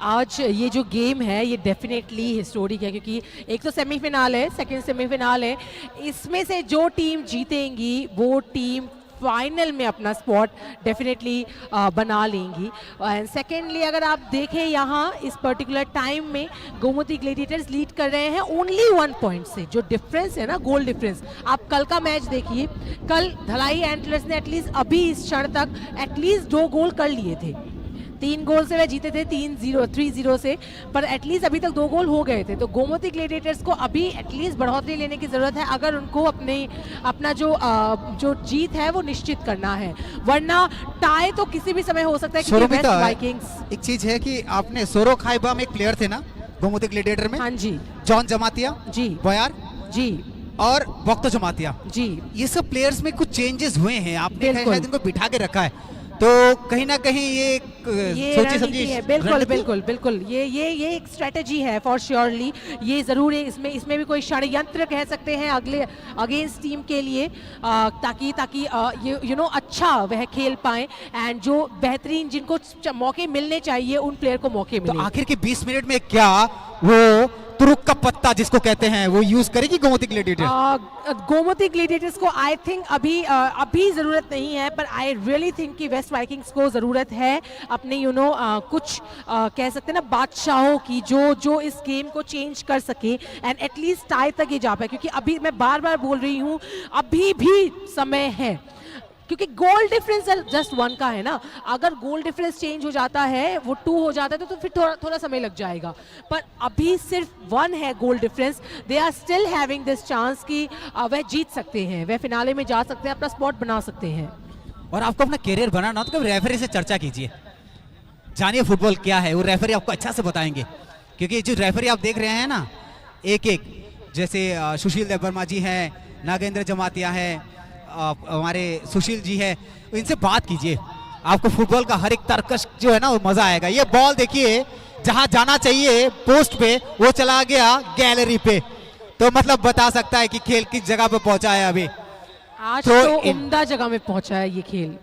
आज ये जो गेम है ये डेफिनेटली हिस्टोरिक है, क्योंकि एक तो सेमीफिनाल है, सेकंड सेमीफिनाल है, इसमें से जो टीम जीतेंगी वो टीम फाइनल में अपना स्पॉट डेफिनेटली बना लेंगी। एंड सेकेंडली अगर आप देखें यहाँ इस पर्टिकुलर टाइम में गोमती ग्लेडिएटर्स लीड कर रहे हैं ओनली 1 पॉइंट से। जो डिफरेंस है ना, गोल डिफरेंस, आप कल का मैच देखिए, कल धलाई एंटलर्स ने एटलीस्ट अभी इस क्षण तक एटलीस्ट 2 गोल कर लिए थे। 3 गोल से वह जीते थे 3-0 से, पर एटलीस्ट अभी तक 2 गोल हो गए थे। तो गोमती ग्लेडिएटर्स को अभी एटलीस्ट बढ़ोतरी लेने की ज़रूरत है अगर उनको अपना जो जीत है वो निश्चित करना है, वरना टाई तो किसी भी समय हो सकता है। क्योंकि वेस्ट वाइकिंग्स, एक चीज है कि आपने सोरो खाइबा में एक प्लेयर थे ना गोमती ग्लेडिएटर में, हाँ जी, जॉन जमातिया जी, बयार जी, और वक्त जमातिया जी, ये सब प्लेयर्स में कुछ चेंजेस हुए हैं, आपने बिल्कुल। शायद इनको बिठा के रखा है, तो कहीं ना कहीं ये सोची रणनीति समझी है। बिल्कुल रणनीति? बिल्कुल बिल्कुल, ये एक स्ट्रेटजी है फॉर श्योरली। ये जरूर है, इसमें भी कोई षड्यंत्र कह सकते हैं अगले अगेंस्ट टीम के लिए, ताकि ये अच्छा वह खेल पाए एंड जो बेहतरीन जिनको मौके मिलने चाहिए उन प्लेयर को मौके तो मिले। आखिर के 20 मिनट में क्या वो तुरुक का पत्ता जिसको कहते हैं वो यूज करेगी गोमती ग्लेडिएटर? गोमती ग्लेडिएटर्स को आई थिंक अभी जरूरत नहीं है, पर आई रियली थिंक कि वेस्ट वाइकिंग्स को जरूरत है अपने कुछ कह सकते हैं ना बादशाहों की, जो इस गेम को चेंज कर सके एंड एटलीस्ट टाई तक ये जा पाए। क्योंकि अभी मैं बार बार बोल रही हूँ, अभी भी समय है, क्योंकि गोल डिफरेंस जस्ट 1 का है ना। अगर गोल डिफरेंस चेंज हो जाता है, वो 2 हो जाता है तो फिर थोड़ा समय लग जाएगा, पर अभी सिर्फ 1 है goal difference. They are still having this chance कि वह जीत सकते हैं, वह फिनाले में जा सकते हैं, अपना स्पॉट बना सकते हैं। और आपको अपना कैरियर बनाना तो कभी रेफरी से चर्चा कीजिए, जानिए फुटबॉल क्या है, वो रेफरी आपको अच्छा से बताएंगे। क्योंकि जो रेफरी आप देख रहे हैं ना, एक जैसे सुशील देव वर्मा जी हैं, नागेंद्र जमातिया है, हमारे सुशील जी है, इनसे बात कीजिए, आपको फुटबॉल का हर एक तर्कश जो है ना वो मजा आएगा। ये बॉल देखिए, जहां जाना चाहिए पोस्ट पे वो चला गया गैलरी पे, तो मतलब बता सकता है कि खेल किस जगह पे पहुंचा है अभी। आज तो तो उम्दा जगह में पहुंचा है ये खेल।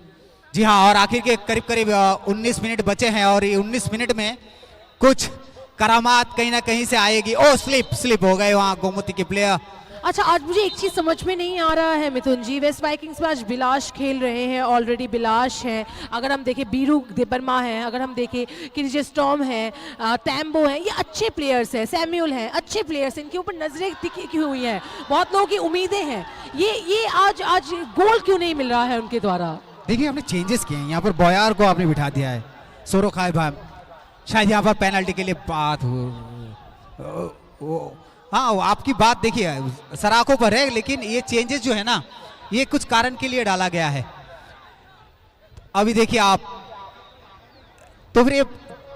जी हाँ, और आखिर के करीब 19 मिनट बचे हैं और ये 19 मिनट में कुछ करामात कहीं ना कहीं से आएगी। ओ स्लिप हो गए वहां गोमती के प्लेयर। अच्छा, आज मुझे एक चीज समझ में नहीं आ रहा है मिथुन जी, वेस्ट वाइकिंग्स में आज बिलाश खेल रहे हैं, ऑलरेडी बिलाश है, अगर हम देखें बीरू देबर्मा है, अगर हम देखें किरिजे स्टॉर्म है, टैम्बो है, ये अच्छे प्लेयर्स हैं, सैम्यूल हैं, अच्छे प्लेयर्स हैं, इनके ऊपर नजरें टिकी हुई हैं, बहुत लोगों की उम्मीदें हैं। ये आज गोल क्यों नहीं मिल रहा है उनके द्वारा? देखिए आपने चेंजेस किए हैं, यहाँ पर बॉयार को आपने बिठा दिया है, सोरो खाइबा शायद यहाँ पर पेनल्टी के लिए बात हो। हाँ, आपकी बात देखिए सराखों पर है, लेकिन ये चेंजेस जो है ना ये कुछ कारण के लिए डाला गया है। अभी देखिए आप, तो फिर ये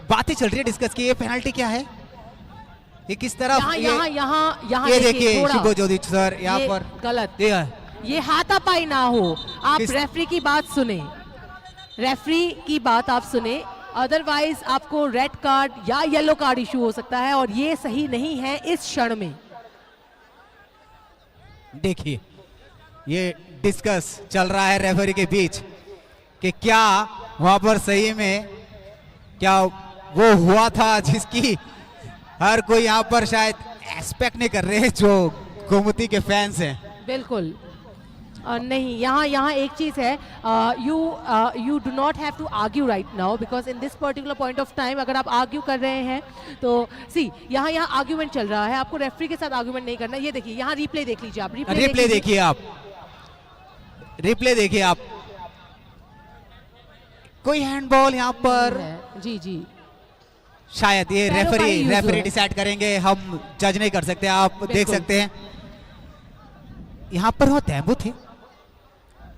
बातें चल रही है डिस्कस की, ये पेनल्टी क्या है, ये किस तरह, यहाँ ये देखिए शिवज्योति सर यहाँ पर गलत, ये हाथापाई ना हो। आप रेफरी की बात सुने, रेफरी की बात आप सुने, अदरवाइज आपको रेड कार्ड या येलो कार्ड इशू हो सकता है, और ये सही नहीं है इस क्षण में। देखिए ये डिस्कस चल रहा है रेफरी के बीच कि क्या वहां पर सही में क्या वो हुआ था जिसकी हर कोई यहाँ पर शायद एक्सपेक्ट नहीं कर रहे हैं जो गोमती के फैंस हैं। बिल्कुल नहीं, यहाँ एक चीज है, you do not have to argue right now, because in this particular point of time अगर आप आर्ग्यू कर रहे हैं तो यहाँ आर्ग्यूमेंट चल रहा है, आपको रेफरी के साथ आर्ग्यूमेंट नहीं करना। ये देखिए, यहाँ रिप्ले देख लीजिए आप, रिप्ले देखिए आप, कोई हैंडबॉल यहाँ पर, जी शायद ये रेफरी डिसाइड करेंगे, हम जज नहीं कर सकते, आप देख सकते हैं यहाँ पर वो तैबू थे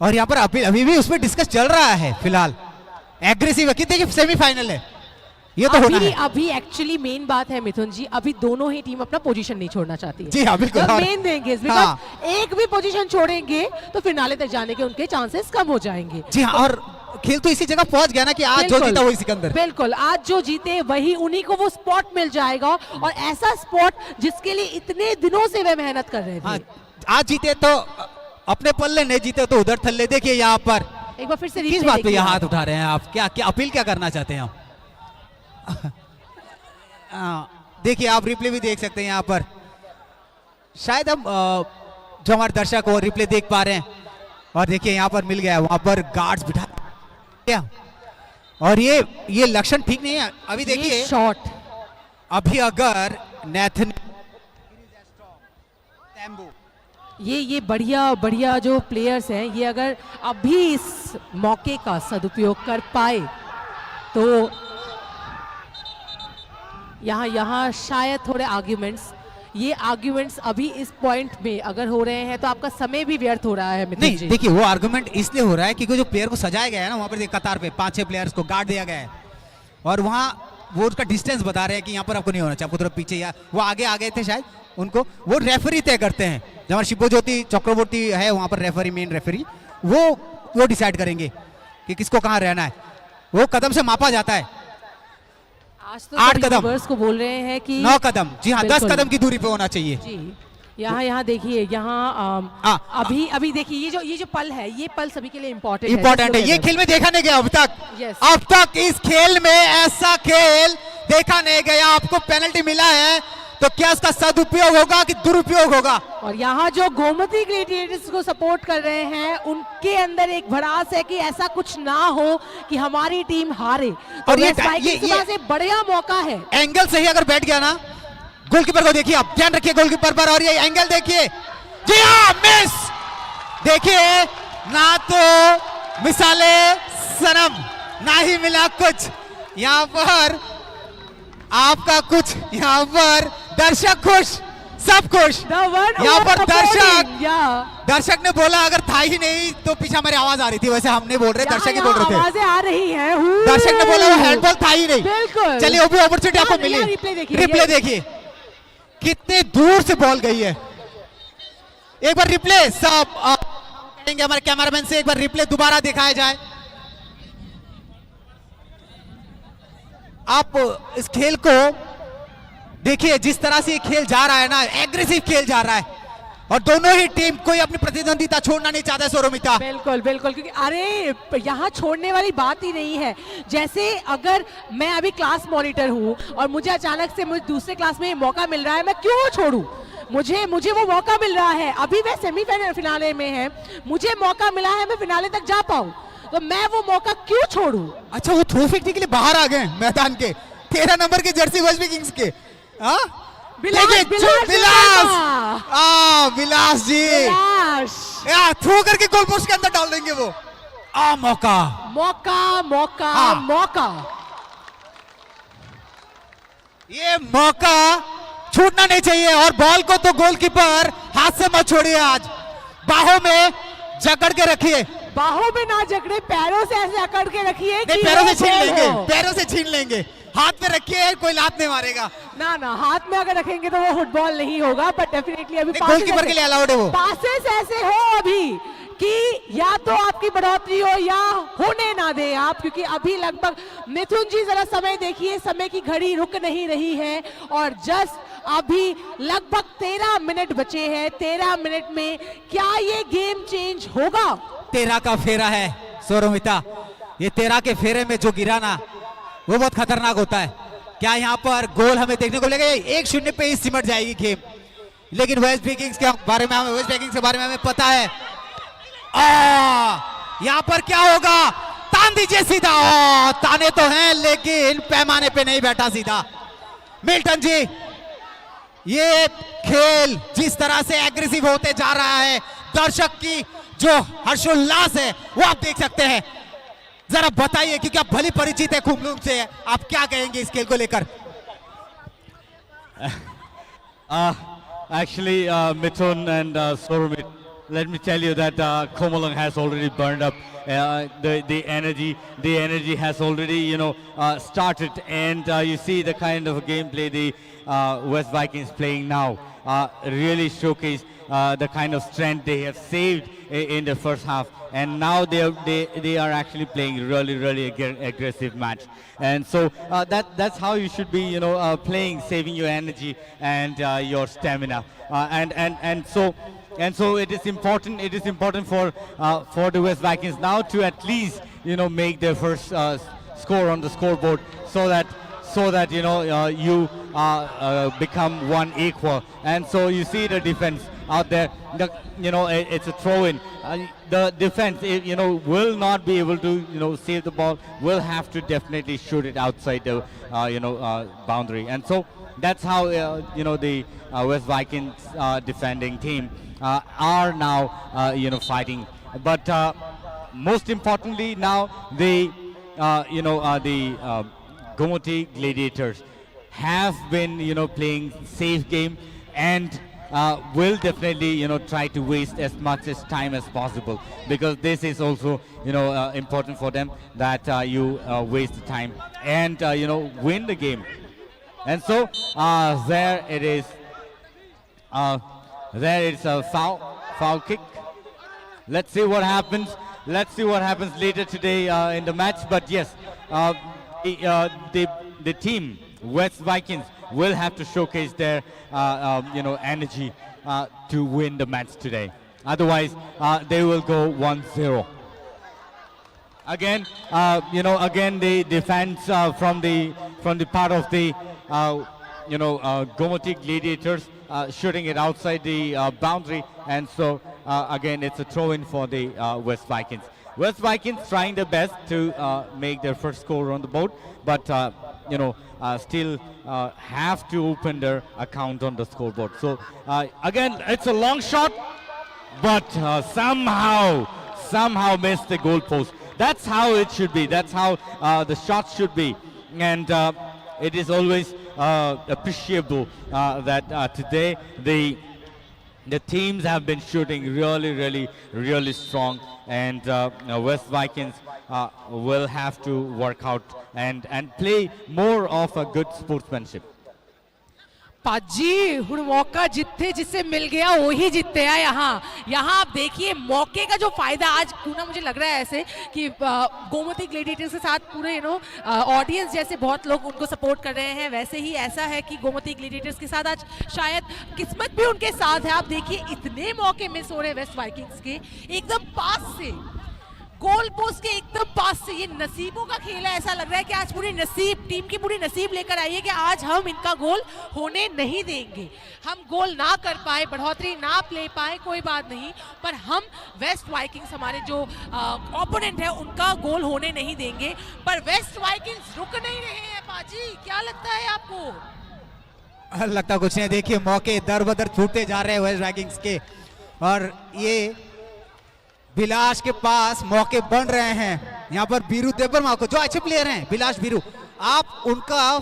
और यहाँ पर अभी भी उसमें डिस्कस चल रहा है फिलहाल, एग्रेसिव है कि देखिए सेमीफाइनल है, ये तो होना है। अभी एक्चुअली मेन बात है मिथुन जी, अभी दोनों ही टीम अपना पोजीशन नहीं छोड़ना चाहती है। जी हाँ, बिल्कुल मेन देंगे, एक भी पोजीशन छोड़ेंगे तो फिनाले तक जाने के उनके चांसेस कम हो जाएंगे। जी हाँ, और खेल तो इसी जगह पहुंच गया ना कि आज जो जीता वही सिकंदर। बिल्कुल, आज जो जीते वही, उन्हीं को वो स्पॉट मिल जाएगा, और ऐसा स्पॉट जिसके लिए इतने दिनों से वे मेहनत कर रहे थे। हाँ, आज जीते तो अपने पल्ले, नहीं जीते तो उधर थल्ले। देखिए यहाँ पर एक बार फिर से किस बात पे ये हाथ उठा रहे हैं आप, क्या अपील क्या करना चाहते हैं आप? देखिए आप रिप्ले भी देख सकते हैं यहाँ पर, शायद हम जो हमारे दर्शक और रिप्ले देख पा रहे हैं, और देखिए यहाँ पर मिल गया, वहां पर गार्ड्स बिठा दिया। और ये लक्षण ठीक नहीं है। अभी देखिए शॉट अभी अगर नेथन ये बढ़िया जो प्लेयर्स हैं, ये अगर अभी इस मौके का सदुपयोग कर पाए तो यहाँ शायद थोड़े आर्ग्यूमेंट्स अभी इस पॉइंट में अगर हो रहे हैं तो आपका समय भी व्यर्थ हो रहा है मिथुन नहीं, जी। देखिए वो आर्गुमेंट इसलिए हो रहा है क्योंकि जो प्लेयर को सजाया गया है ना, वहां पर देखिए कतार पे 5-6 प्लेयर्स को गार्ड दिया गया है और वहां वो उसका डिस्टेंस बता रहे हैं कि यहाँ पर आपको नहीं होना चाहिए, आपको थोड़ा पीछे, या वो आगे आ गए थे शायद, उनको वो रेफरी तय करते हैं। जहाँ शिवज्योति चक्रवर्ती है वहां पर रेफरी, मेन रेफरी, वो डिसाइड करेंगे कि किसको कहाँ रहना है। वो कदम से मापा जाता है। आज तो 8 सब कदम। यूट्यूबर्स को बोल रहे हैं कि 9 कदम, जी हाँ, 10 बिल्कुल। कदम की दूरी पे होना चाहिए। जी यहाँ देखिए, अभी देखिए ये जो पल है, ये पल सभी के लिए इंपॉर्टेंट है। ये खेल में देखा नहीं गया अब तक। Yes. अब तक इस खेल में ऐसा खेल देखा नहीं गया। आपको पेनल्टी मिला है तो क्या इसका सदुपयोग होगा कि दुरुपयोग होगा? और यहाँ जो गोमती ग्लेडिएटर्स को सपोर्ट कर रहे हैं, उनके अंदर एक भड़ास है कि ऐसा कुछ ना हो कि हमारी टीम हारे। तो और वेस्ट वाइकिंग्स के पास एक बढ़िया मौका है। एंगल सही अगर बैठ गया ना, गोलकीपर को देखिए, आप ध्यान रखिए गोलकीपर पर। और ये एंगल देखिए, जी हाँ, मिस। देखिए ना तो मिसाले सनम, ना ही मिला कुछ। यहाँ पर आपका कुछ, यहाँ पर दर्शक खुश, सब खुश। यहाँ पर दर्शक ने बोला अगर था ही नहीं तो पीछे हमारी आवाज आ रही थी, वैसे हमने बोल रहे, दर्शक ही बोल रहे थे, आवाजें आ रही हैं। दर्शक ने बोला वो हैंडबॉल था ही नहीं। बिल्कुल। चलिए वो भी अपॉर्चुनिटी आपको मिली। रिप्ले देखिए कितने दूर से बॉल गई है। एक बार रिप्ले सब करेंगे हमारे कैमरामैन से, एक बार रिप्ले दोबारा दिखाया जाए। आप इस खेल को देखिए, जिस तरह से ये खेल जा रहा है ना, एग्रेसिव खेल जा रहा है और दोनों ही टीम कोई अपनी प्रतिद्वंदिता छोड़ना नहीं चाहता। सोरोमिता बिल्कुल, क्योंकि अरे यहाँ छोड़ने वाली बात ही नहीं है। जैसे अगर मैं अभी क्लास मॉनिटर हूँ और मुझे अचानक से मुझे दूसरे क्लास में मौका मिल रहा है, मैं क्यों छोड़ूं? मुझे वो मौका मिल रहा है, अभी वह सेमीफाइनल फिनाले में है, मुझे मौका मिला है मैं फिनाले तक जा पाऊं, तो मैं वो मौका क्यों छोड़ूं? अच्छा, वो थ्रो फेंकने के लिए बाहर आ गए मैदान के 13 नंबर के जर्सी वेस्ट विकिंग्स के। विलास जी थ्रो करके गोल पोस्ट के अंदर डाल देंगे वो। मौका ये मौका छूटना नहीं चाहिए। और बॉल को तो गोलकीपर हाथ से मत छोड़िए, आज बाहों में जकड़ के रखिए। बाहों में ना जकड़े, पैरों से ऐसे अकड़ के रखिए। पैरों से छीन लेंगे, पैरों से छीन लेंगे। हाथ में रखिए, कोई लात नहीं मारेगा। ना हाथ में अगर रखेंगे तो वो फुटबॉल नहीं होगा, बट डेफिनेटली अभी गोलकीपर के लिए अलाउड है वो। पासेस ऐसे हो अभी कि या तो आपकी बढ़ोतरी हो या होने ना दे आप, क्योंकि अभी लगभग मिथुन जी जरा समय देखिए, समय की घड़ी रुक नहीं रही है और जस्ट अभी लगभग 13 मिनट बचे हैं। 13 मिनट में क्या ये गेम चेंज होगा? 13 का फेरा है सोरोमिता। ये 13 के फेरे में जो गिरा ना, वो बहुत खतरनाक होता है। क्या यहाँ पर गोल हमें देखने को मिलेगा? 1-0 पे ही सिमट जाएगी गेम। लेकिन वेस्ट विकिंग्स के बारे में हमें पता है। यहाँ पर क्या होगा? तान दीजिए सीधा। ताने तो हैं लेकिन पैमाने पे नहीं बैठा सीधा। मिल्टन जी, ये खेल जिस तरह से एग्रेसिव होते जा रहा है, दर्शक की जो हर्षोल्लास है वो आप देख सकते हैं। जरा बताइए, क्योंकि आप भली परिचित है खुमलुंग से, आप क्या कहेंगे इस खेल को लेकर? Actually, Mithun and Soromit, let me tell you that Komalung has already burned up. The energy has already, started, and you see the kind of gameplay the West Vikings playing now. Really showcase the kind of strength they have saved in the first half, and now they are actually playing really aggressive match, and so that's how you should be, playing, saving your energy and your stamina, and so it is important for the West Vikings now to at least make their first score on the scoreboard, so that you become one equal. And so you see the defense out there. It's a throw-in. The defense, will not be able to, save the ball. Will have to definitely shoot it outside the, boundary. And so that's how, the West Vikings defending team are now, fighting. But most importantly now, the Gomoti Gladiators have been, playing safe game and will definitely, try to waste as much as time as possible, because this is also, important for them, that you waste the time and, win the game. And so there it is. There it's a foul kick. Let's see what happens. Let's see what happens later today in the match. But yes, the team West Vikings will have to showcase their energy to win the match today. Otherwise, they will go 1-0. Again, again the defense from the part of the Gomoti Gladiators shooting it outside the boundary, and so again it's a throw-in for the West Vikings. West Vikings trying their best to make their first score on the board, but still have to open their account on the scoreboard. So again, it's a long shot, but somehow missed the goal post. That's how it should be. That's how the shot should be, and it is always appreciable that today the teams have been shooting really strong, and West Vikings will have to work out and play more of a good sportsmanship. पाजी हुण मौका जितने जिससे मिल गया वही जीतते हैं। यहाँ आप देखिए मौके का जो फायदा आज पूरा, मुझे लग रहा है ऐसे कि गोमती ग्लेडिएटर्स के साथ पूरे ऑडियंस जैसे बहुत लोग उनको सपोर्ट कर रहे हैं, वैसे ही ऐसा है कि गोमती ग्लेडिएटर्स के साथ आज शायद किस्मत भी उनके साथ है। आप देखिए इतने मौके मिस हो रहे हैं वेस्ट वाइकिंग्स के, एकदम पास से, गोल पोस्ट के एकदम पास से। ये नसीबों का खेल है, ऐसा लग रहा है कि आज पूरी नसीब, टीम की पूरी नसीब लेकर आई है कि आज हम इनका गोल होने नहीं देंगे। हम गोल ना कर पाए, बढ़ोतरी ना ले पाए, कोई बात नहीं, पर हम वेस्ट वाइकिंग्स हमारे जो ओपोनेंट है उनका गोल होने नहीं देंगे। पर वेस्ट वाइकिंग्स रुक नहीं रहे हैं। पाजी क्या लगता है आपको? लगता कुछ नहीं, देखिए मौके दर बदर छूटते जा रहे हैं वेस्ट वाइकिंग्स के, और ये बिलाश के पास मौके बन रहे हैं। यहाँ पर बीरू देबरमा को, जो अच्छे प्लेयर हैं बिलाश बीरू, आप उनका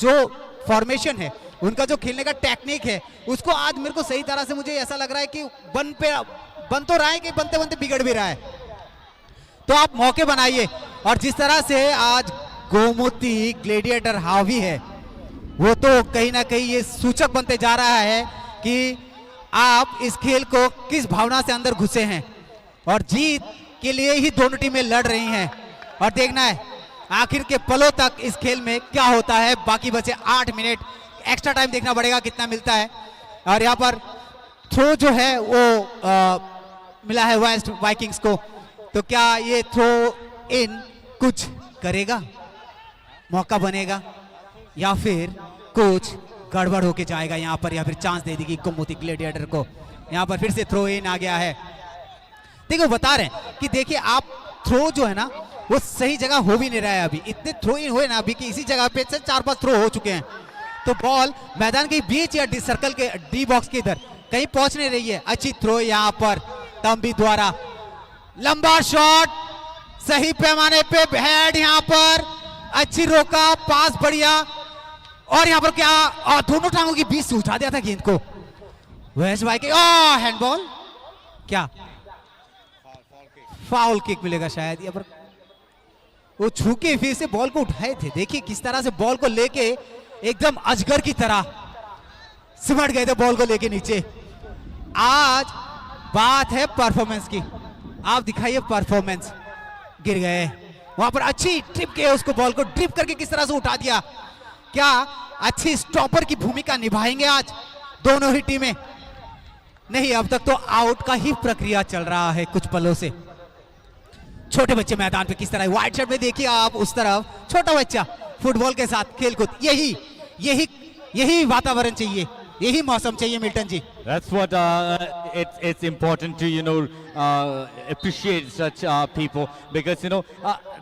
जो फॉर्मेशन है, उनका जो खेलने का टेक्निक है, उसको आज मेरे को सही तरह से मुझे ऐसा लग रहा है कि बन तो रहा है कि बनते बनते बिगड़ भी रहा है। तो आप मौके बनाइए, और जिस तरह से आज गोमती ग्लेडिएटर हावी है, वो तो कहीं ना कहीं ये सूचक बनते जा रहा है कि आप इस खेल को किस भावना से अंदर घुसे हैं, और जीत के लिए ही दोनों टीमें लड़ रही हैं। और देखना है आखिर के पलों तक इस खेल में क्या होता है। बाकी बचे 8 मिनट, एक्स्ट्रा टाइम देखना पड़ेगा कितना मिलता है। और यहाँ पर थ्रो जो है वो मिला है वेस्ट वाइकिंग्स को, तो क्या ये थ्रो इन कुछ करेगा, मौका बनेगा, या फिर कुछ गड़बड़ होके जाएगा यहाँ पर, या फिर चांस दे देगी गोमती ग्लेडिएटर को। यहाँ पर फिर से थ्रो इन आ गया है। देखो बता रहे हैं कि देखिए आप थ्रो जो है ना वो सही जगह हो भी नहीं रहा है। अभी इतने थ्रो इन हुए ना अभी कि इसी जगह पे से 4-5 थ्रो हो चुके हैं, तो बॉल मैदान के बीच या डी सर्कल के डी बॉक्स के इधर कहीं पहुंच नहीं रही है। अच्छी थ्रो यहाँ पर तंबी द्वारा, लंबा शॉट सही पैमाने पे, हेड यहाँ पर अच्छी रोका, पास बढ़िया, और यहाँ पर क्या दोनों टांगों के बीच से उठा दिया था गेंद को वेस्ट वाइकिंग। हैंडबॉल, क्या फाउल किक मिलेगा शायद। यहाँ पर वो छू के फिर से बॉल को उठाए थे, देखिए किस तरह से बॉल को लेके एकदम अजगर की तरह सिमट गए थे बॉल को लेके नीचे। आज बात है परफॉर्मेंस की, आप दिखाइए परफॉर्मेंस। गिर गए वहां पर, अच्छी ट्रिप के उसको बॉल को ड्रिप करके किस तरह से उठा दिया। क्या अच्छी स्टॉपर की भूमिका निभाएंगे आज दोनों ही टीमें? नहीं, अब तक तो आउट का ही प्रक्रिया चल रहा है कुछ पलों से। छोटे बच्चे मैदान पे किस तरह, व्हाइट शर्ट में देखिए आप, उस तरफ छोटा बच्चा फुटबॉल के साथ खेलकूद, यही वातावरण चाहिए, यही मौसम चाहिए Milton ji. That's what it's important to appreciate such people, because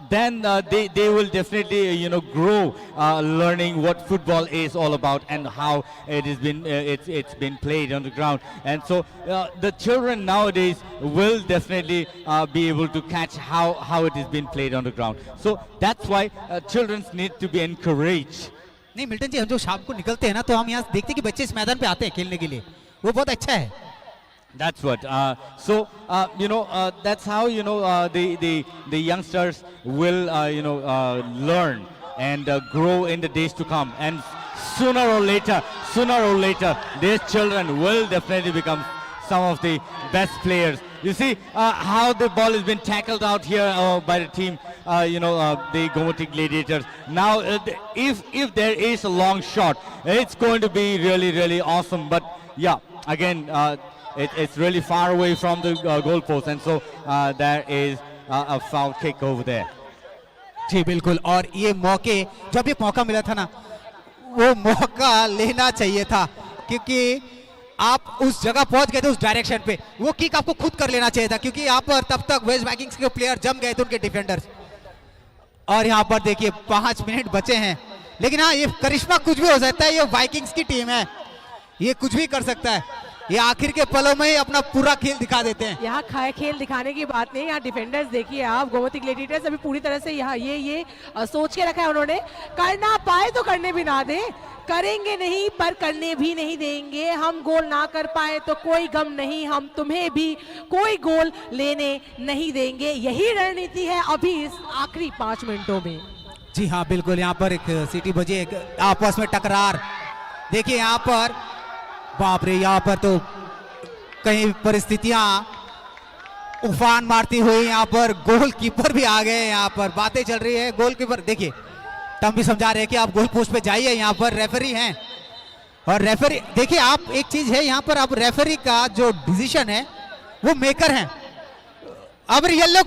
then they will definitely grow learning what football is all about and how it's been played on the ground. And so the children nowadays will definitely be able to catch how it is being played on the ground. So that's why children need to be encouraged. नहीं Milton जी, हम जो शाम को निकलते हैं ना तो हम यहाँ देखते हैं कि बच्चे इस मैदान पे आते हैं खेलने के लिए, वो बहुत अच्छा है. That's what. That's how the youngsters will learn and grow in the days to come. And sooner or later, these children will definitely become some of the best players. You see how the ball has been tackled out here by the team, the Gomotik Gladiators. Now, if there is a long shot, it's going to be really, really awesome. But yeah, again, it's really far away from the goal post, and so there is a foul kick over there. जी बिल्कुल. और ये मौके, जब ये मौका मिला था ना, वो मौका लेना चाहिए था, क्योंकि आप उस जगह पहुंच गए थे, उस डायरेक्शन पे. वो किक आपको खुद कर लेना चाहिए था, क्योंकि यहाँ पर तब तक वेस्ट वाइकिंग्स के प्लेयर जम गए थे, उनके डिफेंडर्स. और यहाँ पर देखिए 5 मिनट बचे हैं, लेकिन हाँ, ये करिश्मा कुछ भी हो सकता है. ये वाइकिंग्स की टीम है, ये कुछ भी कर सकता है. ये आखिर के पलों में ही अपना पूरा खेल दिखा देते हैं. यहाँ खेल दिखाने की बात नहीं, यहाँ डिफेंडर्स देखिए आप, गोमती ग्लैडिएटर्स अभी पूरी तरह से यहाँ ये सोच के रखा है उन्होंने, करना पाए तो करने भी ना दे, करेंगे नहीं पर करने भी नहीं देंगे. हम गोल ना कर पाए तो कोई गम नहीं, हम तुम्हें भी कोई गोल लेने नहीं देंगे. यही रणनीति है अभी इस आखिरी 5 मिनटों में. जी हाँ बिल्कुल. यहाँ पर एक सीटी बजी, एक आपस में टकरार. देखिए यहाँ पर, बाप रे, यहाँ पर तो कई परिस्थितियां उफान मारती हुई. यहाँ पर गोलकीपर भी आ गए. यहाँ पर बातें चल रही है. गोलकीपर देखिए, तम भी समझा रहे हैं कि आप गोल पोस्ट पे जाइए. यहाँ पर रेफरी हैं, और रेफरी देखिए आप, एक चीज है यहाँ पर, अब रेफरी का जो डिसीजन है वो मेकर हैं. अब येलो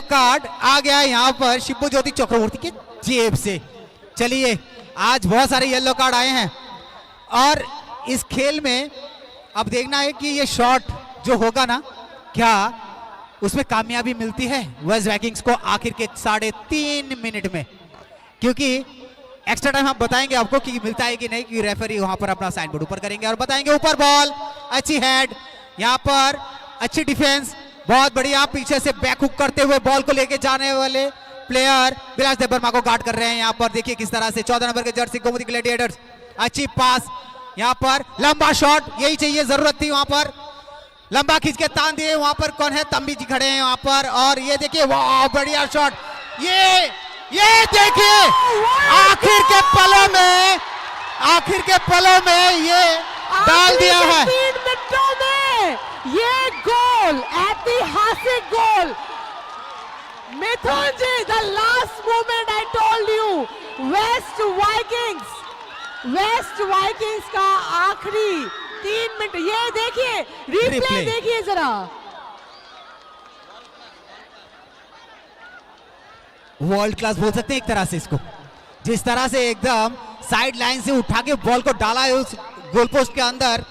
कार्ड आ गया यहाँ पर शिबू ज्योति चक्रवर्ती के जेब से. चलिए, आज बहुत सारे येलो कार्ड आए हैं, और इस खेल में अब देखना है कि ये शॉट जो होगा ना, क्या उसमें कामयाबी मिलती है वेस्ट वाइकिंग्स को आखिर के 3.5 मिनट में, क्योंकि एक्स्ट्रा टाइम हम बताएंगे आपको कि मिलता है कि नहीं, कि रेफरी वहां पर अपना साइन बोर्ड ऊपर करेंगे और बताएंगे. ऊपर बॉल, अच्छी हेड, यहाँ पर अच्छी डिफेंस, बहुत बढ़िया. पीछे से बैक हुक करते हुए बॉल को लेके जाने वाले प्लेयर विलास देबबर्मा को गार्ड कर रहे हैं. यहाँ पर देखिए किस तरह से 14 नंबर के जर्सी गोमती ग्लैडिएटर्स. अच्छी पास, यहाँ पर लंबा शॉट, यही चाहिए, जरूरत थी. वहां पर लंबा खींच के तान दिए. वहां पर कौन है, तंबी जी खड़े हैं वहां पर, और ये देखिए, वाह बढ़िया शॉट. ये देखिए आखिर के पलों में ये डाल दिया है. 3 मिनटों में ये गोल, ऐतिहासिक goal. Mithun ji, the last moment I told you, West Vikings का आखिरी 3 मिनट. ये देखिए, रिप्ले देखिए जरा. वर्ल्ड क्लास बोल सकते हैं एक तरह से इसको, जिस तरह से एकदम साइड लाइन से उठा के बॉल को डाला है उस गोल पोस्ट के अंदर.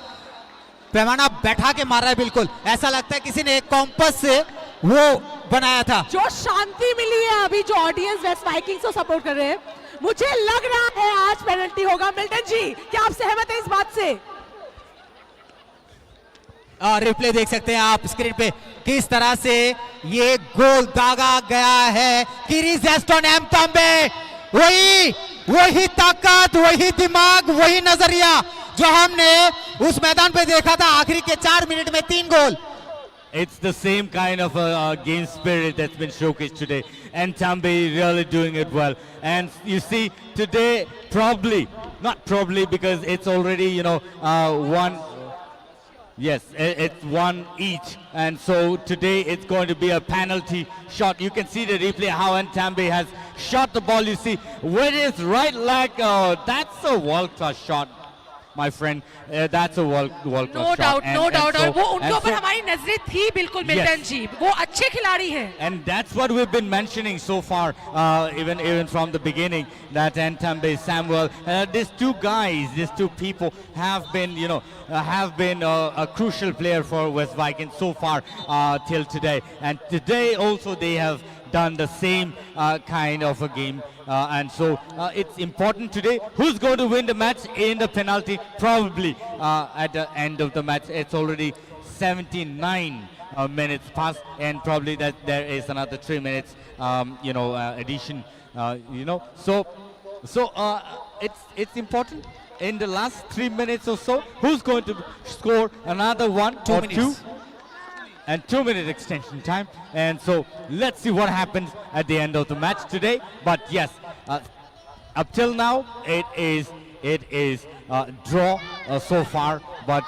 पैमाना बैठा के मारा है, बिल्कुल ऐसा लगता है किसी ने एक कॉम्पस से वो बनाया था. जो शांति मिली है अभी, जो ऑडियंस वेस्ट वाइकिंग्स को सपोर्ट कर रहे हैं, मुझे लग रहा है आज पेनल्टी होगा. मिल्टन जी, क्या आप सहमत हैं इस बात से? रिप्ले देख सकते हैं आप स्क्रीन पे, किस तरह से ये गोल दागा गया है. किरीजेस्टोन एम्पम्बे, वही ताकत, वही दिमाग, वही नजरिया जो हमने उस मैदान पे देखा था. आखिरी के 4 मिनट में 3 गोल. It's the same kind of game spirit that's been showcased today, and Tambe really doing it well. And you see today, not probably because it's already one. Yes, it's one each, and so today it's going to be a penalty shot. You can see the replay how Ntambe has shot the ball. You see with his right leg. That's a world-class shot. my friend. That's a world class no shot. Doubt, no doubt. और वो उनके and ऊपर so- हमारी नजरें थी बिल्कुल Milton जी, वो अच्छे खिलाड़ी हैं। And that's what we've been mentioning so far, even from the beginning, that Ntambe, Samuel, these two guys, these two people have been, a crucial player for West Vikings so far till today. And today also they have done the same kind of a game. And so it's important today. Who's going to win the match in the penalty? Probably at the end of the match. It's already 79 minutes past, and probably that there is another 3 minutes, addition. So it's important in the last 3 minutes or so. Who's going to score another one or two? And 2 minute extension time. And so let's see what happens at the end of the match today. But yes, up till now it is draw so far. But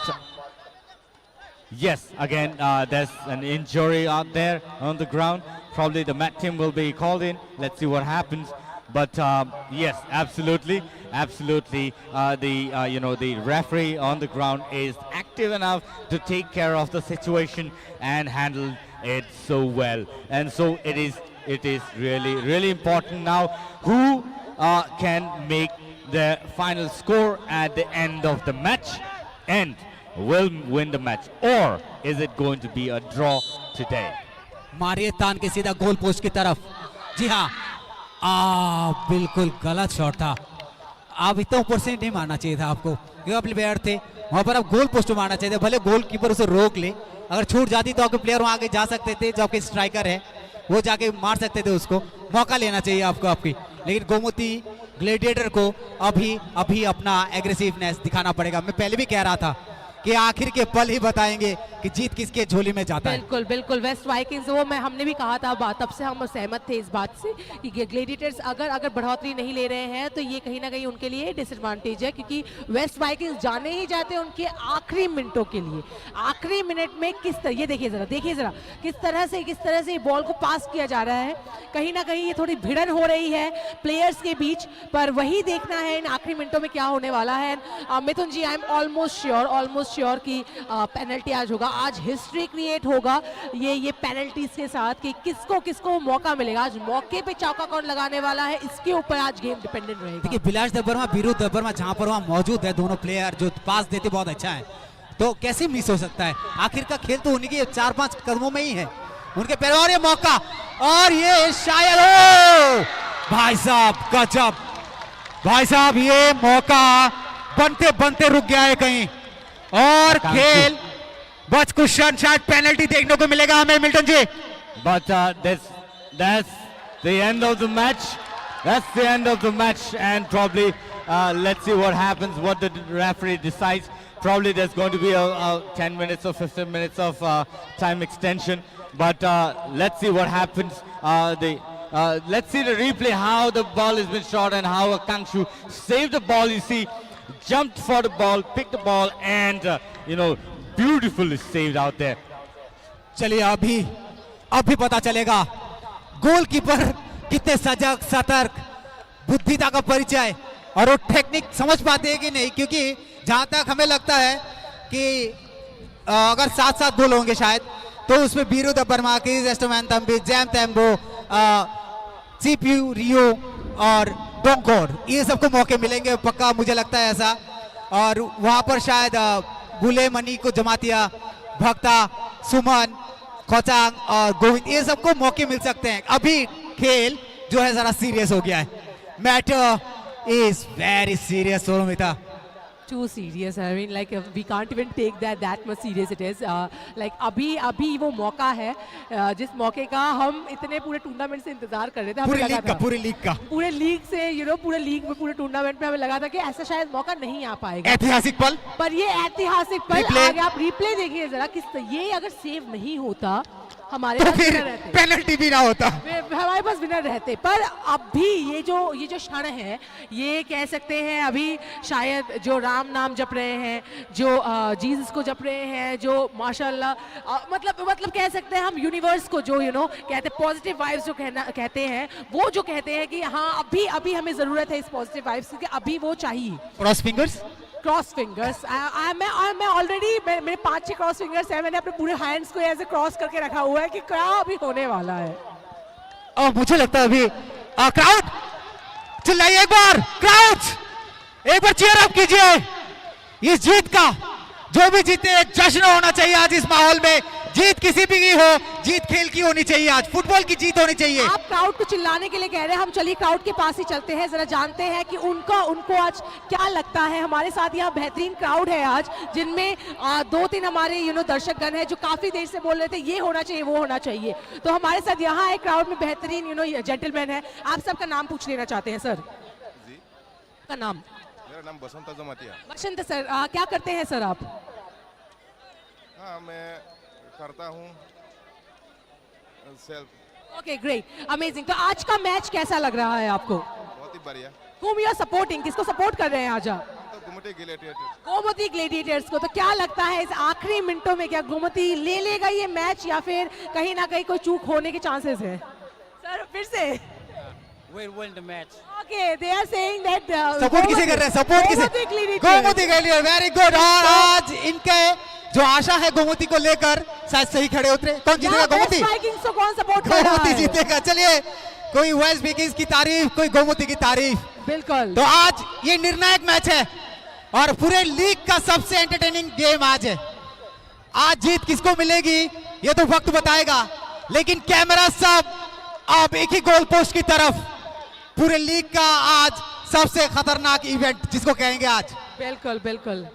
yes, again there's an injury out there on the ground. Probably the mat team will be called in. Let's see what happens. But yes, absolutely. The referee on the ground is active enough to take care of the situation and handle it so well. And so it is really important now. Who can make the final score at the end of the match and will win the match, or is it going to be a draw today? मारिए तान के सीधा goal post की तरफ। जी हाँ, बिल्कुल गलत shot था। आप इतना ऊपर से नहीं मारना चाहिए था आपको, क्योंकि आप प्लेयर थे वहां पर, आप गोल पोस्ट मारना चाहिए था। भले गोलकीपर उसे रोक ले, अगर छूट जाती तो आपके प्लेयर वहां आगे जा सकते थे, जो आपके स्ट्राइकर है वो जाके मार सकते थे उसको। मौका लेना चाहिए आपको आपकी, लेकिन गोमती ग्लेडिएटर को अभी अपना एग्रेसिवनेस दिखाना पड़ेगा। मैं पहले भी कह रहा था कि आखिर के पल ही बताएंगे कि जीत किसके झोली में जाता है। बिल्कुल बिल्कुल, वेस्ट वाइकिंग्स वो हमने भी कहा था, तब से हम सहमत थे इस बात से कि ग्लेडिएटर्स अगर बढ़ोतरी नहीं ले रहे हैं तो ये कहीं ना कहीं उनके लिए डिसएडवांटेज है, क्योंकि वेस्ट वाइकिंग्स जाने ही जाते हैं उनके आखिरी मिनटों के लिए। आखिरी मिनट में ये देखिए जरा किस तरह से बॉल को पास किया जा रहा है। कहीं ना कहीं ये थोड़ी भिड़न हो रही है प्लेयर्स के बीच, पर वही देखना है इन आखिरी मिनटों में क्या होने वाला है। मिथुन ji, I am almost sure कि पेनल्टी आज होगा, आज हिस्ट्री क्रिएट होगा ये पेनल्टीज के साथ कि किसको मौका मिलेगा। आज मौके पे चौका कौन लगाने वाला है, इसके ऊपर आज गेम डिपेंडेंट रहेगा। देखिए बिलाश दबरमा, बीरू दबरमा जहां पर वहां मौजूद है, दोनों प्लेयर जो पास देते बहुत अच्छा है, तो कैसे मिस हो सकता है। आखिर का खेल तो उन्हीं के 4-5 कदमों में ही है, उनके पैरों। और ये मौका, और ये शायद भाई साहब गजब, भाई साहब ये मौका बनते रुक गया है कहीं, और खेल बच कुशन, शायद पेनल्टी देखने को मिलेगा हमें Milton ji. But that's the end of the match. That's the end of the match, and probably let's see what happens, what the referee decides. Probably there's going to be a 10 minutes or 15 minutes of time extension. But let's see what happens. Let's see the replay, how the ball has been shot and how Kangshu saved the ball. You see, jumped for the ball, picked the ball, and beautifully saved out there. चलिए अभी पता चलेगा goalkeeper कितने सजग, सतर्क, बुद्धिता का परिचय और वो टेक्निक समझ पाते हैं कि नहीं, क्योंकि जहां तक हमें लगता है कि अगर 7-7 गोल होंगे शायद, तो उसमें बीरू दबरमा, क्रिस एस्टोमैन तंबी, जैम तैम्बो, सीपीयू रियो और डोंकोर, ये सबको मौके मिलेंगे पक्का, मुझे लगता है ऐसा। और वहां पर शायद बुले मनी को जमातिया, भक्ता, सुमन, खोचांग और गोविंद, ये सबको मौके मिल सकते हैं। अभी खेल जो है जरा सीरियस हो गया है, matter is very serious Sonmita. Too serious. I mean, like we can't even take that much serious it is. Like अभी वो मौका है जिस मौके का हम इतने पूरे टूर्नामेंट से इंतजार कर रहे थे। पूरे लीग से पूरे लीग में, पूरे टूर्नामेंट में हमें लगा था कि ऐसा शायद मौका नहीं आ पाएगा। ऐतिहासिक पल, पर ये ऐतिहासिक पल आ गया। आप रिप्ले देखिए जरा, ये अगर सेव नहीं होता हमारे पास विनर रहते, पेनल्टी भी ना होता, हमारे पास विनर रहते। पर अभी ये जो क्षण है, ये कह सकते हैं अभी शायद जो राम नाम जप रहे हैं, जो जीसस को जप रहे हैं, जो माशाल्लाह, मतलब कह सकते हैं हम यूनिवर्स को जो कहते हैं पॉजिटिव वाइब्स जो कहते हैं, वो जो कहते हैं कि हाँ अभी हमें जरूरत है इस पॉजिटिव वाइब्स की, अभी वो चाहिए। क्रॉस क्रॉस फिंगर्स मैं ऑलरेडी मेरे 5-6 क्रॉस फिंगर्स हैं, मैंने अपने पूरे हैंड्स को ऐसे क्रॉस करके रखा हुआ है कि क्या अभी होने वाला है। और मुझे लगता है अभी क्राउड चिल्लाइए एक बार चीयर अप कीजिए इस जीत का। जो भी जीते एक जश्न होना चाहिए आज इस माहौल में। जीत किसी भी की हो, जीत खेल की होनी चाहिए, आज फुटबॉल की जीत होनी चाहिए। आप क्राउड को चिल्लाने के लिए कह रहे हैं, हम चलिए क्राउड के पास ही चलते हैं, जरा जानते हैं कि उनको आज क्या लगता है। हमारे साथ यहाँ बेहतरीन क्राउड है आज, जिनमें 2-3 हमारे दर्शक गण है जो काफी देर से बोल रहे थे ये होना चाहिए वो होना चाहिए। तो हमारे साथ यहाँ एक क्राउड में बेहतरीन जेंटलमैन है। आप सबका नाम पूछ लेना चाहते हैं सर। जी का नाम? मेरा नाम बसंत जमातिया। बसंत सर, क्या करते हैं सर आप? हाँ, मैं करता हूँ सेल्फ। Okay, great, amazing. तो आज का मैच कैसा लग रहा है आपको? बहुत ही बढ़िया। Whom you are supporting? किसको सपोर्ट कर रहे हैं आज आप? तो गोमती ग्लैडिएटर्स। गोमती ग्लैडिएटर्स को। तो क्या लगता है इस आखिरी मिनटों में क्या गोमती ले लेगा ये मैच या फिर कहीं ना कहीं कोई चूक होने के चांसेस है? सर फिर से We'll win the match. Okay, they are saying that support किसे कर रहे हैं? सपोर्ट किसे? गोमती ग्लैडिएटर। Very good. और आज इनके जो आशा है गोमती को लेकर शायद सही खड़े उतरे। कौन जीतेगा? गोमती। वाइकिंग्स को कौन सपोर्ट कर रहा गोमती है? जीतेगा। चलिए, कोई वेस्ट विकिंग्स की तारीफ, कोई गोमती की तारीफ। बिल्कुल। तो आज ये निर्णायक मैच है और पूरे लीग का सबसे एंटरटेनिंग गेम आज है। आज जीत किसको मिलेगी ये तो वक्त बताएगा, लेकिन कैमरा सब अब एक ही गोल पोस्ट की तरफ। पूरे लीग का आज सबसे खतरनाक इवेंट जिसको कहेंगे आज। बिल्कुल बिल्कुल।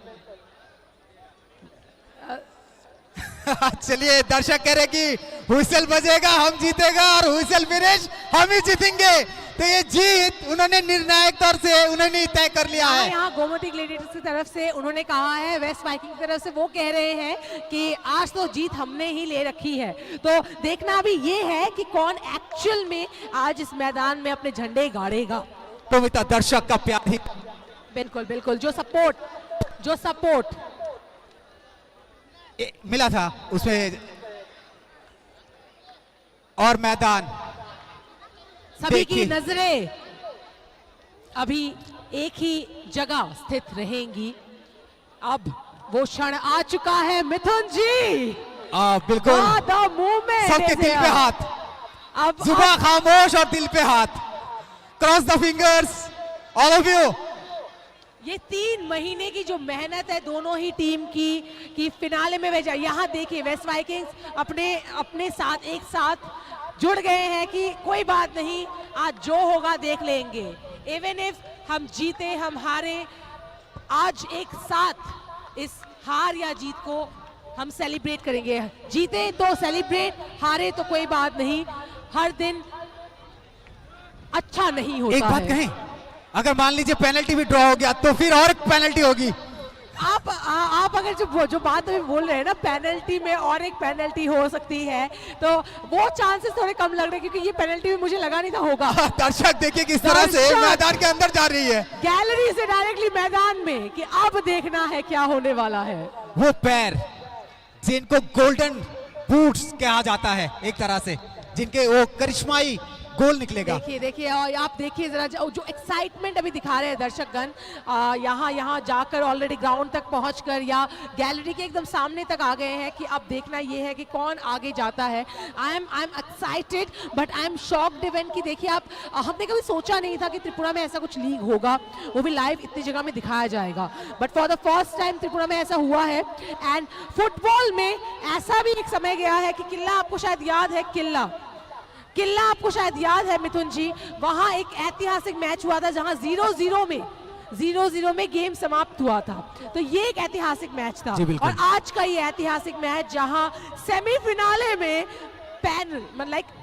चलिए, दर्शक कह रहे कि हुइसल बजेगा हम जीतेगा और हुइसल फिनिश हम ही जीतेंगे। तो ये जीत उन्होंने निर्णायक तौर से उन्होंने तय कर लिया है। यहाँ गोमती ग्लैडिएटर्स की तरफ से उन्होंने कहा है, वेस्ट वाइकिंग की तरफ से वो कह रहे हैं कि आज तो जीत हमने ही ले रखी है। तो देखना अभी ये है कि कौन एक्चुअल में आज इस मैदान में अपने झंडे गाड़ेगा। पवित्र दर्शक का प्यार ही। बिल्कुल बिल्कुल। जो सपोर्ट मिला था उसमें और मैदान सभी की नजरें अभी एक ही जगह स्थित रहेंगी। अब वो क्षण आ चुका है मिथुन जी। बिल्कुल, सबके दिल पे हाथ, अब जुबान खामोश और दिल पे हाथ। Cross the fingers all of you. ये 3 महीने की जो मेहनत है दोनों ही टीम की कि फिनाले में भेजा। यहाँ देखिए वेस्ट वाइकिंग्स अपने साथ एक साथ जुड़ गए हैं कि कोई बात नहीं, आज जो होगा देख लेंगे। इवन इफ हम जीते हम हारे, आज एक साथ इस हार या जीत को हम सेलिब्रेट करेंगे। जीते तो सेलिब्रेट, हारे तो कोई बात नहीं। हर दिन अच्छा नहीं होता। एक बात कहें, अगर मान लीजिए पेनल्टी भी ड्रॉ हो गया तो फिर और एक पेनल्टी होगी। आप अगर जो बात अभी बोल रहे हैं ना, पेनल्टी में और एक पेनल्टी हो सकती है, तो वो चांसेस थोड़े कम लग रहे हैं क्योंकि ये पेनल्टी भी मुझे लगा नहीं था होगा। दर्शक देखिए किस तरह से मैदान के अंदर जा रही है, गैलरी से डायरेक्टली मैदान में, कि अब देखना है क्या होने वाला है। वो पैर जिनको गोल्डन बूट्स कहा जाता है एक तरह से, जिनके वो करिश्माई गोल निकलेगा। देखिए और आप देखिए जरा जो एक्साइटमेंट अभी दिखा रहे हैं दर्शकगण, यहाँ जाकर ऑलरेडी ग्राउंड तक पहुंचकर या गैलरी के एकदम सामने तक आ गए हैं कि अब देखना ये है कि कौन आगे जाता है। I am excited but I am shocked even कि देखिए आप, हमने कभी सोचा नहीं था कि त्रिपुरा में ऐसा कुछ लीग होगा, वो भी लाइव इतनी जगह में दिखाया जाएगा। But for the first time Tripura में ऐसा हुआ है। एंड फुटबॉल में ऐसा भी एक समय गया है कि किला, आपको शायद याद है, किला आपको शायद याद है मिथुन जी, वहां एक ऐतिहासिक मैच हुआ था जहां 0-0 में गेम समाप्त हुआ था। तो ये एक ऐतिहासिक मैच था। और आज का ये ऐतिहासिक मैच जहां सेमीफिनाले में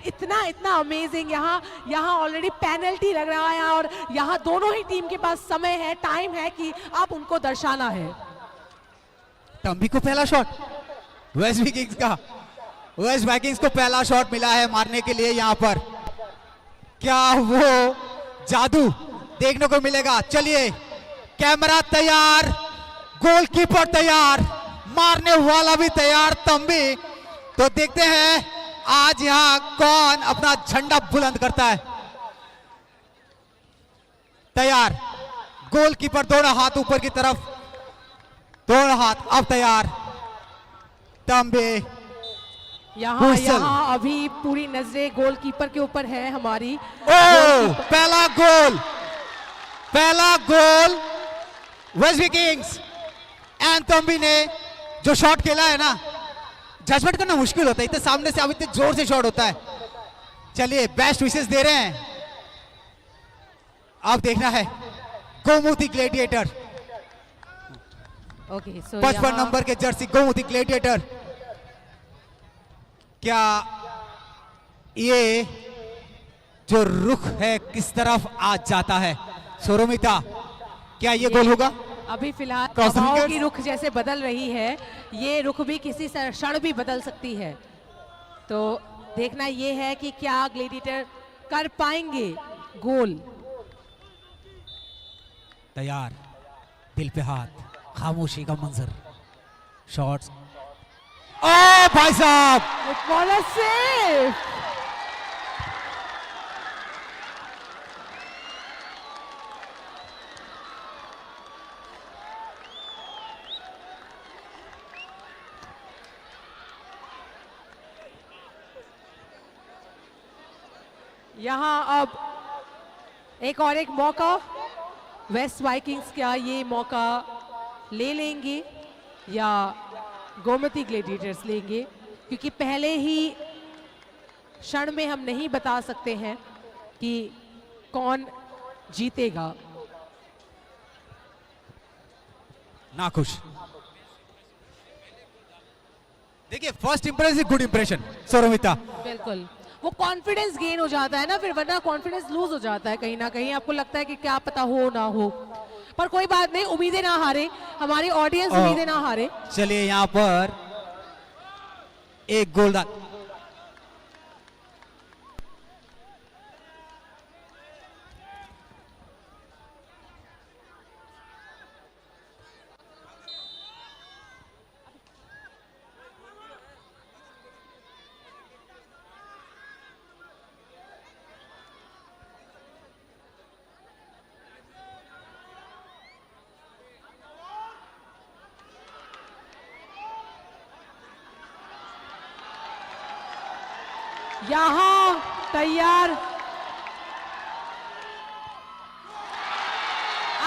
इतना अमेजिंग, यहाँ ऑलरेडी पेनल्टी लग रहा है और यहाँ दोनों ही टीम के पास समय है, टाइम है कि अब उनको दर्शाना है। टम्बी को पहला शॉट वेस्ट विकिंग्स का, वेस्ट वाइकिंग्स को पहला शॉट मिला है मारने के लिए। यहाँ पर क्या वो जादू देखने को मिलेगा? चलिए, कैमरा तैयार, गोलकीपर तैयार, मारने वाला भी तैयार, तंबी। तो देखते हैं आज यहाँ कौन अपना झंडा बुलंद करता है। तैयार, गोलकीपर दोनों हाथ ऊपर की तरफ, दोनों हाथ अब तैयार, तंबे यहाँ हुसल। यहाँ अभी पूरी नजरें गोलकीपर के ऊपर है हमारी। ओ पहला गोल वेस्ट किंग्स। एंड तंबी ने जो शॉट खेला है ना, जजमेंट करना मुश्किल होता है, इतने सामने से अब इतने जोर से शॉट होता है। चलिए बेस्ट विशेस दे रहे हैं। अब देखना है Gomti gladiator, okay so 55 number के जर्सी गोमती ग्लेडिएटर, क्या ये जो रुख है किस तरफ आज जाता है? सोरोमिता, क्या ये गोल होगा? अभी फिलहाल Cross हवाओं wickets? की रुख जैसे बदल रही है, ये रुख भी किसी क्षण भी बदल सकती है। तो देखना ये है कि क्या ग्लेडिएटर कर पाएंगे गोल। तैयार, दिल पे हाथ, खामोशी का मंजर, शॉट्स। ओ भाई साहब, बॉलर सेफ। यहाँ अब एक और एक मौका, वेस्ट वाइकिंग्स क्या ये मौका ले लेंगे या गोमती ग्लेडिएटर्स लेंगे? क्योंकि पहले ही क्षण में हम नहीं बता सकते हैं कि कौन जीतेगा। नाखुश। देखिए फर्स्ट इंप्रेशन गुड इंप्रेशन सोरोमिता। बिल्कुल, वो कॉन्फिडेंस गेन हो जाता है ना फिर, वरना कॉन्फिडेंस लूज हो जाता है कहीं ना कहीं। आपको लगता है कि क्या पता हो ना हो, पर कोई बात नहीं, उम्मीदें ना हारे, हमारी ऑडियंस उम्मीदें ना हारे। चलिए यहाँ पर एक गोलदान, यहाँ तैयार,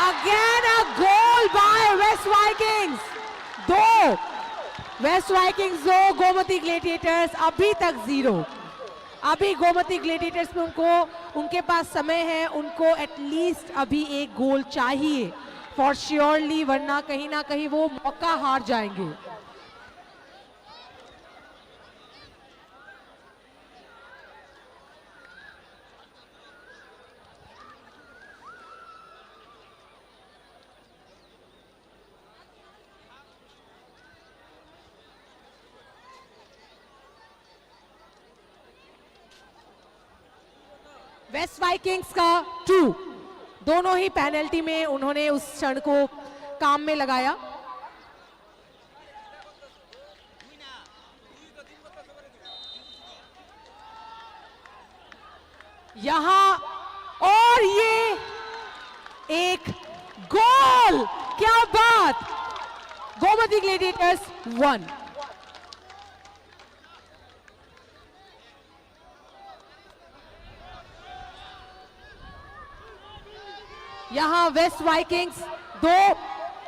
again a goal by West Vikings. 2 West Vikings 2, Gomti gladiators अभी तक 0। अभी गोमती ग्लेडिएटर्स में उनके पास समय है, उनको एटलीस्ट अभी एक गोल चाहिए फॉर श्योरली, वरना कहीं ना कहीं वो मौका हार जाएंगे। वेस्ट वाइकिंग्स का 2, दोनों ही पेनल्टी में उन्होंने उस क्षण को काम में लगाया। यहां और ये एक गोल, क्या बात! गोमती ग्लेडिएटर्स 1। यहां वेस्ट वाइकिंग्स 2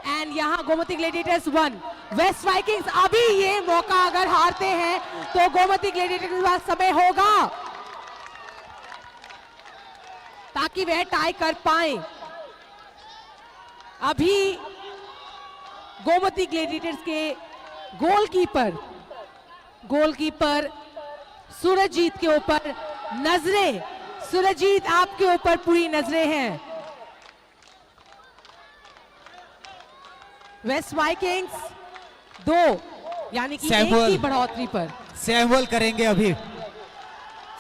एंड यहां गोमती ग्लेडिएटर्स 1। वेस्ट वाइकिंग्स अभी ये मौका अगर हारते हैं तो गोमती ग्लेडिएटर्स के पास समय होगा ताकि वह टाई कर पाए। अभी गोमती ग्लेडिएटर्स के गोलकीपर सूरजजीत के ऊपर नजरें, सूरजजीत आपके ऊपर पूरी नजरें हैं। वेस्ट वाइकिंग्स 2 यानी कि 1 की बढ़ोतरी पर। सैमुअल करेंगे अभी।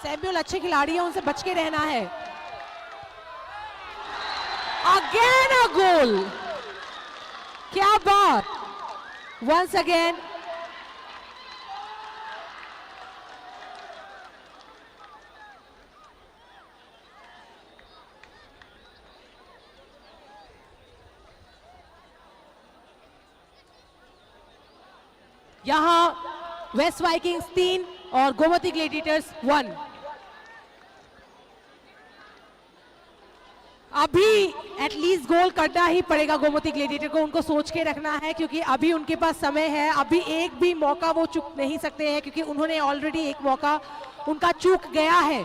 सैमुअल अच्छे खिलाड़ी हैं, उनसे बच के रहना है। अगेन अ गोल, क्या बात! वंस अगेन यहाँ वेस्ट वाइकिंग्स 3 और गोमती ग्लेडिएटर्स 1। अभी एटलीस्ट गोल करना ही पड़ेगा गोमती ग्लेडिएटर को, उनको सोच के रखना है क्योंकि अभी उनके पास समय है। अभी एक भी मौका वो चूक नहीं सकते हैं क्योंकि उन्होंने ऑलरेडी एक मौका उनका चूक गया है।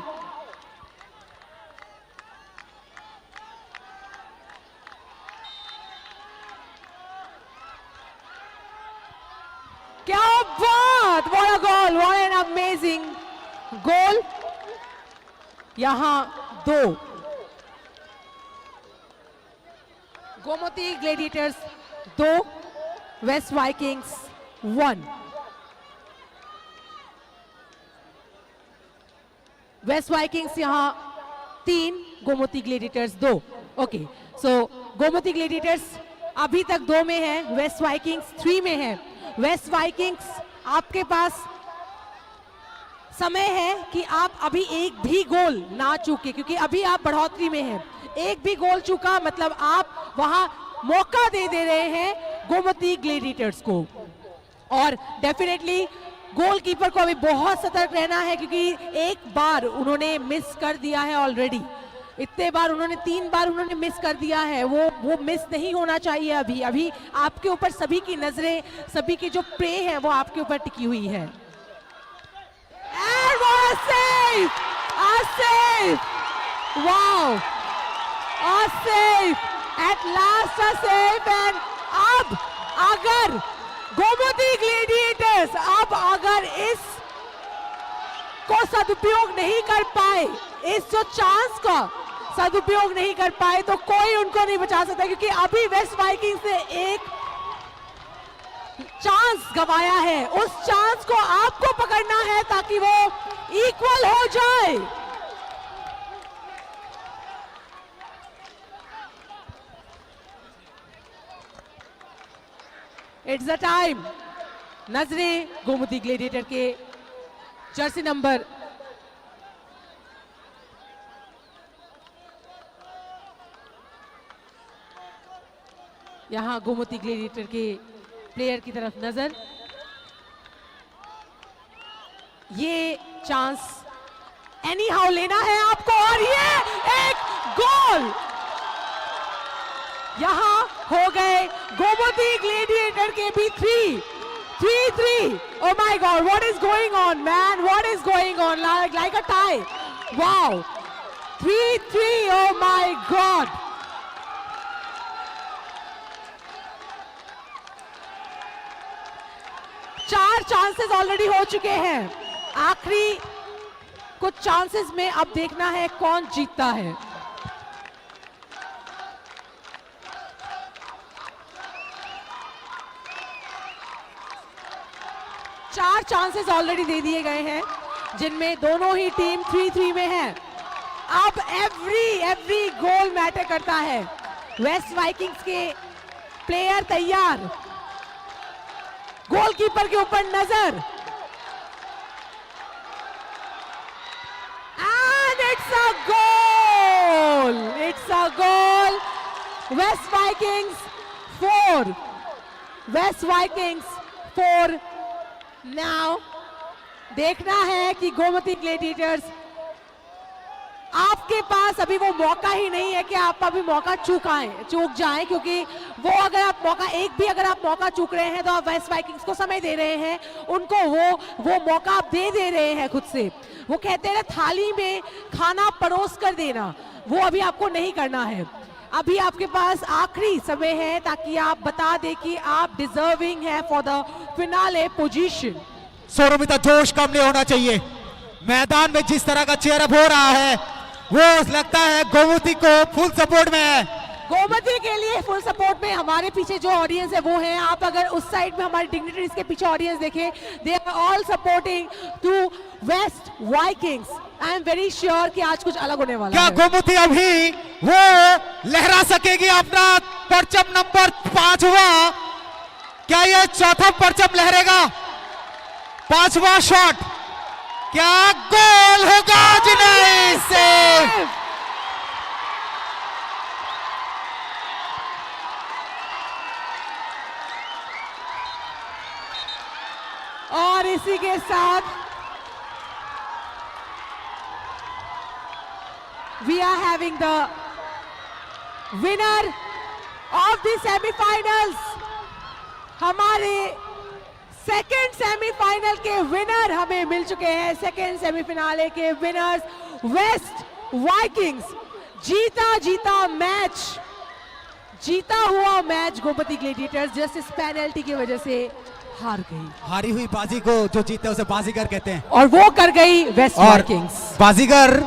क्या बात, what a goal, what an amazing goal. यहां 2 Gomti Gladiators 2 West Vikings 1। West Vikings यहां 3 Gomti Gladiators 2। Okay, so Gomti gladiators अभी तक 2 में है, वेस्ट वाइकिंग्स 3 में है। वेस्ट वाइकिंग्स आपके पास समय है कि आप अभी एक भी गोल ना चूके क्योंकि अभी आप बढ़ोतरी में हैं। एक भी गोल चूका मतलब आप वहां मौका दे रहे हैं गोमती ग्लेडिएटर्स को। और डेफिनेटली गोलकीपर को अभी बहुत सतर्क रहना है क्योंकि एक बार उन्होंने मिस कर दिया है ऑलरेडी। इतने बार उन्होंने 3 बार उन्होंने मिस कर दिया है, वो मिस नहीं होना चाहिए। अभी आपके ऊपर सभी की नजरें, सभी की जो प्रे है वो आपके ऊपर टिकी हुई है। And what a save! A save! Wow! A save! At last a save and अब अगर गोमती ग्लेडिएटर्स अगर इस को सदुपयोग नहीं कर पाए, इस जो चांस का सदुपयोग नहीं कर पाए तो कोई उनको नहीं बचा सकता क्योंकि अभी वेस्ट वाइकिंग्स ने एक चांस गवाया है। उस चांस को आपको पकड़ना है ताकि वो इक्वल हो जाए। It's the time. नजरें गोमती ग्लेडिएटर के जर्सी नंबर यहां गोमती ग्लेडिएटर के प्लेयर की तरफ नजर। ये चांस एनी हाउ लेना है आपको और ये एक गोल यहां हो गए गोमती ग्लेडिएटर के भी 3-3। Oh my God, what is going on, man? What is going on? Like a tie. Wow. 3-3. Oh my God. चार चांसेस ऑलरेडी हो चुके हैं। आखिरी कुछ चांसेस में अब देखना है कौन जीतता है। चार चांसेस ऑलरेडी दे दिए गए हैं जिनमें दोनों ही टीम 3-3 में है। अब एवरी गोल मैटर करता है। वेस्ट वाइकिंग्स के प्लेयर तैयार, गोलकीपर के ऊपर नजर and it's a goal. It's a goal. West Vikings 4 West Vikings 4। Now देखना है कि गोमती ग्लेडिएटर्स आपके पास अभी वो मौका ही नहीं है कि आप अभी मौका चूक जाएं क्योंकि वो अगर आप मौका चूक रहे हैं तो आप वेस्ट वाइकिंग्स को समय दे रहे हैं, उनको वो मौका आप दे रहे हैं खुद से। वो कहते हैं थाली में खाना परोस कर देना, वो अभी आपको नहीं करना है। अभी आपके पास आखिरी समय है ताकि आप बता दें कि आप डिजर्विंग है फॉर द फिनाले पोजीशन। सौरभिता, जोश कम नहीं होना चाहिए। मैदान में जिस तरह का चेयरअप हो रहा है वो लगता है गोमती को फुल सपोर्ट में है। गोमती के लिए फुल सपोर्ट में हमारे पीछे जो ऑडियंस है वो है। आप अगर उस साइड में हमारे डिग्निटरीज के पीछे ऑडियंस देखें, they are all supporting to West Vikings. I am very sure कि आज कुछ अलग होने वाला है। क्या गोमती अभी वो लहरा सकेगी अपना परचम नंबर 5वां? क्या ये चौथा परचम लहरेगा? 5वां शॉट, क्या गोल होगा? जिनाई से और इसी के साथ we are having the winner of the semi-finals. हमारे सेकेंड सेमीफाइनल के विनर हमें मिल चुके हैं. सेकेंड सेमीफिनाले के विनर्स वेस्ट वाइकिंग्स. जीता हुआ मैच गोमती ग्लेडिएटर्स जस्ट इस पेनल्टी की वजह से हार गई. हारी हुई बाजी को जो जीते उसे बाजीगर कहते हैं. और वो कर गई वेस्ट और वाइकिंग्स. बाजीगर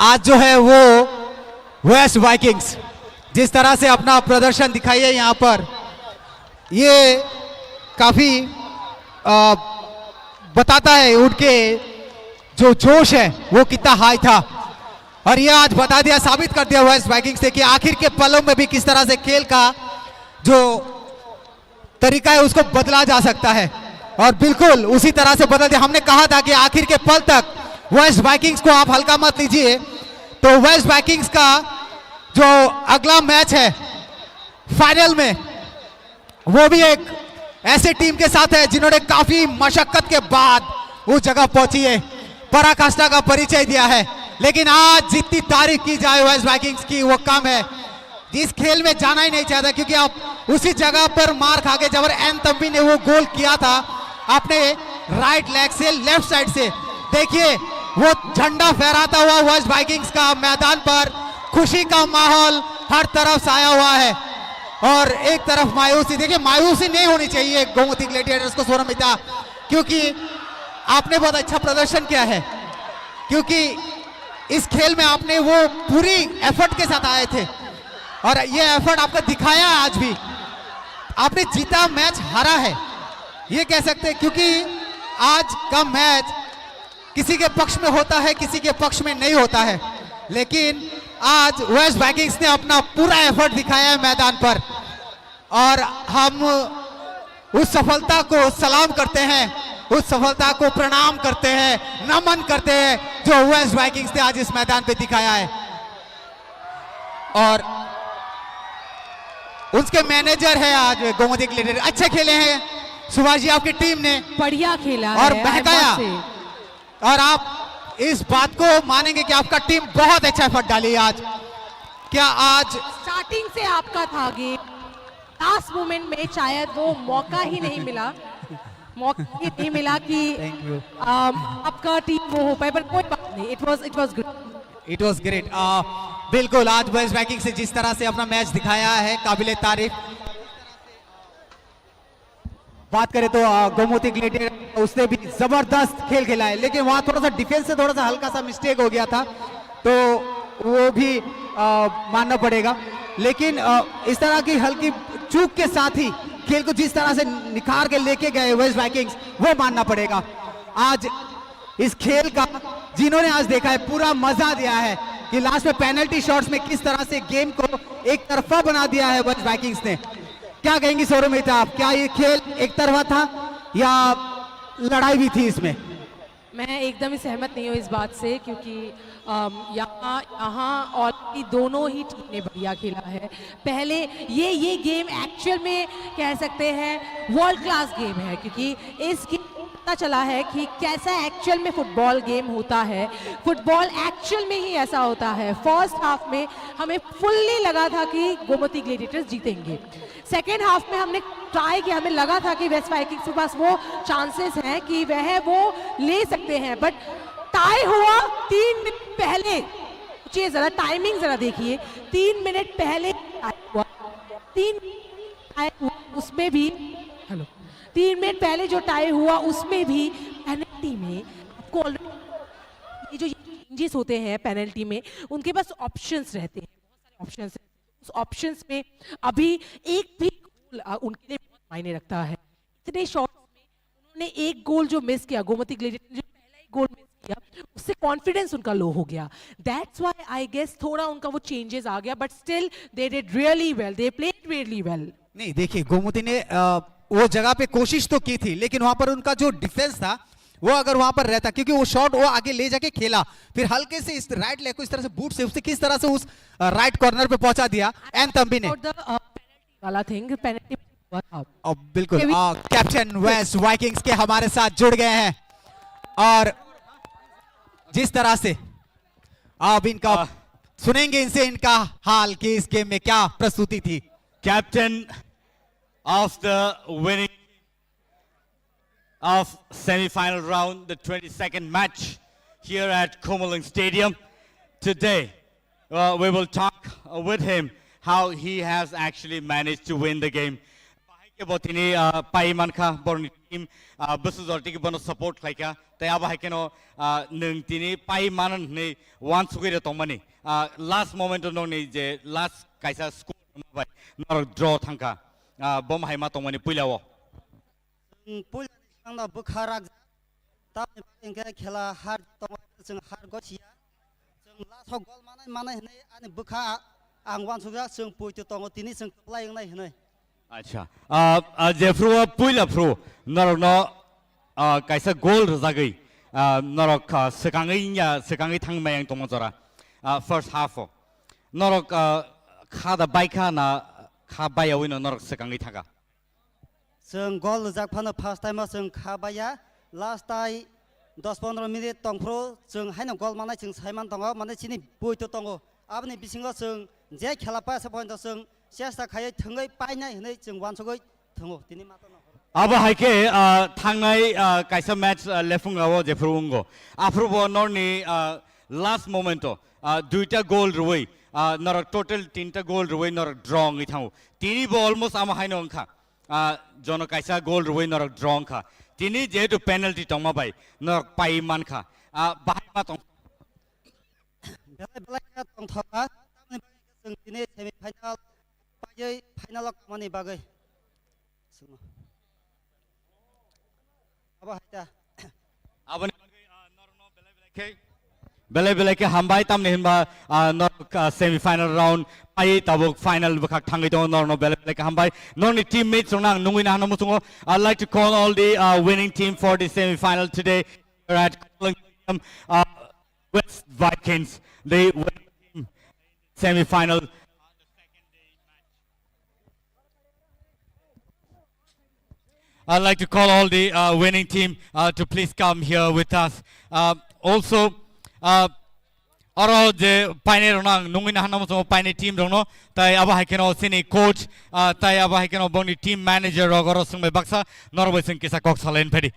आज जो है वो वेस्ट वाइकिंग्स जिस तरह से अपना प्रदर्शन दिखाई है यहाँ पर, ये काफी बताता है उनके जो जोश है वो कितना हाई था. और ये आज बता दिया, साबित कर दिया वेस्ट वाइकिंग्स ने कि आखिर के पलों में भी किस तरह से खेल का जो तरीका है उसको बदला जा सकता है. और बिल्कुल उसी तरह से बदल दिया. हमने कहा था कि आखिर के पल तक वेस्ट वाइकिंग्स को आप हल्का मत लीजिए. तो वेस्ट वाइकिंग्स का जो अगला मैच है फाइनल में, वो भी एक ऐसे टीम के साथ है जिन्होंने काफी मशक्कत के बाद उस जगह पहुंची है, पराकाष्ठा का परिचय दिया है. लेकिन आज जितनी तारीफ की जाए वेस्ट वाइकिंग्स की वो कम है. जिस खेल में जाना ही नहीं चाहता, क्योंकि आप उसी जगह पर मार खा के जब एन तंबी ने वो गोल किया था अपने राइट लेग से, लेफ्ट साइड से, देखिए वो झंडा फहराता हुआ वेस्ट वाइकिंग्स का मैदान पर, खुशी का माहौल हर तरफ छाया हुआ है. और एक तरफ मायूसी, देखिए मायूसी नहीं होनी चाहिए गोमती ग्लेडिएटर्स को स्वरमिता, क्योंकि आपने बहुत अच्छा प्रदर्शन किया है. क्योंकि इस खेल में आपने वो पूरी एफर्ट के साथ आए थे और ये एफर्ट आपका दिखाया आज भी. आपने जीता, मैच हारा है ये कह सकते हैं, क्योंकि आज का मैच किसी के पक्ष में होता है, किसी के पक्ष में नहीं होता है. लेकिन आज वेस्ट वाइकिंग्स ने अपना पूरा एफर्ट दिखाया है मैदान पर और हम उस सफलता को सलाम करते हैं, उस सफलता को प्रणाम करते हैं, नमन करते हैं जो वेस्ट वाइकिंग्स ने आज इस मैदान पे दिखाया है. और उसके मैनेजर है आज गोमती ग्लेडिएटर, अच्छे खेले हैं सुभाष जी, आपकी टीम ने बढ़िया खेला और है बहकाया. अहमद से. और आप इस बात को मानेंगे कि आपका टीम बहुत अच्छा एफर्ट डाली आज. क्या आज स्टार्टिंग से आपका था गेम, लास्ट मोमेंट में शायद वो मौका ही नहीं मिला, मौका ही नहीं मिला कि आपका टीम वो हो पाए, पर कोई बात नहीं. It was great. बिल्कुल आज वेस्ट वाइकिंग्स से जिस तरह से अपना मैच दिखाया है काबिले तारीफ. बात करें तो गोमती ग्लेडिएटर उसने भी जबरदस्त खेल खेला है, लेकिन वहां थोड़ा सा डिफेंस से थोड़ा सा हल्का सा मिस्टेक हो गया था, तो वो भी मानना पड़ेगा. लेकिन इस तरह की हल्की चूक के साथ ही खेल को जिस तरह से निखार के लेके गए वेस्ट वाइकिंग्स, वो मानना पड़ेगा. आज इस खेल का जिन्होंने आज देखा है पूरा मजा दिया है कि लास्ट में पेनल्टी शॉट्स में किस तरह से गेम को एक तरफा बना दिया है वेस्ट वाइकिंग्स ने. क्या कहेंगी सौरभ मेहता आप, क्या ये खेल एक तरफा था या लड़ाई भी थी इसमें? मैं एकदम ही सहमत नहीं हूँ इस बात से, क्योंकि यहाँ ऑलरेडी दोनों ही टीम ने बढ़िया खेला है. पहले ये गेम एक्चुअल में कह सकते हैं वर्ल्ड क्लास गेम है, क्योंकि इस गेम पता चला है कि कैसा एक्चुअल में फुटबॉल गेम होता है. फुटबॉल एक्चुअल में ही ऐसा होता है. फर्स्ट हाफ में हमें फुल्ली लगा था कि गोमती ग्लेडिएटर्स जीतेंगे. सेकेंड हाफ में हमने ट्राई किया, हमें लगा था कि वेस्ट वाइकिंग्स के पास वो चांसेस हैं कि वह वो ले सकते हैं, बट टाई हुआ 3 मिनट पहले. सोचिए जरा, टाइमिंग जरा देखिए, 3 मिनट पहले हुआ, 3 उसमें भी 3 मिनट पहले जो टाई हुआ उसमें भी पेनल्टी में आपको ऑलरेडी ये जो चेंजेस होते हैं पेनल्टी में, उनके पास ऑप्शंस रहते हैं, बहुत सारे ऑप्शंस. उस ऑप्शंस में अभी एक भी गोल उनके लिए बहुत मायने रखता है. इतने शॉट्स में उन्होंने एक गोल जो मिस किया, गोमती ग्लेडिएटर ने जो पहला ही गोल मिस किया, उससे कॉन्फिडेंस उनका लो हो गया. दैट्स व्हाई आई गेस थोड़ा उनका वो चेंजेस आ गया, but still they did really well, they played really well. नहीं देखिए, गोमती ने वो जगह पे कोशिश तो की थी, लेकिन वहां पर उनका जो डिफेंस था वो अगर वहां पर रहता, क्योंकि वो शॉट वो आगे ले जाके खेला, फिर हल्के से इस राइट लेग को इस तरह से बूट से उससे किस तरह से उस राइट कॉर्नर पे पहुंचा दिया एन तंबी ने. वाला थिंग पेनल्टी और बिल्कुल Okay, कैप्टन वेस्ट वाइकिंग्स के हमारे साथ जुड़ गए हैं और जिस तरह से अब इनका सुनेंगे इनसे इनका हाल कि इस गेम में क्या प्रस्तुति थी. Captain of the winning of semi-final round, the 22nd match here at Komaling Stadium. Today, we will talk with him how he has actually managed to win the game. Botini paiman kha borni team busu zorti ki bono support khaika taya bahai keno nung tini paiman ne one sugire tomani last moment no ni je last kaisa score bai nor draw thangka bom hai ma tomani puilawo पुल सांदा बुखाराक ता इनके खेला हार तो जों हार गचिया जों लासाव गल मानाय हनै आनि बुखा आं वान सुगा जों पुइतो तंगो तिनि जों प्लायंनाय हनै अच्छा जेफ्रुआ पुइला फ्रु नरक न kaisa goal rajagui norok sekangai thangmai ang tongmo jora first half norok khada baika na kha bayawi no norok sekangai thaga जों गल जाकफानो फार्स्ट टाइम जों खाबाया लास्ट टाइ 10-15 मिनिट तंफ्रो जों हायनो गल मानाय जों साइमान दङ माने सिनि बुइतो दङ आबनि बिसिङो जों जे खेला पास पॉइंट जों सेस्ता खायै थंगै पाइनाय हनै जों वानसगै थंगो तिनि मातो aba haike thangnai kaisa match lefungawo jefrungo afrubo norni last momento duita goal ruwei norok total tinta goal ruwei norok draw ngi thau tini bo almost ama haino angkha jono kaisa goal ruwei norok draw angkha tini jehetu penalty tongma bai norok pai man kha bahai ma tong belai belai ka tong thoba tamni जों तिनि semi final पायै final मनि बागै abani norno belai belai ke hambai tamne hinba nor semi final round pai tabuk final bakak thangai do norno belai belai ke hambai norni teammates nang nungui na hanamu sungo I'd like to call all the winning team for the semi final today we're at West Vikings the winning team semi final. I'd like to call all the winning team to please come here with us. Also, aro je paine ronang nungin hanam so paine team rono tai aba haikeno sini coach tai aba haikeno boni team manager rogoro sungme baksa norway sing kisa kok salen phedi.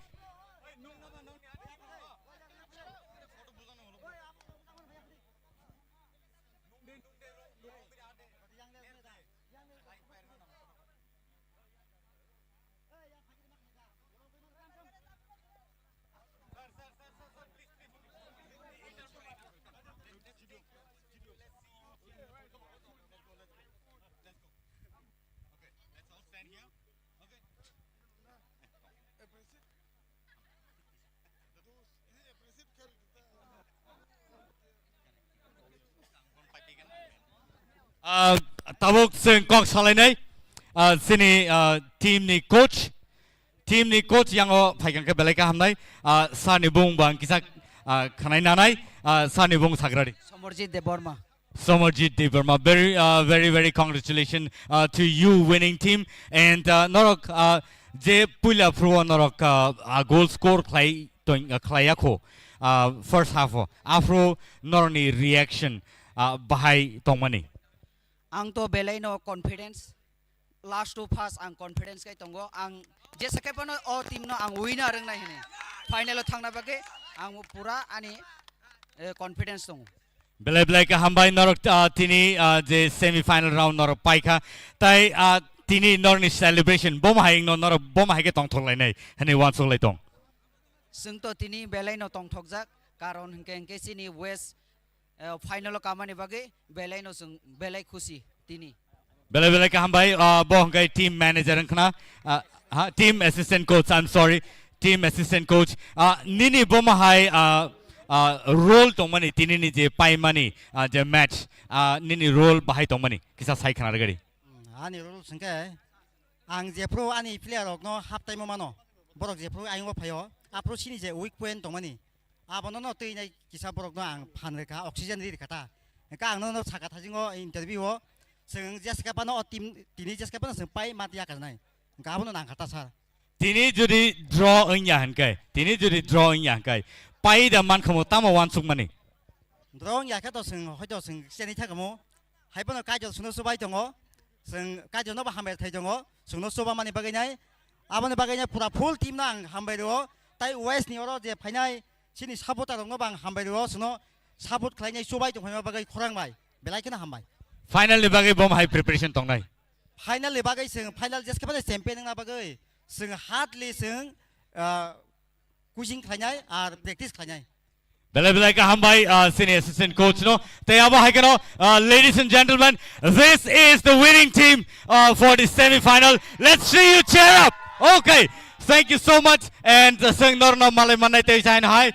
Tabuk sing kok salenai sini team ni coach yang o phaikan ke belai ka hamnai sani bung bang kisa khanai nanai sani bung sagrari Somerjit Deborma very congratulations to you winning team and norok je pula pro norok goal score klai klayako first half afro norni reaction bahai tongmani ang to belay no confidence last two pass ang confidence kay tongo ang je sakay pa no o team no ang winner reng na hini final thangna bage ang pura ani confidence tongo belai belai ka hambai norok tini je semi final round norok paika tai tini norni celebration bom haing no norok bom haike tong thol lai nai hani wan so lai tong sung to tini belay no tong thokjak karon hingke sini west final kamani bage belay no sung belay khushi tini belai belai ka hambai boh kai team manager khna team assistant coach I'm sorry team assistant coach nini bom hai role tongmani tini ni je paimani je match nini role bahai tongmani kisa sai khana gari ani role sangke ang je pro ani player rok no half time mano borok je pro aing wo phayo apro sini je weak point tongmani abono no tui nai kisa borok no ang phanreka oxygen ri kata ka ang no saka thajingo interview o seng jeska pano team tini jeska pano seng pai matia ka nai गाबोनो नांखाता सार Tini judi draw inya hankai. Tini judi draw inya hankai. Pai da man kamu tama wan suk mani. drong ya ka to sing hoi to sing seni tha kamo hai pono ka jo suno sobai tongo sing ka jo no ba hambe thai tongo suno soba mani bagai nai abone bagai nai pura full team nang hambe ro tai west ni oro je phainai sini support rongo bang hambe ro suno support khlainai sobai tong phai bagai khorang bai belai kena hambai Final ni bagai bom high preparation tong nai. final le bagai sing final just kapale champion na bagai sing hardly sing coaching khlainai ar practice khlainai Belai belai ka hambai senior assistant coach no. Tayaba hai kano ladies and gentlemen, this is the winning team for the semi-final. Let's see you cheer up. Okay. Thank you so much and sang norno malai manai te jain hai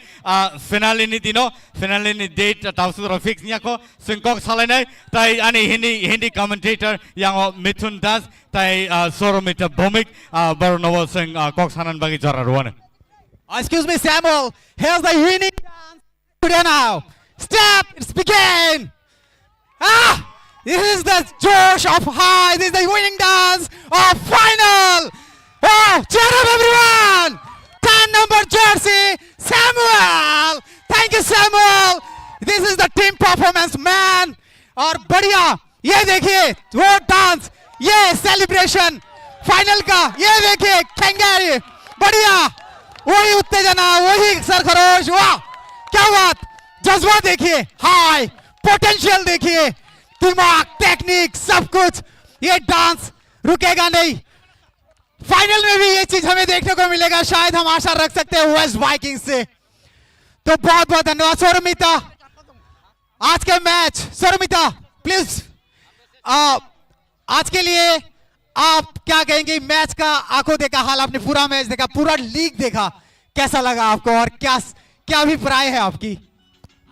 finale ni dino finale ni date tausu fix nya ko singkok salai nai tai ani hindi commentator yang Mithun Das tai Soromita Bomik barono sing kok sanan bagi jara ruane. Excuse me, Samuel. Here's the winning dance today now. Step, it's begin. This is the Josh of high. This is the winning dance of final. Cheer up, everyone. 10 number jersey, Samuel. Thank you, Samuel. This is the team performance, man. और बढ़िया ये देखिए वो dance ये celebration final का ये देखिए खंगारी बढ़िया वही उत्तेजना वही सरखरोश वाह क्या बात जज्बा देखिए हाई पोटेंशियल देखिए दिमाग टेक्निक सब कुछ ये डांस रुकेगा नहीं फाइनल में भी ये चीज हमें देखने को मिलेगा शायद हम आशा रख सकते हैं वेस्ट वाइकिंग से तो बहुत बहुत धन्यवाद सोरमिता आज के मैच सोरमिता प्लीज आज के लिए आप क्या कहेंगे मैच का आंखों देखा हाल आपने पूरा मैच देखा पूरा लीग देखा कैसा लगा आपको और क्या क्या अभिप्राय है आपकी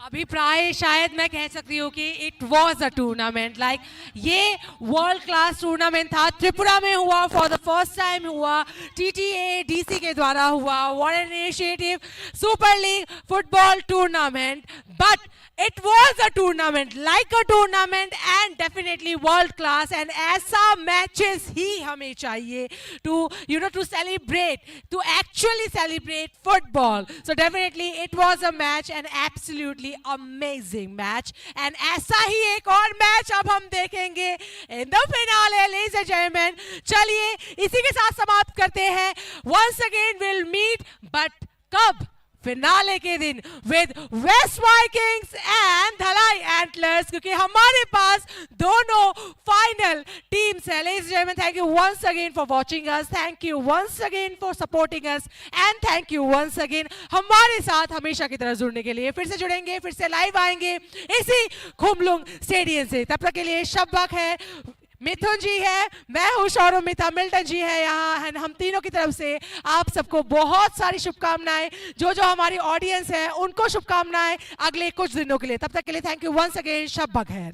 अभिप्राय शायद मैं कह सकती हूँ कि it was a tournament like ये वर्ल्ड क्लास टूर्नामेंट था त्रिपुरा में हुआ फॉर द फर्स्ट टाइम हुआ TTA DC के द्वारा हुआ what an initiative super league football tournament but it was a tournament like a tournament and definitely world class and ऐसा matches ही हमें चाहिए to celebrate to actually celebrate football so definitely it was a match an absolutely amazing match and ऐसा ही एक और match अब हम देखेंगे in the finale ladies and gentlemen चलिए इसी के साथ समाप्त करते हैं once again we'll meet but कब फिनाले के दिन with West Vikings and Dhalai antlers क्योंकि हमारे पास दोनों फाइनल टीम्स हैं ladies and gentleman thank you once again for watching us thank you once again for supporting us and thank you once again हमारे साथ हमेशा की तरह जुड़ने के लिए फिर से जुड़ेंगे फिर से लाइव आएंगे इसी खुमलुंग स्टेडियम से तब तक के लिए शब्बक है मिथुन जी है मैं हूँ शौरमिता मिल्टन जी है यहाँ हम तीनों की तरफ से आप सबको बहुत सारी शुभकामनाएं जो हमारी ऑडियंस है उनको शुभकामनाएं अगले कुछ दिनों के लिए तब तक के लिए थैंक यू वंस अगेन शब बखैर